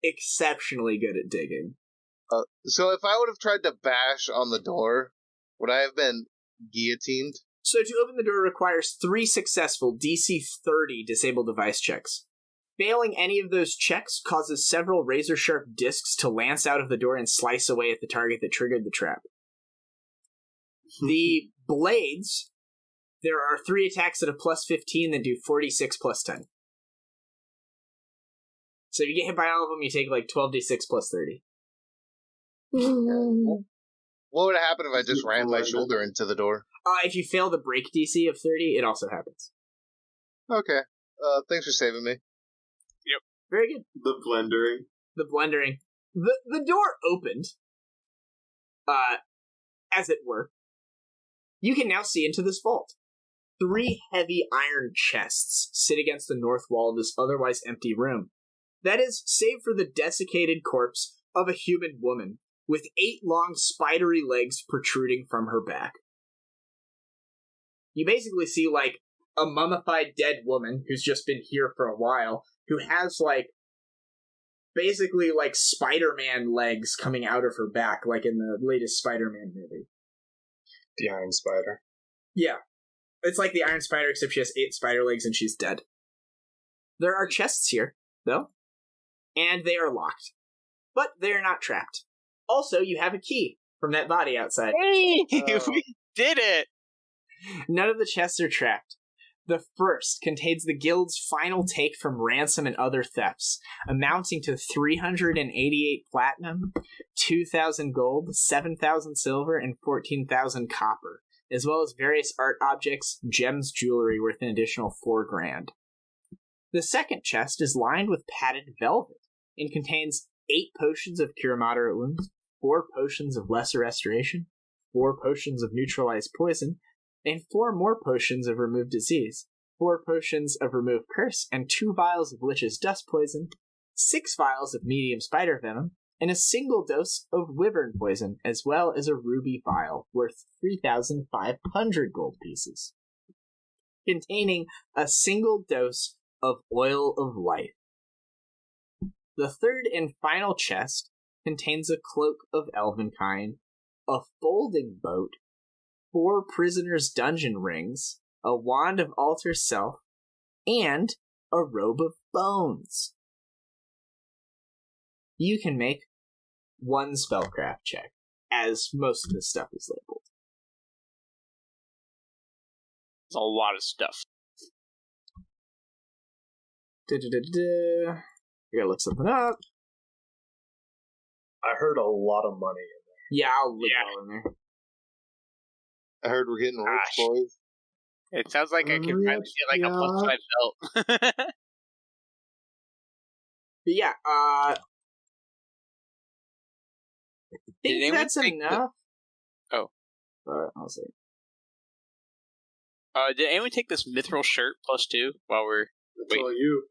Exceptionally good at digging. So if I would have tried to bash on the door, would I have been guillotined? So to open the door requires 3 successful DC 30 disable device checks. Failing any of those checks causes several razor-sharp discs to lance out of the door and slice away at the target that triggered the trap. The blades, there are 3 attacks at a plus 15 that do 46 plus 10. So if you get hit by all of them, you take 12d6 plus 30. What would happen if I just ran my shoulder into the door? If you fail the break DC of 30, it also happens. Okay. Thanks for saving me. Yep. Very good. The blendering. The door opened, as it were. You can now see into this vault. 3 heavy iron chests sit against the north wall of this otherwise empty room. That is, save for the desiccated corpse of a human woman, with 8 long spidery legs protruding from her back. You basically see, a mummified dead woman who's just been here for a while, who has, basically, Spider-Man legs coming out of her back, in the latest Spider-Man movie. The Iron Spider. Yeah. It's like the Iron Spider, except she has 8 spider legs and she's dead. There are chests here, though, and they are locked. But they are not trapped. Also, you have a key from that body outside. Hey! We did it! None of the chests are trapped. The first contains the guild's final take from ransom and other thefts, amounting to 388 platinum, 2,000 gold, 7,000 silver, and 14,000 copper, as well as various art objects, gems, jewelry worth an additional 4 grand. The second chest is lined with padded velvet and contains 8 potions of cure moderate wounds, 4 potions of lesser restoration, 4 potions of neutralized poison, and 4 more potions of remove disease, 4 potions of remove curse, and 2 vials of Lich's dust poison, 6 vials of medium spider venom, and a single dose of wyvern poison, as well as a ruby vial worth 3,500 gold pieces, containing a single dose of oil of life. The third and final chest contains a cloak of elvenkind, a folding boat, 4 prisoners' dungeon rings, a wand of alter self, and a robe of bones. You can make 1 spellcraft check, as most of this stuff is labeled. There's a lot of stuff. I gotta look something up. I heard a lot of money in there. Yeah, I'll look it all in there. I heard we're getting rich, Gosh. boys. It sounds like I could finally get like a +5 belt. But yeah, I Did think anyone that's take enough. Oh. But I'll see. Did anyone take this mithril shirt +2 while we're That's all you.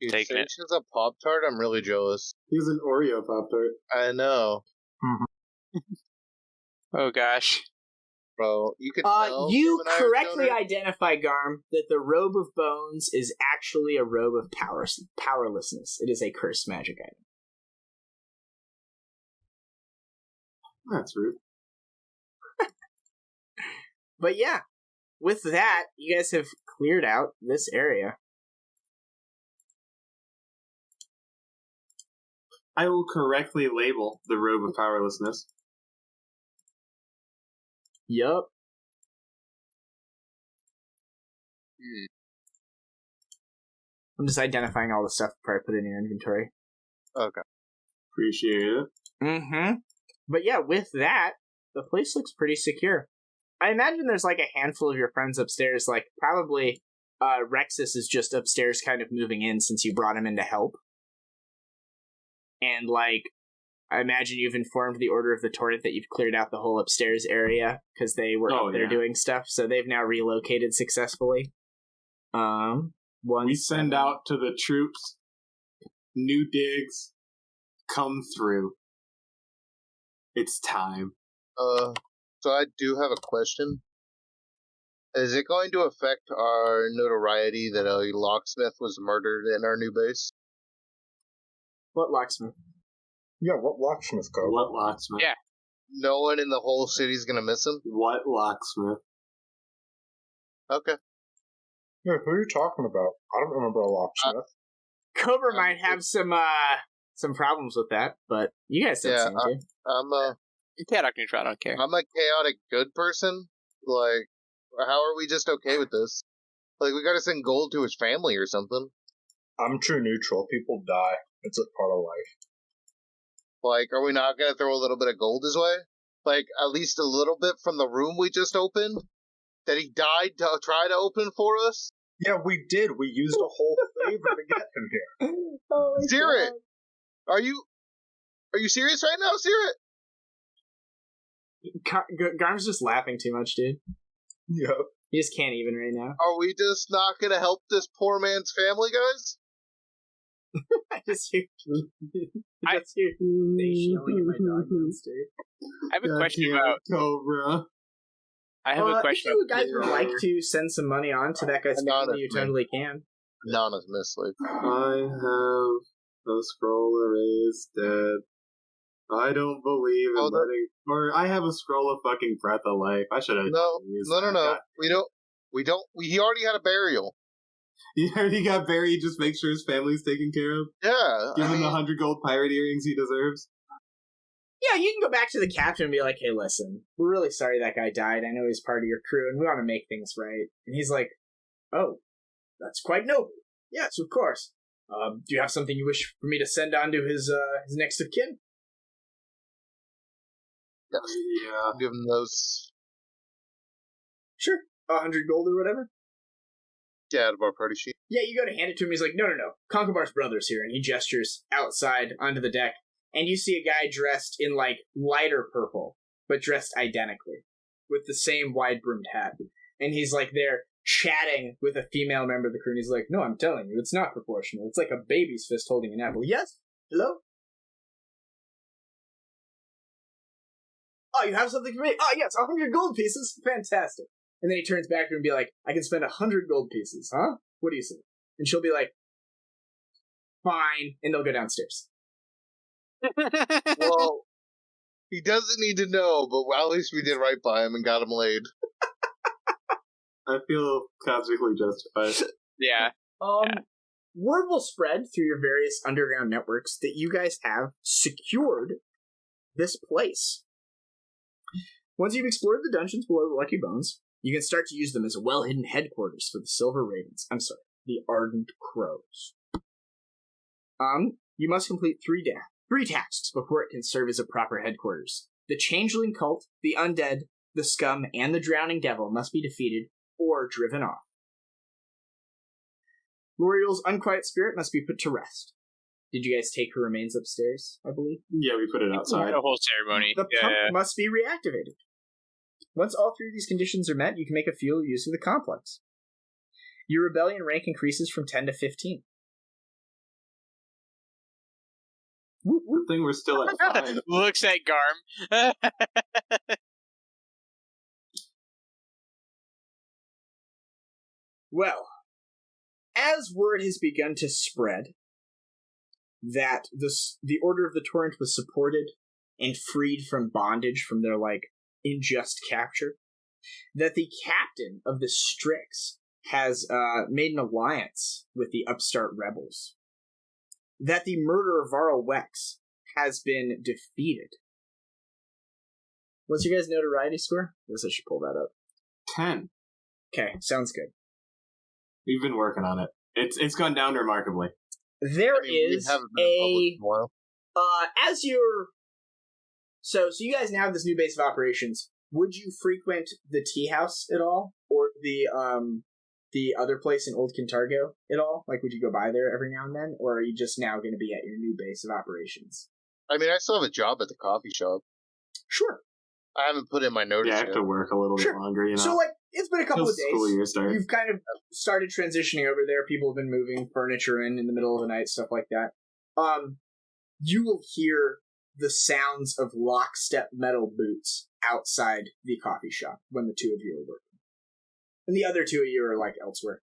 Dude, Taking it. Seishi a Pop-Tart? I'm really jealous. He's an Oreo Pop-Tart. I know. Oh gosh. Bro, you could tell. You from an Irish correctly donor. identify, Garm, that the robe of bones is actually a robe of powerlessness. It is a cursed magic item. That's rude. But yeah, with that, you guys have cleared out this area. I will correctly label the robe of powerlessness. Yup. I'm just identifying all the stuff before I put it in your inventory. Okay. Appreciate it. Mm-hmm. But yeah, with that, the place looks pretty secure. I imagine there's like a handful of your friends upstairs, like probably Rexus is just upstairs kind of moving in since you brought him in to help. And like, I imagine you've informed the Order of the Torrent that you've cleared out the whole upstairs area because they were up there doing stuff, so they've now relocated successfully. We send out to the troops, new digs, come through. It's time. So I do have a question. Is it going to affect our notoriety that a locksmith was murdered in our new base? What locksmith? Yeah, what locksmith code? What locksmith? Yeah. No one in the whole city's gonna miss him? What locksmith? Okay. Yeah, who are you talking about? I don't remember a locksmith. Cobra might have some problems with that, but you guys don't seem to. I'm Chaotic neutral, I don't care. a chaotic good person. Like, how are we just okay with this? Like, we gotta send gold to his family or something. I'm true neutral. People die. It's a part of life. Like, are we not gonna throw a little bit of gold his way? Like, at least a little bit from the room we just opened? That he died to try to open for us? Yeah, we did. We used a whole favor to get him here. Oh Serit! Are you serious right now, Serit? Garm's just laughing too much, dude. Yep. He just can't even right now. Are we just not gonna help this poor man's family, guys? I just hear Stace yelling at my dog downstairs. I have a question about Cobra. I have a question. If you guys would like to send some money on to that guy's family, you totally can. Anonymously. I have a scroll erased dead. I don't believe in letting... Or I have a scroll of fucking breath of life. I should have... No. We don't. He already had a burial. He already got buried. Just make sure his family's taken care of. Yeah. Give him the 100 gold pirate earrings he deserves. Yeah, you can go back to the captain and be like, hey, listen, we're really sorry that guy died. I know he's part of your crew, and we want to make things right. And he's like, oh, that's quite noble. Yes, of course. Do you have something you wish for me to send on to his next of kin? Yes. Yeah. Give him those. Sure. 100 gold or whatever. Yeah, out of our party sheet. Yeah, you go to hand it to him. He's like, no. Concobar's brother's here. And he gestures outside onto the deck. And you see a guy dressed in, like, lighter purple, but dressed identically, with the same wide-brimmed hat. And he's, like, there chatting with a female member of the crew. And he's like, no, I'm telling you, it's not proportional. It's like a baby's fist holding an apple. Yes? Hello? Oh, you have something for me? Oh, yes, 100 gold pieces. Fantastic. And then he turns back to her and be like, I can spend 100 gold pieces, huh? What do you say? And she'll be like, fine. And they'll go downstairs. Well, he doesn't need to know, but at least we did right by him and got him laid. I feel cosmically justified. Yeah. Word will spread through your various underground networks that you guys have secured this place. Once you've explored the dungeons below the Lucky Bones, You can start to use them as a well-hidden headquarters for the Silver Ravens. I'm sorry, the Ardent Crows. You must complete three tasks before it can serve as a proper headquarters. The Changeling Cult, the Undead, the Scum, and the Drowning Devil must be defeated or driven off. L'Oreal's unquiet spirit must be put to rest. Did you guys take her remains upstairs, I believe? Yeah, we put it outside. The whole ceremony. The pump must be reactivated. Once all three of these conditions are met, you can make a fuel use of the complex. Your rebellion rank increases from 10 to 15. Good thing we're still at 5. Looks at Garm. Well, as word has begun to spread that the Order of the Torrent was supported and freed from bondage from their, unjust capture, that the captain of the Strix has made an alliance with the upstart rebels, that the murderer Varl Wex has been defeated. What's your guys' notoriety score? I guess I should pull that up. 10. Okay, sounds good. We've been working on it. It's gone down remarkably. There is a as you're so you guys now have this new base of operations. Would you frequent the tea house at all, or the other place in Old Kintargo at all? Would you go by there every now and then, or are you just now going to be at your new base of operations? I mean, I still have a job at the coffee shop. Sure. I haven't put in my notice yet. I have to work a little bit longer, you know. So, it's been a couple of days. School year starts. You've kind of started transitioning over there. People have been moving furniture in the middle of the night, stuff like that. You will hear the sounds of lockstep metal boots outside the coffee shop when the two of you are working. And the other two of you are, elsewhere.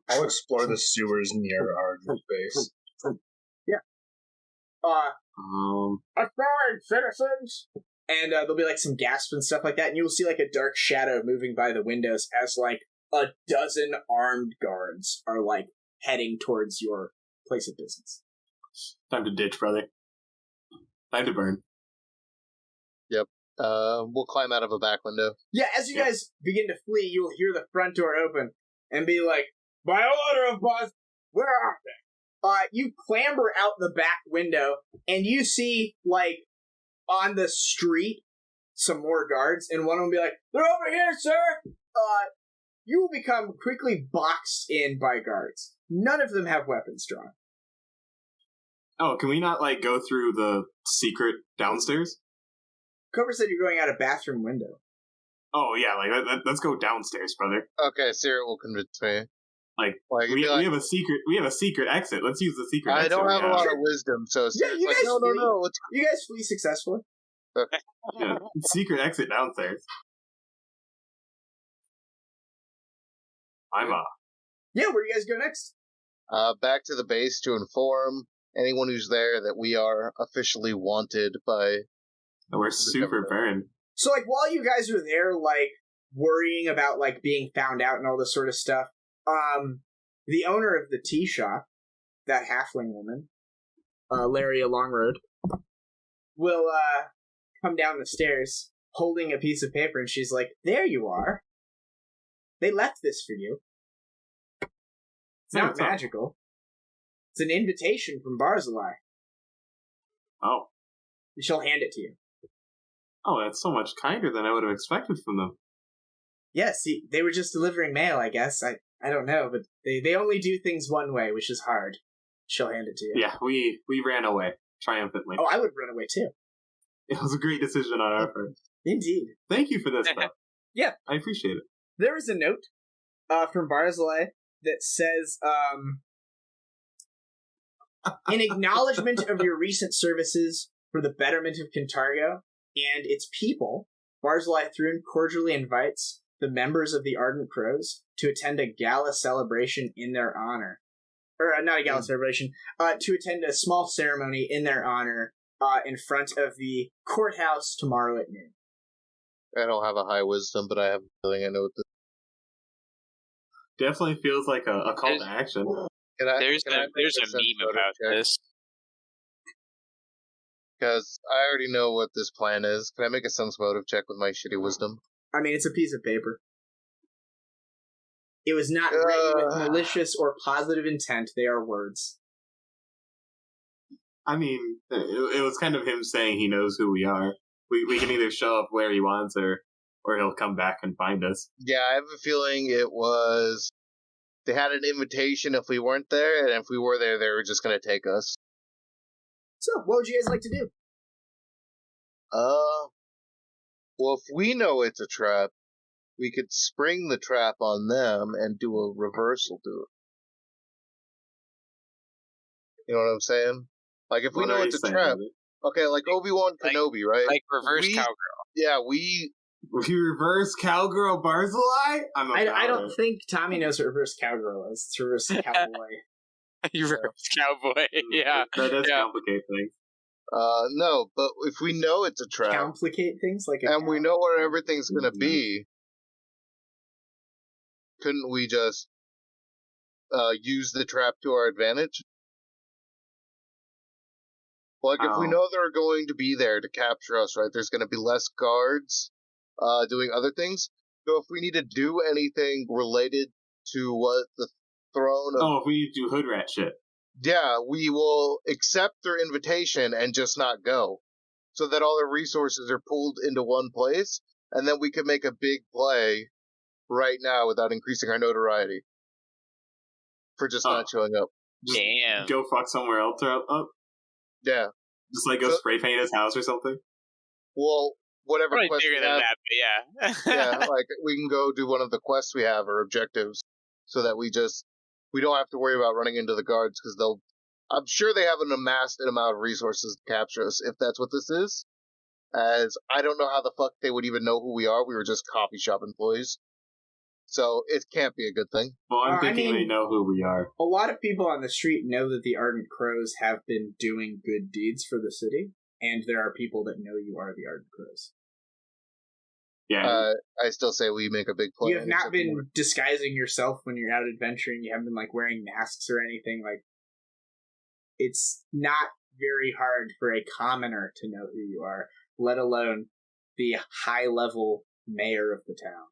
I'll explore the sewers near our group base. Yeah. Authority, citizens! And there'll be, some gasps and stuff like that, and you'll see, a dark shadow moving by the windows as, a dozen armed guards are, heading towards your place of business. Time to ditch, brother. Time to burn. Yep. We'll climb out of a back window. Yeah, as you guys begin to flee, you'll hear the front door open and be like, by order of boss, where are they? You clamber out the back window, and you see, on the street, some more guards, and one will be like, they're over here, sir! You will become quickly boxed in by guards. None of them have weapons drawn. Oh, can we not, go through the secret downstairs? Cobra said you're going out a bathroom window. Oh, yeah, let's go downstairs, brother. Okay, Sarah will convince me. We have a secret exit. Let's use the secret exit. I don't have a lot of wisdom, so yeah, you guys no. You guys flee successfully. Yeah, secret exit downstairs. I'm off. Yeah, where do you guys go next? Back to the base to inform anyone who's there that we are officially wanted by... We're super burned. So, while you guys are there, worrying about, being found out and all this sort of stuff, the owner of the tea shop, that halfling woman, Laria Longroad, will, come down the stairs holding a piece of paper, and she's like, there you are. They left this for you. It's not magical. It's an invitation from Barzillai. Oh. She'll hand it to you. Oh, that's so much kinder than I would have expected from them. Yeah, see, they were just delivering mail, I guess. I don't know, but they only do things one way, which is hard. She'll hand it to you. Yeah, we ran away, triumphantly. Oh, I would run away, too. It was a great decision on our part. Indeed. Thank you for this, though. Yeah. I appreciate it. There is a note from Barzillai that says, in acknowledgement of your recent services for the betterment of Kintargo and its people, Barzillai Thrune cordially invites the members of the Ardent Crows to attend a gala celebration in their honor. Or, not a gala celebration, to attend a small ceremony in their honor in front of the courthouse tomorrow at noon. I don't have a high wisdom, but I have a feeling I know what this... Definitely feels like a call to action. There's a meme about this. Because I already know what this plan is. Can I make a sense motive check with my shitty wisdom? I mean, it's a piece of paper. It was not written with malicious or positive intent. They are words. I mean, it was kind of him saying he knows who we are. We can either show up where he wants or he'll come back and find us. Yeah, I have a feeling it was... They had an invitation if we weren't there, and if we were there, they were just going to take us. So, what would you guys like to do? Well, if we know it's a trap, we could spring the trap on them and do a reversal to it. You know what I'm saying? Like, if we know it's a trap... Okay, like Obi-Wan Kenobi, right? Like reverse cowgirl. Yeah, we... If you reverse cowgirl Barzillai, I don't think Tommy knows what reverse cowgirl is. It's reverse cowboy. Reverse cowboy, yeah. That does complicate things. No, but if we know it's a trap... Complicate things? And we know where everything's gonna be, couldn't we just use the trap to our advantage? Like, if we know they're going to be there to capture us, right, there's going to be less guards doing other things. So if we need to do anything related to what the throne of... if we need to do hood rat shit. Yeah, we will accept their invitation and just not go. So that all their resources are pulled into one place, and then we can make a big play right now without increasing our notoriety. For just not showing up. Just Damn. Go fuck somewhere else up? Yeah. Just like go spray paint his house or something? Well, whatever Probably quest bigger we than have, that, but yeah. yeah, like we can go do one of the quests we have or objectives, so that we don't have to worry about running into the guards because I'm sure they have an amassed amount of resources to capture us if that's what this is. As I don't know how the fuck they would even know who we are. We were just coffee shop employees, so it can't be a good thing. Well, I'm thinking they know who we are. A lot of people on the street know that the Ardent Crows have been doing good deeds for the city, and there are people that know you are the Ardent Crows. Yeah. I still say we make a big play. You have not been disguising yourself when you're out adventuring. You haven't been like wearing masks or anything. Like, it's not very hard for a commoner to know who you are, let alone the high-level mayor of the town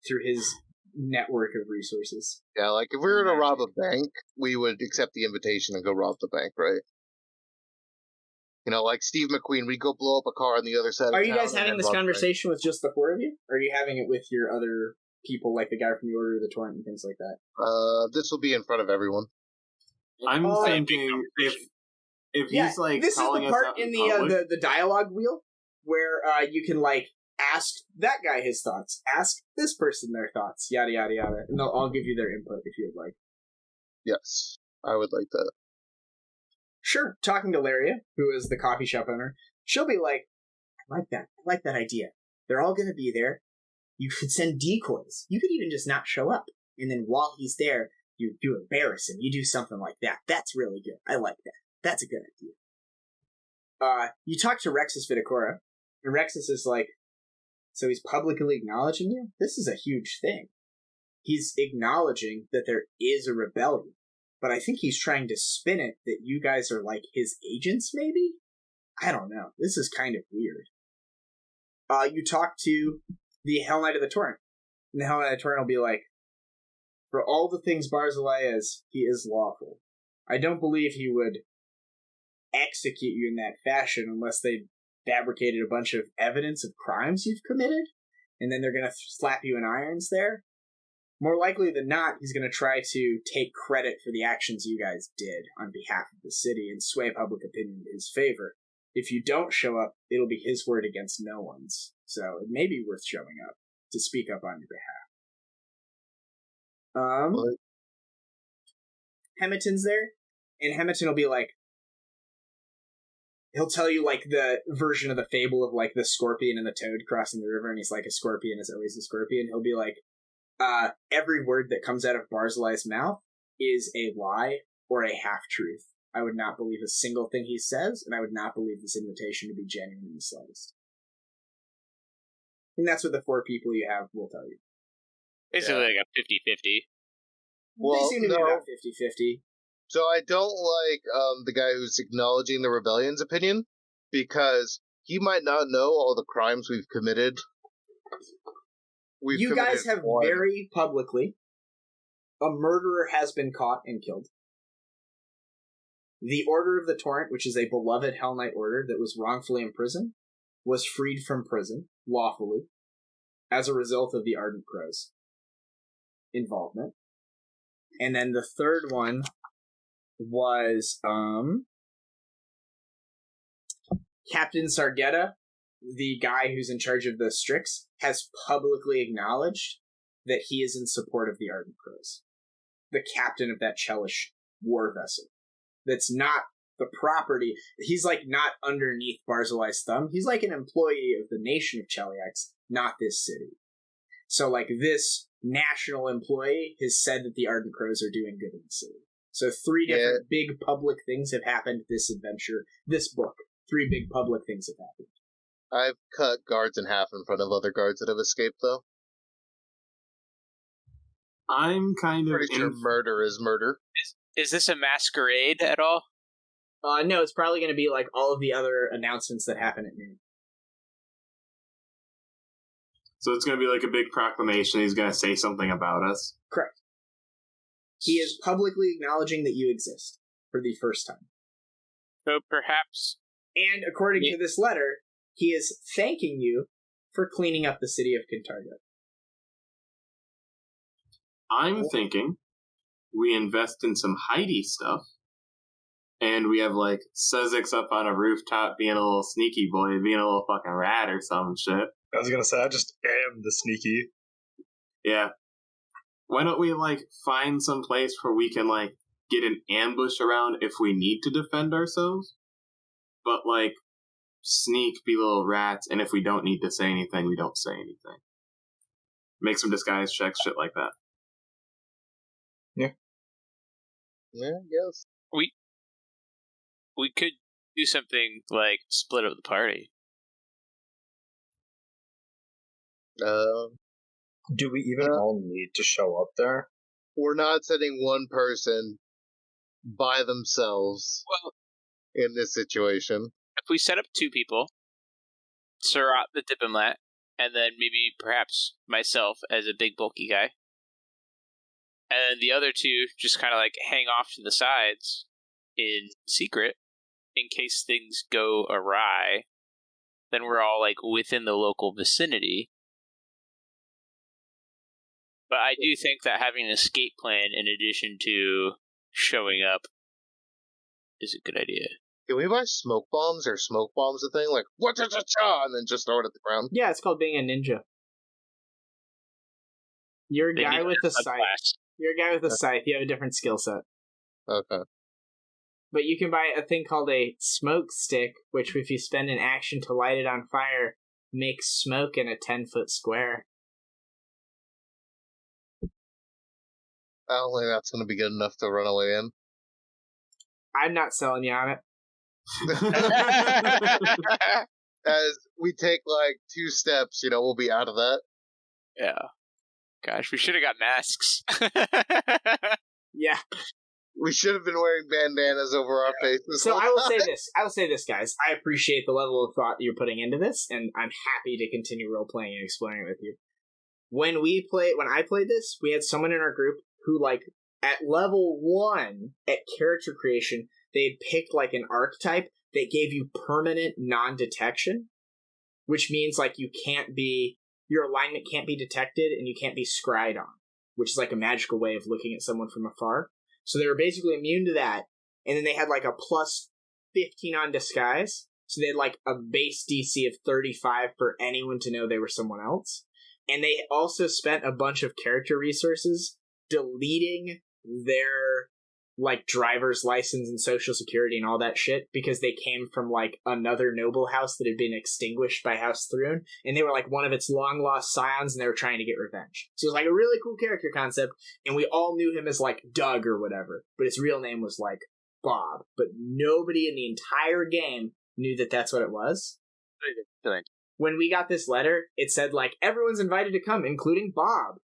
through his network of resources. Yeah, like if we were to rob a bank, we would accept the invitation and go rob the bank, right? You know, like Steve McQueen, we'd go blow up a car on the other side of town. Are you guys having this conversation with just the four of you? Or are you having it with your other people, like the guy from the Order of the Torrent and things like that? This will be in front of everyone. I'm thinking if he's like this calling is the us part out in public, the dialogue wheel where you can like ask that guy his thoughts, ask this person their thoughts, yada yada yada, and they'll all give you their input if you'd like. Yes, I would like that. Sure, talking to Laria, who is the coffee shop owner, she'll be like, I like that idea. They're all going to be there. You could send decoys. You could even just not show up. And then while he's there, you embarrass him. You do something like that. That's really good. I like that. That's a good idea. You talk to Rexus Viticora, and Rexus is like, so he's publicly acknowledging you? This is a huge thing. He's acknowledging that there is a rebellion. But I think he's trying to spin it that you guys are like his agents, maybe? I don't know. This is kind of weird. You talk to the Hell Knight of the Torrent. And the Hell Knight of the Torrent will be like, for all the things Barzillai is, he is lawful. I don't believe he would execute you in that fashion unless they fabricated a bunch of evidence of crimes you've committed, and then they're going to slap you in irons there. More likely than not, he's going to try to take credit for the actions you guys did on behalf of the city and sway public opinion in his favor. If you don't show up, it'll be his word against no one's. So it may be worth showing up to speak up on your behalf. Hemeton's there, and Hemeton will be like, he'll tell you like the version of the fable of like the scorpion and the toad crossing the river, and he's like, a scorpion is always a scorpion. He'll be like, every word that comes out of Barzillai's mouth is a lie or a half-truth. I would not believe a single thing he says, and I would not believe this invitation to be genuine in the slightest. And that's what the four people you have will tell you. Basically like a 50-50. Well, they seem to be about 50-50. So I don't like the guy who's acknowledging the rebellion's opinion, because he might not know all the crimes we've committed. You guys have very publicly, a murderer has been caught and killed. The Order of the Torrent, which is a beloved Hell Knight order that was wrongfully imprisoned, was freed from prison, lawfully, as a result of the Ardent Crows' involvement. And then the third one was Captain Sargetta, the guy who's in charge of the Strix, has publicly acknowledged that he is in support of the Ardent Crows. The captain of that Chelish war vessel. That's not the property. He's like not underneath Barzillai's thumb. He's like an employee of the nation of Cheliax, not this city. So like this national employee has said that the Ardent Crows are doing good in the city. So 3 different big public things have happened this adventure, this book. 3 big public things have happened. I've cut guards in half in front of other guards that have escaped, though. I'm kind of pretty sure murder is murder. Is this a masquerade at all? No, it's probably going to be like all of the other announcements that happen at noon. So it's going to be like a big proclamation. He's going to say something about us. Correct. He is publicly acknowledging that you exist for the first time. So perhaps... And according to this letter, he is thanking you for cleaning up the city of Kintargo. I'm thinking we invest in some Heidi stuff, and we have, like, Sezzix up on a rooftop being a little sneaky boy, being a little fucking rat or some shit. I was gonna say, I just am the sneaky. Yeah. Why don't we, like, find some place where we can, like, get an ambush around if we need to defend ourselves? But, like, sneak, be little rats, and if we don't need to say anything, we don't say anything. Make some disguise checks, shit like that. Yeah, yes. We could do something like split up the party. Do we even all need to show up there? We're not sending one person by themselves in this situation. If we set up 2 people, Caerrat the diplomat, and then maybe perhaps myself as a big bulky guy, and the other 2 just kind of like hang off to the sides in secret in case things go awry, then we're all like within the local vicinity. But I do think that having an escape plan in addition to showing up is a good idea. Can we buy smoke bombs? Or smoke bombs a thing? Like, what-cha-cha-cha, and then just throw it at the ground? Yeah, it's called being a ninja. You're a guy with a scythe. You're a guy with a scythe. You have a different skill set. Okay. But you can buy a thing called a smoke stick, which if you spend an action to light it on fire, makes smoke in a 10-foot square. I don't think that's going to be good enough to run away in. I'm not selling you on it. As we take like 2 steps, we'll be out of that. Yeah. Gosh, we should have got masks. Yeah. We should have been wearing bandanas over our faces. So I will say this, guys. I appreciate the level of thought you're putting into this, and I'm happy to continue role-playing and exploring it with you. When I played this, we had someone in our group who, like, at level 1, at character creation, they'd picked, like, an archetype that gave you permanent non-detection, which means, like, your alignment can't be detected and you can't be scryed on, which is, like, a magical way of looking at someone from afar. So they were basically immune to that, and then they had, like, a plus 15 on disguise, so they had, like, a base DC of 35 for anyone to know they were someone else. And they also spent a bunch of character resources deleting their, like, driver's license and social security and all that shit because they came from, like, another noble house that had been extinguished by House Thrune, and they were, like, one of its long-lost scions, and they were trying to get revenge. So it was, like, a really cool character concept, and we all knew him as, like, Doug or whatever, but his real name was, like, Bob. But nobody in the entire game knew that that's what it was. When we got this letter, it said, like, everyone's invited to come, including Bob.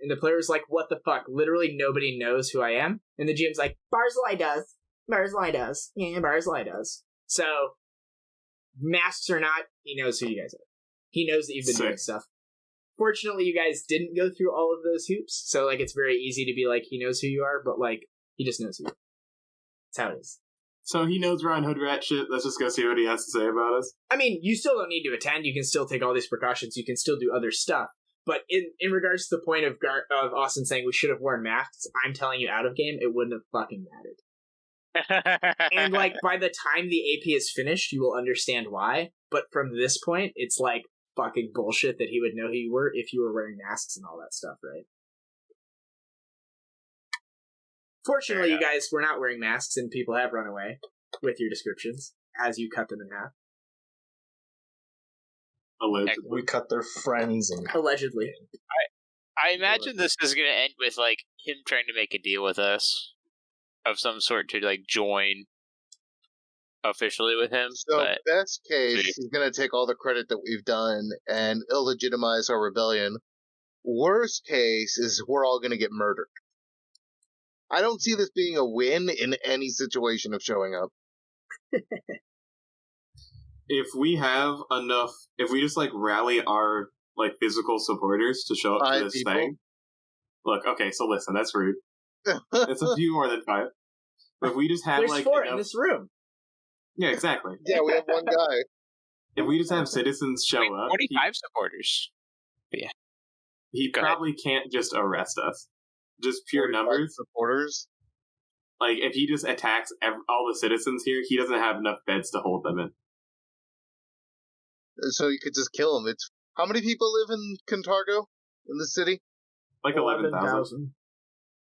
And the player's like, what the fuck? Literally nobody knows who I am. And the GM's like, Barzillai does. Barzillai does. Yeah, Barzillai does. So, masks or not, he knows who you guys are. He knows that you've been doing stuff. Fortunately, you guys didn't go through all of those hoops, so, like, it's very easy to be like, he knows who you are, but, like, he just knows who you are. That's how it is. So he knows we're on hood rat shit. Let's just go see what he has to say about us. I mean, you still don't need to attend. You can still take all these precautions. You can still do other stuff. But in regards to the point of Austin saying we should have worn masks, I'm telling you, out of game, it wouldn't have fucking mattered. And, like, by the time the AP is finished, you will understand why. But from this point, it's, like, fucking bullshit that he would know who you were if you were wearing masks and all that stuff, right? Fortunately, you guys were not wearing masks, and people have run away with your descriptions as you cut them in half. Allegedly. We cut their friends and Allegedly. I imagine this is going to end with, like, him trying to make a deal with us of some sort to, like, join officially with him. So, but best case, he's going to take all the credit that we've done and illegitimize our rebellion. Worst case is we're all going to get murdered. I don't see this being a win in any situation of showing up. If we have enough, if we just, like, rally our, like, physical supporters to show up to this thing. Look, okay, so listen, that's rude. It's a few more than 5. But if we just have, There's like, 4 enough... in this room. Yeah, exactly. Yeah, we have one guy. If we just have citizens show up... 45 supporters. Yeah. He probably can't just arrest us. Just pure numbers. Supporters. Like, if he just attacks all the citizens here, he doesn't have enough beds to hold them in. So you could just kill him. It's how many people live in Kintargo in the city? Like 11,000.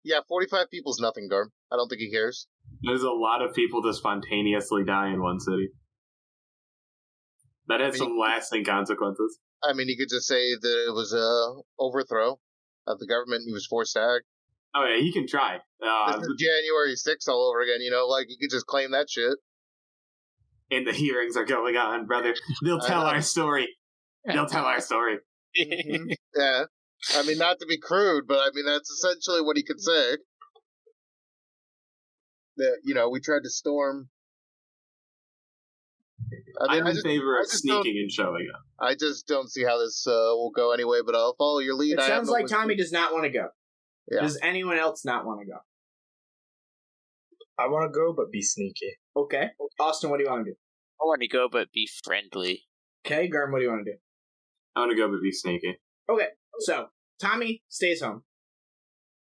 Yeah, 45 people's nothing, Garm. I don't think he cares. There's a lot of people to spontaneously die in one city. That has some lasting consequences. I mean, you could just say that it was a overthrow of the government and he was forced to act. Oh yeah, he can try. This is January 6th all over again, you know? Like, you could just claim that shit. And the hearings are going on, brother. They'll tell our story. They'll tell our story. Mm-hmm. Yeah. I mean, not to be crude, but I mean, that's essentially what he could say. That, you know, we tried to storm. I mean, I'm in favor of sneaking and showing up. I just don't see how this will go anyway, but I'll follow your lead. It sounds like Tommy does not want to go. Yeah. Does anyone else not want to go? I want to go, but be sneaky. Okay. Austin, what do you want to do? I want to go, but be friendly. Okay, Garm, what do you want to do? I want to go, but be sneaky. Okay, so Tommy stays home.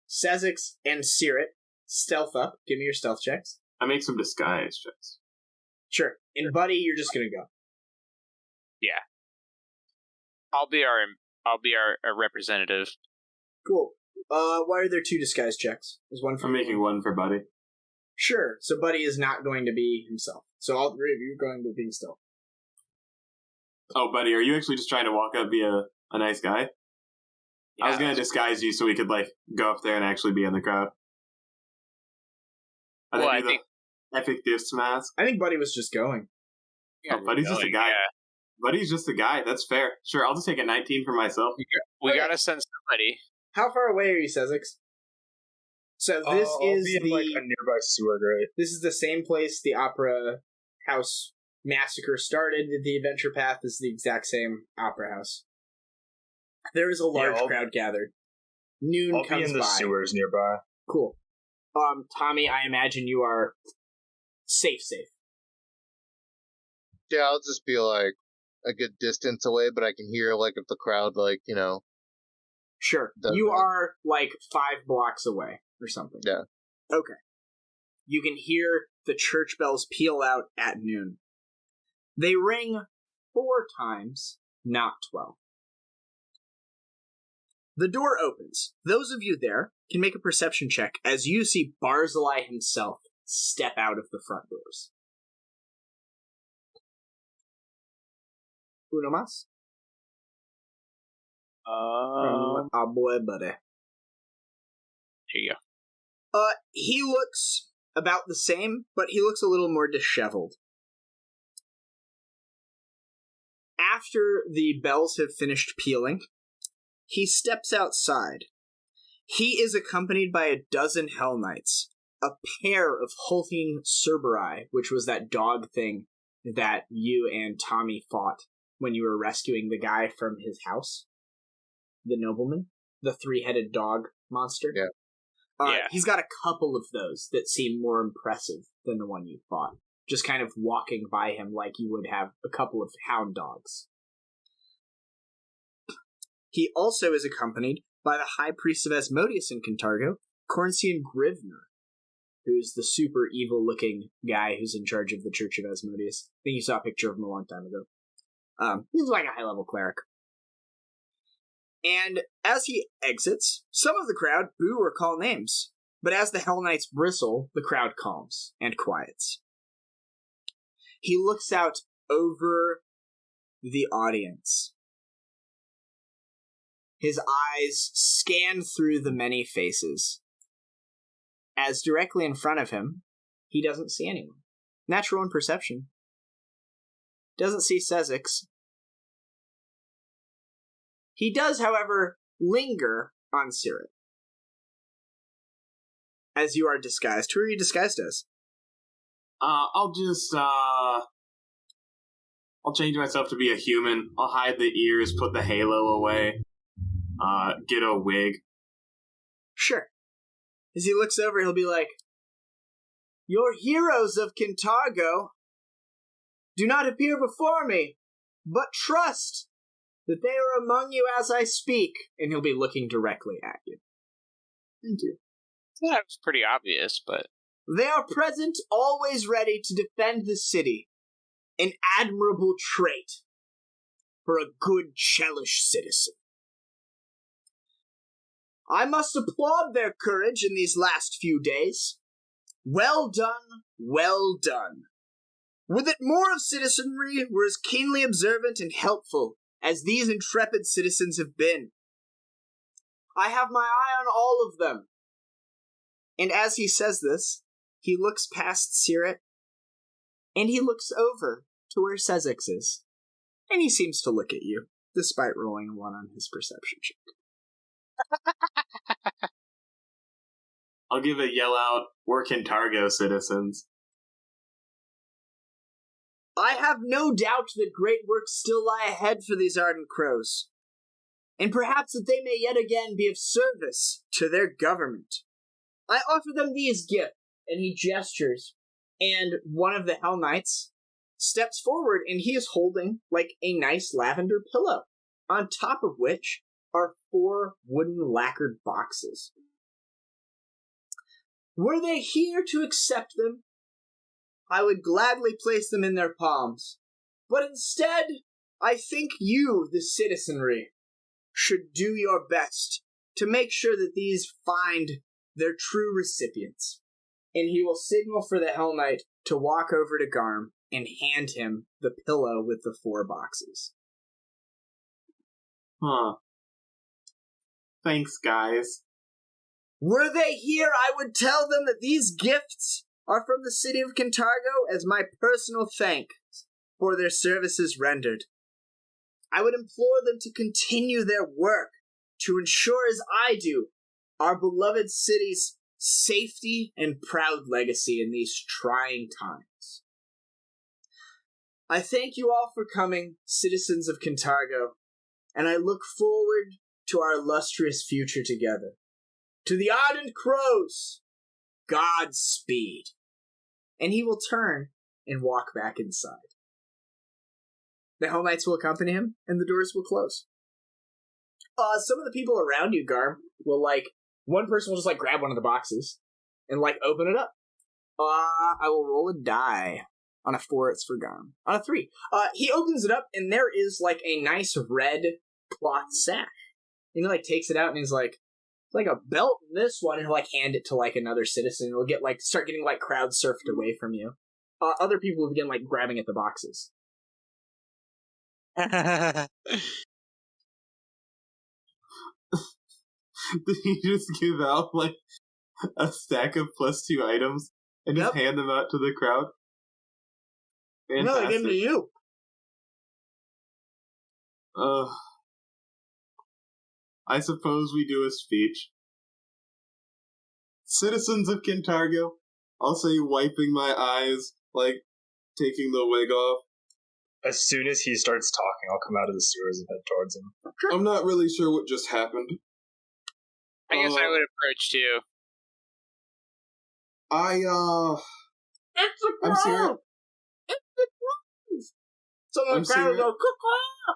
Sezzix and Caerrat stealth up. Give me your stealth checks. I make some disguise checks. Sure. And Buddy, you're just gonna go. Yeah. I'll be our representative. Cool. Why are there 2 disguise checks? There's one for I'm making one for Buddy. Sure. So Buddy is not going to be himself. So all 3 of you are going to be stealth. Oh, Buddy, are you actually just trying to walk up, be a nice guy? Yeah, I was going to disguise you so we could, like, go up there and actually be in the crowd. Well, I think... Epic Diffs mask. I think Buddy was just going. Yeah, Buddy's just a guy. Yeah. Buddy's just a guy. That's fair. Sure, I'll just take a 19 for myself. We gotta send somebody. How far away are you, Sezzix? So this is be in, like, a nearby sewer grate. This is the same place the Opera House massacre started. The Adventure Path is the exact same Opera House. There is a large crowd gathered. Noon I'll comes be in the by. sewers nearby. Cool. Tommy, I imagine you are safe. Yeah, I'll just be like a good distance away, but I can hear like if the crowd, like, you know. Sure. You are like 5 blocks away or something. Yeah. Okay. You can hear the church bells peal out at noon. They ring 4 times, not 12. The door opens. Those of you there can make a perception check as you see Barzillai himself step out of the front doors. Uno más? From our boy buddy. There you go. He looks about the same, but he looks a little more disheveled. After the bells have finished pealing, he steps outside, He is accompanied by a dozen Hell Knights, a pair of Hulking Cerberi, which was that dog thing that you and Tommy fought when you were rescuing the guy from his house, the nobleman, the three-headed dog monster. Yeah. He's got a couple of those that seem more impressive than the one you fought, just kind of walking by him like you would have a couple of hound dogs. He also is accompanied by the High Priest of Asmodeus in Kintargo, Corncian Grivner, who's the super evil-looking guy who's in charge of the Church of Asmodeus. I think you saw a picture of him a long time ago. He's like a high-level cleric. And as he exits, some of the crowd boo or call names, but as the Hell Knights bristle, the crowd calms and quiets. He looks out over the audience. His eyes scan through the many faces. As directly in front of him, he doesn't see anyone. Natural in perception. Doesn't see Sezzix. He does, however, linger on Caerrat. As you are disguised. Who are you disguised as? I'll change myself to be a human. I'll hide the ears, put the halo away, get a wig. Sure. As he looks over, he'll be like, "Your heroes of Kintargo do not appear before me, but trust that they are among you as I speak." And he'll be looking directly at you. Thank you. That was pretty obvious, but... They are present, always ready to defend the city. An admirable trait for a good Chelish citizen. I must applaud their courage in these last few days. Well done, well done. Would that more of citizenry were as keenly observant and helpful as these intrepid citizens have been. I have my eye on all of them. And as he says this, he looks past Caerrat, and he looks over to where Sezzix is. And he seems to look at you, despite rolling a 1 on his perception check. I'll give a yell out, "We're Kintargo citizens." I have no doubt that great work still lie ahead for these Ardent Crows, and perhaps that they may yet again be of service to their government. I offer them these gifts, and he gestures, and one of the Hell Knights steps forward, and he is holding, like, a nice lavender pillow, on top of which are 4 wooden lacquered boxes. Were they here to accept them, I would gladly place them in their palms. But instead, I think you, the citizenry, should do your best to make sure that these find their true recipients. And he will signal for the Hell Knight to walk over to Garm and hand him the pillow with the 4 boxes. Huh. Thanks, guys. Were they here, I would tell them that these gifts are from the city of Kintargo as my personal thanks for their services rendered. I would implore them to continue their work to ensure, as I do, our beloved city's safety and proud legacy in these trying times. I thank you all for coming, citizens of Kintargo, and I look forward to our illustrious future together. To the Ardent Crows, Godspeed. And he will turn and walk back inside. The Hell Knights will accompany him, and the doors will close. Some of the people around you, Garm, will, one person will just, grab one of the boxes and, open it up. I will roll a die. On a 4, it's for Garm. On a 3. He opens it up, and there is, a nice red cloth sash. And he, takes it out, and he's like a belt in this one, and he'll, hand it to, another citizen. It'll get, start getting, crowd surfed away from you. Other people will begin, grabbing at the boxes. Did he just give out, a stack of +2 items and just hand them out to the crowd? Fantastic. No, they gave them to you. I suppose we do a speech. Citizens of Kintargo, I'll say wiping my eyes, like taking the wig off. As soon as he starts talking, I'll come out of the sewers and head towards him. I'm not really sure what just happened. I guess I would approach too. It's the I'm serious. crowd! It's the crows! Some of I'm the crowd serious. go, caw-caw!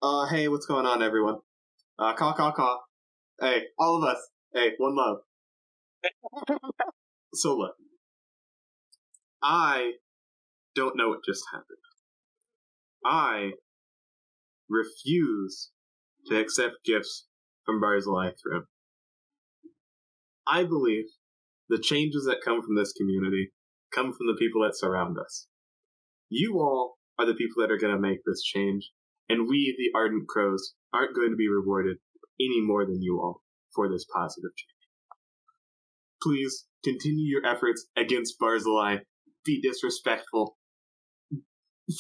Caw-caw! Hey, what's going on, everyone? Caw. Hey, all of us. Hey, one love. So look, I don't know what just happened. I refuse to accept gifts from Barzillai Thrune. I believe the changes that come from this community come from the people that surround us. You all are the people that are going to make this change, and we, the Ardent Crows, aren't going to be rewarded any more than you all for this positive change. Please continue your efforts against Barzillai. Be disrespectful.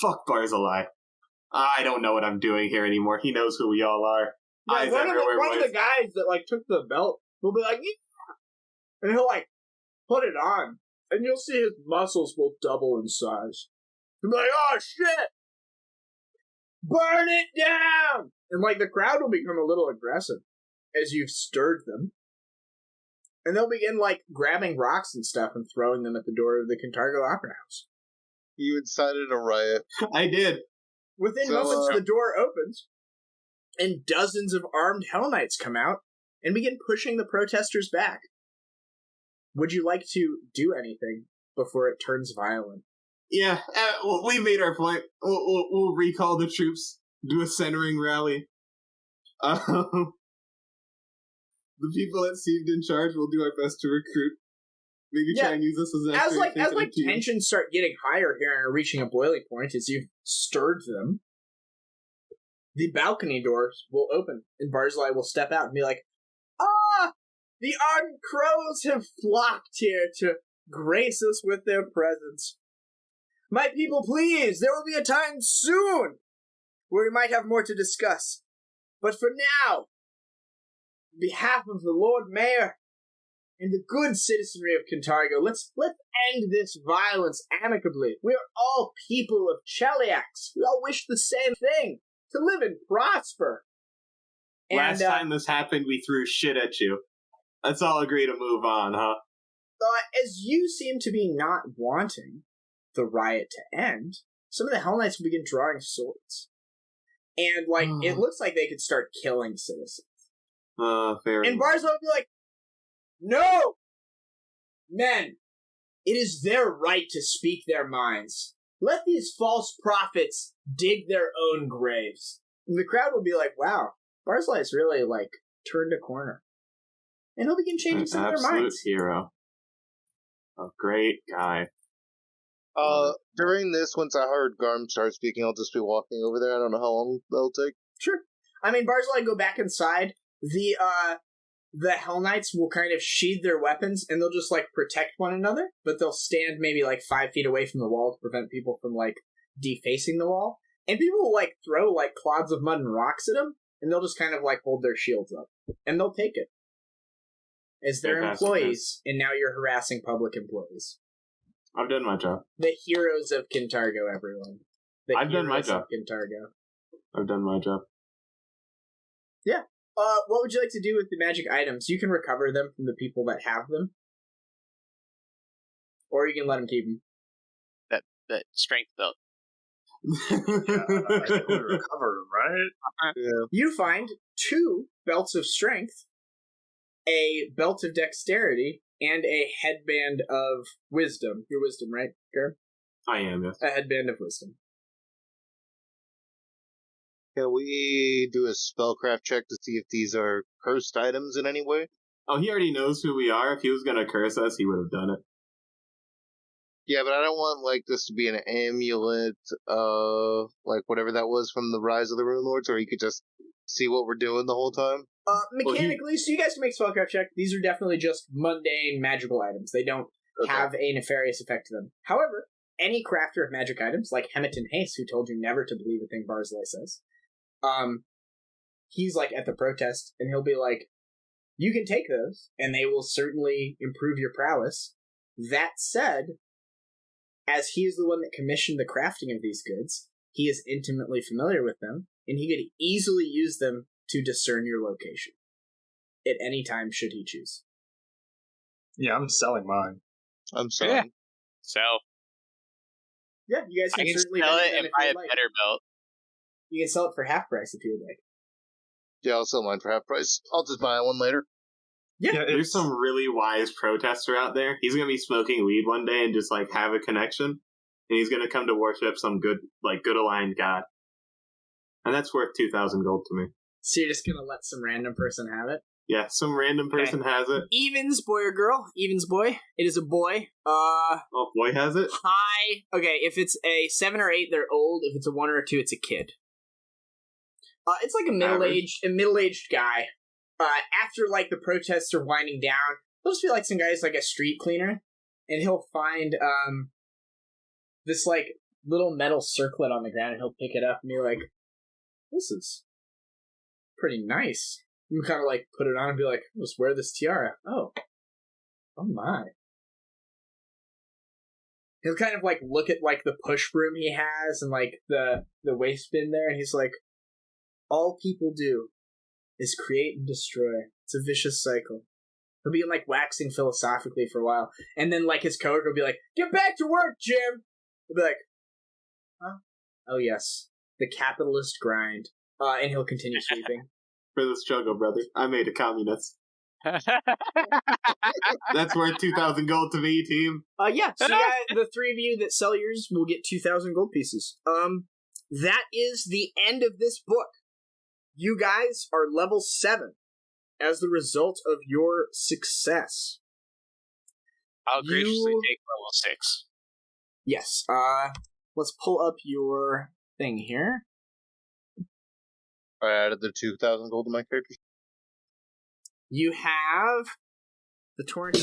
Fuck Barzillai. I don't know what I'm doing here anymore. He knows who we all are. Yeah, one of the guys that like took the belt will be like, yeah! And he'll like put it on, and you'll see his muscles will double in size. He'll be like, oh shit! Burn it down! And like the crowd will become a little aggressive as you've stirred them. And they'll begin like grabbing rocks and stuff and throwing them at the door of the Kintargo Opera House. You incited a riot. I did. Within moments, the door opens, and dozens of armed Hell Knights come out and begin pushing the protesters back. Would you like to do anything before it turns violent? Yeah, we made our point. We'll recall the troops, do a centering rally. The people that seemed in charge will do our best to recruit. Maybe try and use this as an as tensions start getting higher here and are reaching a boiling point as you've stirred them, the balcony doors will open and Barzillai will step out and be like, the Ardent Crows have flocked here to grace us with their presence. My people, please, there will be a time soon where we might have more to discuss. But for now, on behalf of the Lord Mayor and the good citizenry of Kintargo, let's end this violence amicably. We are all people of Cheliax. We all wish the same thing, to live and prosper. Last time this happened, we threw shit at you. Let's all agree to move on, huh? As you seem to be not wanting the riot to end, some of the Hell Knights will begin drawing swords. And, it looks like they could start killing citizens. Fair and enough. Barzillai will be like, no! Men, it is their right to speak their minds. Let these false prophets dig their own graves. And the crowd will be like, wow, Barzillai's really, turned a corner. And he'll begin changing some of their minds. Hero. A great guy. During this, once I heard Garm start speaking, I'll just be walking over there. I don't know how long that'll take. Sure. I mean, Barzillai go back inside. The Hell Knights will kind of sheathe their weapons, and they'll just, protect one another, but they'll stand maybe, 5 feet away from the wall to prevent people from, defacing the wall. And people will, throw, clods of mud and rocks at them, and they'll just kind of, hold their shields up. And they'll take it. As their employees, and now you're harassing public employees. I've done my job. The heroes of Kintargo, everyone. I've done my job. Kintargo. I've done my job. Yeah. What would you like to do with the magic items? You can recover them from the people that have them. Or you can let them keep them. That strength belt. I think we recovered them, right? Yeah. You find 2 belts of strength, a belt of dexterity, and a headband of wisdom. Your wisdom, right, Garm? I am, yes. A headband of wisdom. Can we do a spellcraft check to see if these are cursed items in any way? Oh, he already knows who we are. If he was going to curse us, he would have done it. Yeah, but I don't want, this to be an amulet, whatever that was from the Rise of the Rune Lords, or he could just see what we're doing the whole time. Mechanically, so you guys can make spellcraft check. These are definitely just mundane magical items. They don't have a nefarious effect to them. However, any crafter of magic items, like Hemington Hayes, who told you never to believe a thing Barzillai says, he's, at the protest, and he'll be like, you can take those, and they will certainly improve your prowess. That said, as he is the one that commissioned the crafting of these goods, he is intimately familiar with them, and he could easily use them to discern your location at any time should he choose. Yeah, I'm selling mine. I'm sorry. Yeah. So Yeah, you guys I can can certainly sell benefit it them and if buy you'd a like. better belt. You can sell it for half price if you would like. Yeah, I'll sell mine for half price. I'll just buy one later. Yeah, There's some really wise protester out there. He's gonna be smoking weed one day and just like have a connection, and he's gonna come to worship some good aligned god, and that's worth 2,000 gold to me. So you're just gonna let some random person have it? Yeah, some random person has it. Evans, boy or girl? Evans, boy. It is a boy. Oh, boy has it. High. Okay, if it's a 7 or 8, they're old. If it's a 1 or a 2, it's a kid. It's like a middle-aged guy. After like the protests are winding down, he'll just be like some guy's like a street cleaner, and he'll find this like little metal circlet on the ground, and he'll pick it up and be like, "This is pretty nice." You kind of like put it on and be like, "Let's wear this tiara." Oh my! He'll kind of like look at like the push broom he has and like the waste bin there, and he's like, "All people do is create and destroy. It's a vicious cycle." He'll be like waxing philosophically for a while, and then like his coworker will be like, "Get back to work, Jim." He'll be like, "Huh? Oh yes, the capitalist grind," and he'll continue sweeping. For the struggle, brother. I made a communist. That's worth 2,000 gold to me, team. Yeah. So yeah, the three of you that sell yours will get 2,000 gold pieces. That is the end of this book. You guys are level 7 as the result of your success. I'll graciously take level 6. Yes. Let's pull up your thing here. I added the 2,000 gold to my character. You have the torrent.